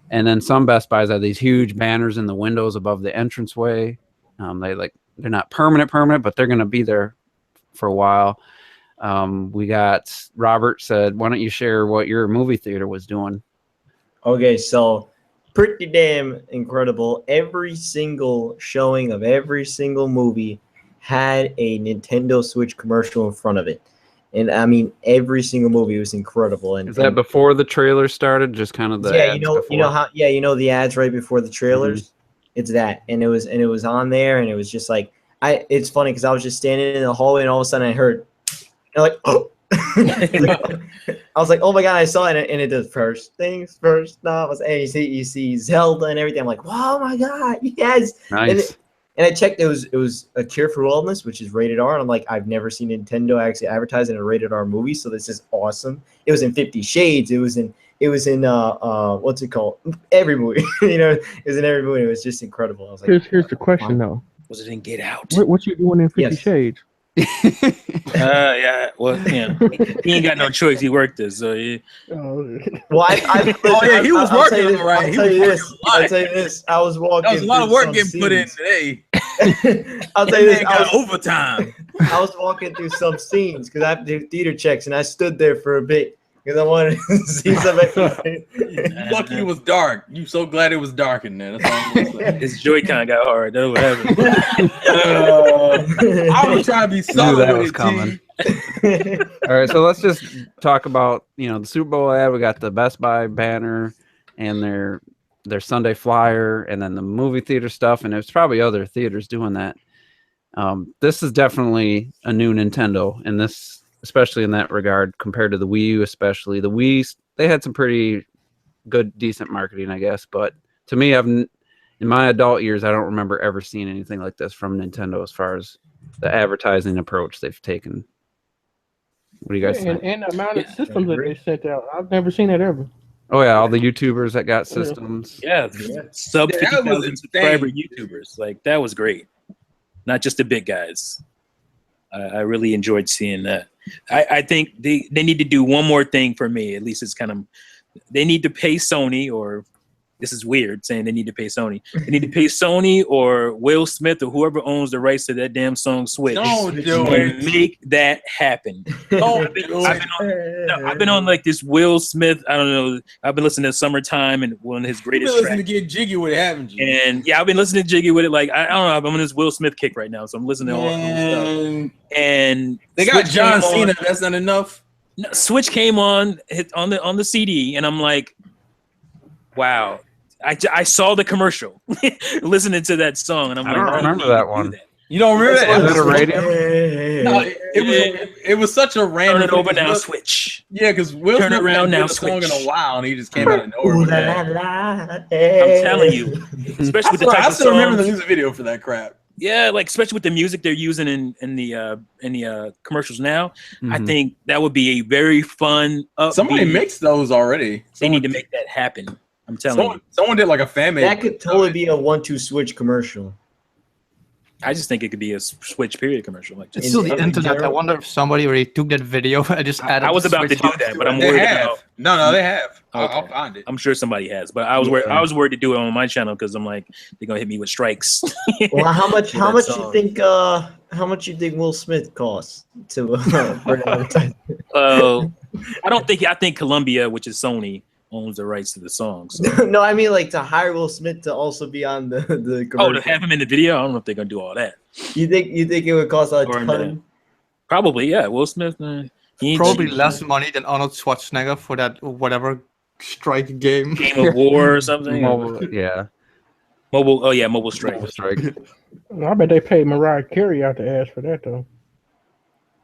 and then some Best Buys have these huge banners in the windows above the entranceway. They're not permanent, but they're going to be there for a while. We got Robert said, why don't you share what your movie theater was doing? Okay, so pretty damn incredible. Every single showing of every single movie had a Nintendo Switch commercial in front of it. And I mean, every single movie was incredible. And Is that before the trailer started? Just kind of the yeah, ads you know before? how the ads right before the trailers. It's that, and it was on there, and it was just like It's funny because I was just standing in the hallway, and all of a sudden I heard, and like, oh. I was like, oh my god, I saw it, and it does first things first. No, and you see Zelda and everything. I'm like, oh my god, yes. Nice. And I checked, it was A Cure for Wellness, which is rated R. And I'm like, I've never seen Nintendo actually advertise in a rated R movie, so this is awesome. It was in 50 Shades. It was in what's it called? Every movie. It was in every movie. It was just incredible. I was like, here's the question though. Was it in Get Out? What you doing in 50 Yes. Shades? Yeah. Well, he ain't got no choice. He worked this, so he. Oh, well, he was working on it, right? I'll tell you this. I was walking. That was a lot of work through getting some put in scenes. today. I'll tell you this. Got overtime. I was walking through some scenes because I have to do theater checks, and I stood there for a bit because I wanted to see something. Lucky it was dark. You so glad it was dark in there. That's all I'm gonna say. His Joy-Con got hard. That's what happened. I was trying to be Knew solid that with was it, coming. T. All right, so let's just talk about the Super Bowl ad. We got the Best Buy banner and their Sunday flyer, and then the movie theater stuff, and there's probably other theaters doing that. This is definitely a new Nintendo, and this, especially in that regard, compared to the Wii U, especially the Wii, they had some pretty good, decent marketing, I guess. But to me, in my adult years, I don't remember ever seeing anything like this from Nintendo as far as the advertising approach they've taken. What do you guys think? and the amount of systems that they sent out, I've never seen that ever. Oh yeah, all the YouTubers that got systems. Yeah, sub Yeah, that was 50,000 insane. subscriber YouTubers. Like, that was great. Not just the big guys. I really enjoyed seeing that. I think they need to do one more thing for me. At least it's kind of, they need to pay Sony, or this is weird saying they need to pay Sony. They need to pay Sony or Will Smith or whoever owns the rights to that damn song Switch. Don't do And it. make that happen. Don't do I've been on like this Will Smith. I don't know. I've been listening to Summertime and one of his You've greatest been listening tracks. to Get Jiggy with it, haven't you? And yeah, I've been listening to Jiggy with it. Like, I don't know. I'm on this Will Smith kick right now, so I'm listening to all this stuff. Man, And they got Switch John came Cena. on- That's not enough. No, Switch came on the CD, and I'm like, wow. I saw the commercial listening to that song, and I'm I like, don't remember that one. You don't remember that? Was it a radio? No, it was such a random. Turn it over now, Will- Switch. Yeah, because Will Turn it Smith around hadn't now, did a song in Switch. a while, and he just came out of nowhere. Ooh, with la, that. la, la, I'm telling you, especially with the type I of still remember the songs. music video for that crap. Yeah, like especially with the music they're using in the commercials now. I Mhm. think that would be a very fun. Somebody upbeat- mixed those already. They need to make that happen. I'm telling you. Someone did like a fan made. That could totally be a 1-2 switch commercial. I just think it could be a Switch period commercial. Like, It's just, still the in internet. I general- wonder if somebody already took that video and just added. I was the about to Switch do that, but I'm They worried have. about. No, they have. I'll Okay. find it. I'm sure somebody has, but I was worried. I was worried to do it on my channel because I'm like, they're gonna hit me with strikes. Well, how much Yeah, that song. you think Will Smith costs to for an advertisement? I think Columbia, which is Sony, owns the rights to the song. So. No, I mean like to hire Will Smith to also be on the commercial. Oh, to have him in the video, I don't know if they're gonna do all that. You think it would cost a Or ton? Probably, yeah. Will Smith, he ain't Probably cheap. less money than Arnold Schwarzenegger for that whatever strike game. Game of War or something. Mobile, yeah, Mobile. Oh yeah, Mobile Strike. Mobile Strike. I bet they paid Mariah Carey out the ass for that though.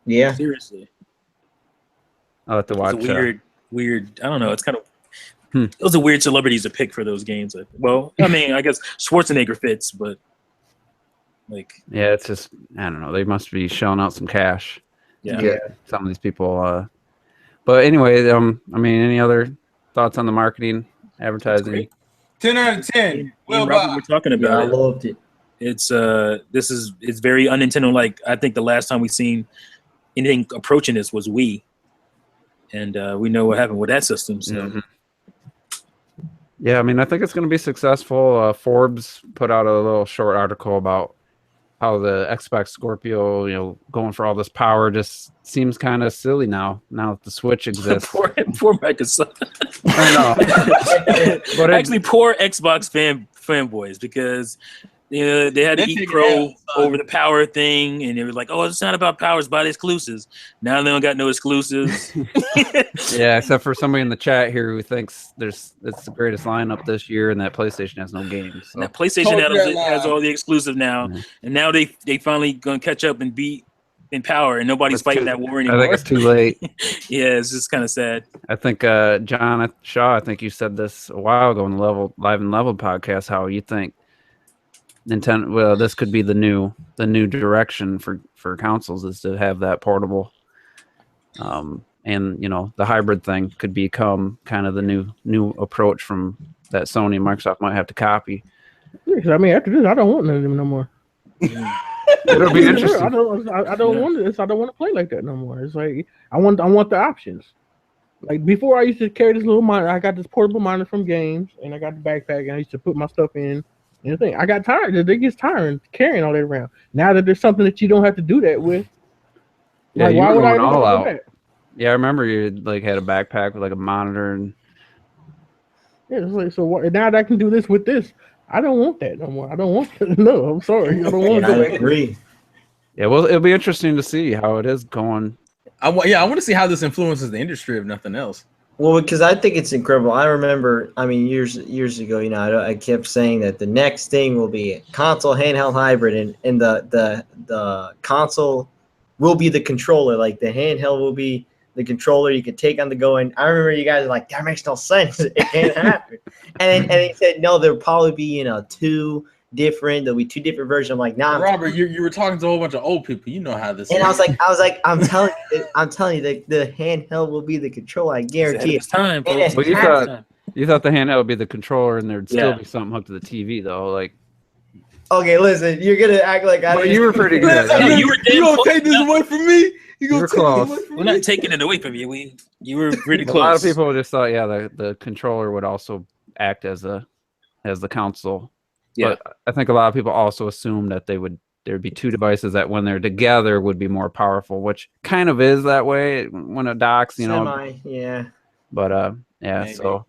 Yeah. Seriously, I'll have to it's watch. a weird. I don't know. It's kind of. Hmm. Those are weird celebrities to pick for those games. Well, I mean, I guess Schwarzenegger fits, but like, Yeah, it's just I don't know. They must be shelling out some cash. yeah. Some of these people. But anyway, I mean, any other thoughts on the marketing, advertising? great. 10 out of 10. Me and Will Robert buy. were talking I about it. loved it. It's it's very un-Nintendo. Like, I think the last time we seen anything approaching this was Wii, and we know what happened with that system. So Mhm. Yeah, I mean, I think it's going to be successful. Forbes put out a little short article about how the Xbox Scorpio, going for all this power, just seems kind of silly now. Now that the Switch exists, poor Microsoft. I know. But Actually, poor Xbox fanboys, because Yeah, they had to That eat chicken crow hell, son. over the power thing, and they were like, "Oh, it's not about power; it's about exclusives." Now they don't got no exclusives. Yeah, except for somebody in the chat here who thinks it's the greatest lineup this year, and that PlayStation has no games. So Now PlayStation Told you that has live. all the exclusive now, Yeah. and now they finally gonna catch up and beat in power, and nobody's It's fighting too- that war I anymore. think it's too late. Yeah, it's just kind of sad. I think John Shaw, I think you said this a while ago in the Live and Level podcast, how you think Nintendo, well, this could be the new direction for consoles, is to have that portable, and the hybrid thing could become kind of the new approach from that Sony and Microsoft might have to copy. Yeah, 'cause I mean, after this, I don't want none of them no more. It'll be interesting. I don't want this. I don't want to play like that no more. It's like I want the options. Like before, I used to carry this little monitor. I got this portable monitor from games, and I got the backpack, and I used to put my stuff in. And the thing, I got tired. It gets tiring carrying all that around. Now that there's something that you don't have to do that with, Yeah, like you why were would I going ever all go out. back? Yeah, I remember you like had a backpack with like a monitor, and Yeah, it's like, so what, now that I can do this with this, I don't want that no more. I don't want that. No, I'm sorry. I don't want Yeah, to I go back. agree. yeah, well, it'll be interesting to see how it is going. I want to see how this influences the industry, if nothing else. Well, because I think it's incredible. I remember, I mean, years ago, I kept saying that the next thing will be a console handheld hybrid, and the console will be the controller. Like the handheld will be the controller you can take on the go. And I remember you guys were like, that makes no sense. It can't happen. and he said, no, there'll probably be there'll be two different versions. I'm like, nah. Robert, you were talking to a whole bunch of old people. You know how this And is. I was like, I'm telling you, the handheld will be the controller. I guarantee it. It's time. And Folks. Well, you thought the handheld would be the controller, and there'd still Yeah. be something hooked to the TV, though. Like, Okay, listen, you're gonna act like I. well, you were pretty good. Yeah, you were damn gonna close. take this away from me? You were close. We're not taking it away from you. You were pretty A close. lot of people just thought, yeah, the controller would also act as the console. Yeah. But I think a lot of people also assumed that there'd be two devices that when they're together would be more powerful, which kind of is that way when it docks, Semi, yeah. But yeah, Maybe. so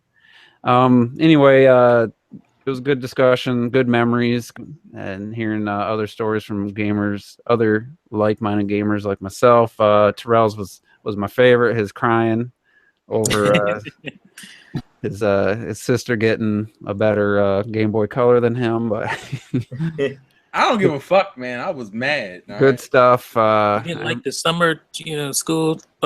anyway, it was a good discussion, good memories, and hearing other stories from gamers, other like-minded gamers like myself. Terrell's was my favorite. His crying over his sister getting a better Game Boy Color than him, but I don't give a fuck, man. I was mad. all good right? stuff. You didn't like the summer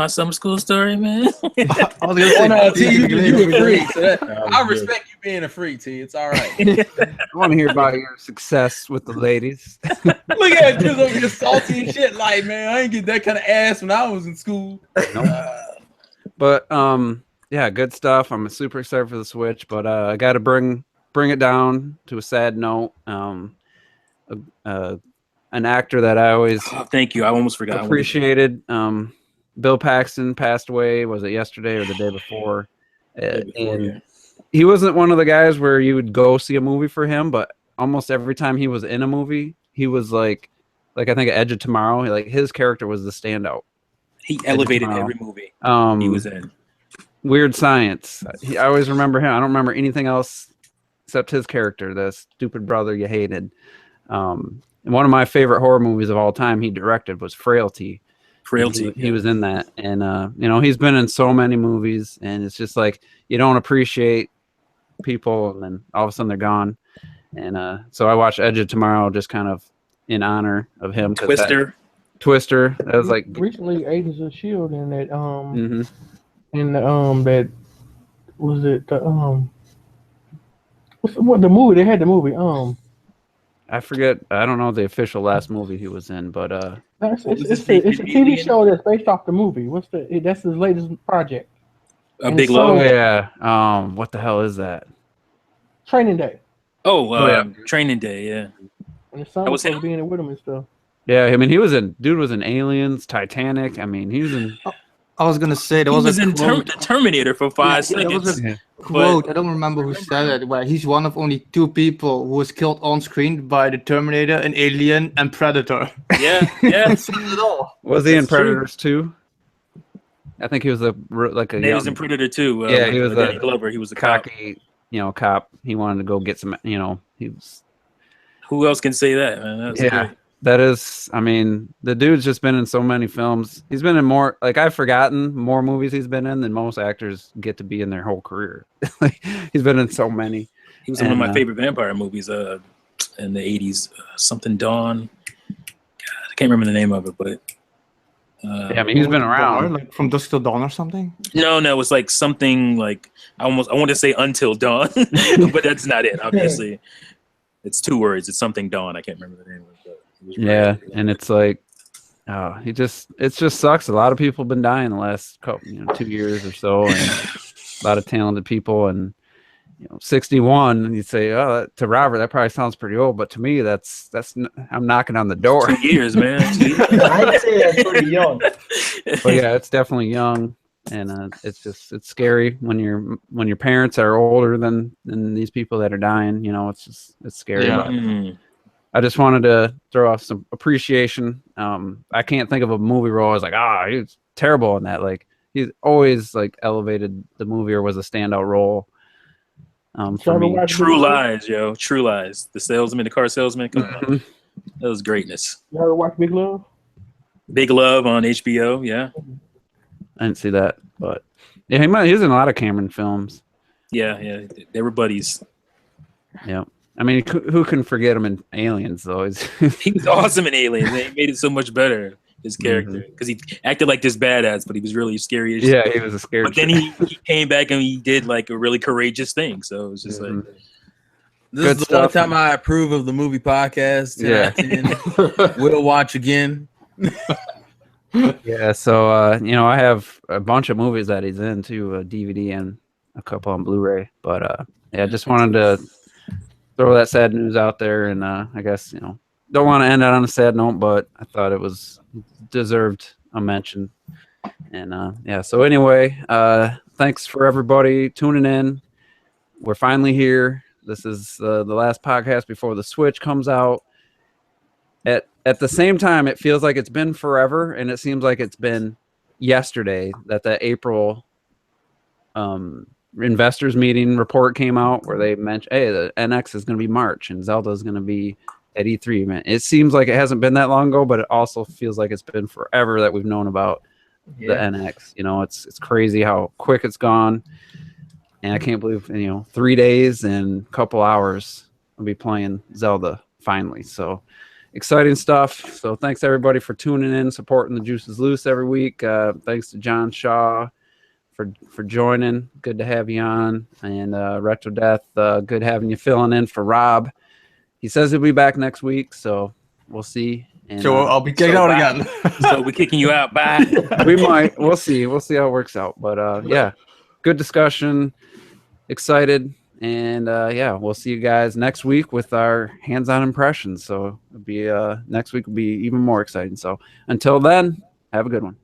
summer school story, man. I was gonna say, No, T, you a freak. So That I was good. respect you being a freak, T. It's all right. I want to hear about your success with the ladies. Look at this over here salty and shit. Like, man, I ain't get that kind of ass when I was in school. But yeah, good stuff. I'm super excited for the Switch, but I got to bring it down to a sad note. An actor that I always Oh, thank you. I almost forgot. appreciated. Bill Paxton passed away. Was it yesterday or the day before? And he wasn't one of the guys where you would go see a movie for him, but almost every time he was in a movie, he was like I think Edge of Tomorrow. Like his character was the standout. He elevated Tomorrow. every movie He he was in. Weird Science. I always remember him. I don't remember anything else except his character, the stupid brother you hated. And one of my favorite horror movies of all time he directed was Frailty. Frailty. He was in that. And, he's been in so many movies, and it's just like you don't appreciate people, and then all of a sudden they're gone. And so I watched Edge of Tomorrow just kind of in honor of him. Twister. Twister. That was like recently Agents of Shield and that mhm. and that was it the what the movie they had the movie I forget. I don't know the official last movie he was in, but it's a TV show that's based off the movie. That's his latest project. A And big so- low. oh yeah. What the hell is that? Training Day. Oh, yeah. Training Day. Yeah. And the son That was was him? supposed to be in it with him and stuff. Yeah, I mean he was in Aliens, Titanic. I mean he was in I was gonna say there He was was a in quote. the Terminator for 5 Yeah, there was seconds. a quote. I don't remember who said it. Where he's one of only 2 people who was killed on screen by the Terminator, an Alien, and Predator. Yeah, yeah. was he in That's true. Predators 2? I think he was like a And he was young, in Predator 2. Yeah, with he was Danny a Glover. He was a cop. cocky, cop. He wanted to go get some, he was Who else can say that, man? That's great. That is, I mean, the dude's just been in so many films. He's been in more, like, I've forgotten more movies he's been in than most actors get to be in their whole career. Like, he's been in so many. He was in one of my favorite vampire movies in the 80s, something Dawn. God, I can't remember the name of it, but I mean, he's been around. Like From Dusk Till Dawn or something? No, it was like something like I want to say Until Dawn, but that's not it, obviously. It's 2 words. It's something Dawn. I can't remember the name of it. Yeah, and it's like, it just sucks. A lot of people have been dying the last 2 years or so, and a lot of talented people. And 61, and you'd say, oh, to Robert, that probably sounds pretty old, but to me, I'm knocking on the door. 2 years, man. I'd say that's pretty young. But yeah, it's definitely young, and it's scary when your parents are older than these people that are dying. It's scary. Yeah. But I just wanted to throw off some appreciation. I can't think of a movie role I was like, he was terrible in that. Like, he's always like elevated the movie or was a standout role. For me. True Lies, yo. True Lies. The car salesman. Come on. That was greatness. You ever watch Big Love? Big Love on HBO, yeah. I didn't see that, but yeah, he was in a lot of Cameron films. Yeah. They were buddies. Yeah. I mean, who can forget him in Aliens, though? He was awesome in Aliens. They made it so much better, his character. Because he acted like this badass, but he was really scary as shit. Yeah, he was a scary. But then he came back and he did like a really courageous thing. So it was just like... This is the one time I approve of the movie podcast. Yeah. We'll watch again. Yeah, so, I have a bunch of movies that he's in, too, a DVD and a couple on Blu-ray. But, I just wanted to throw that sad news out there, and I guess don't want to end it on a sad note, but I thought it was deserved a mention. And so anyway, thanks for everybody tuning in. We're finally here. This is the last podcast before the Switch comes out. At the same time, it feels like it's been forever, and it seems like it's been yesterday that the April investors meeting report came out where they mentioned, hey, the NX is going to be March and Zelda is going to be at E3. Man, it seems like it hasn't been that long ago, but it also feels like it's been forever that we've known about the NX. It's crazy how quick it's gone, and I can't believe 3 days and a couple hours I'll be playing Zelda finally. So exciting stuff. So thanks everybody for tuning in, supporting the Juices Loose every week. Thanks to John Shaw for joining. Good to have you on. And Retro Death, good having you filling in for Rob. He says he'll be back next week, so we'll see. And, so I'll be kicked out again. So we're kicking you out. Bye. We might. We'll see. We'll see how it works out. But yeah, good discussion. Excited. And we'll see you guys next week with our hands-on impressions. So it'll be next week will be even more exciting. So until then, have a good one.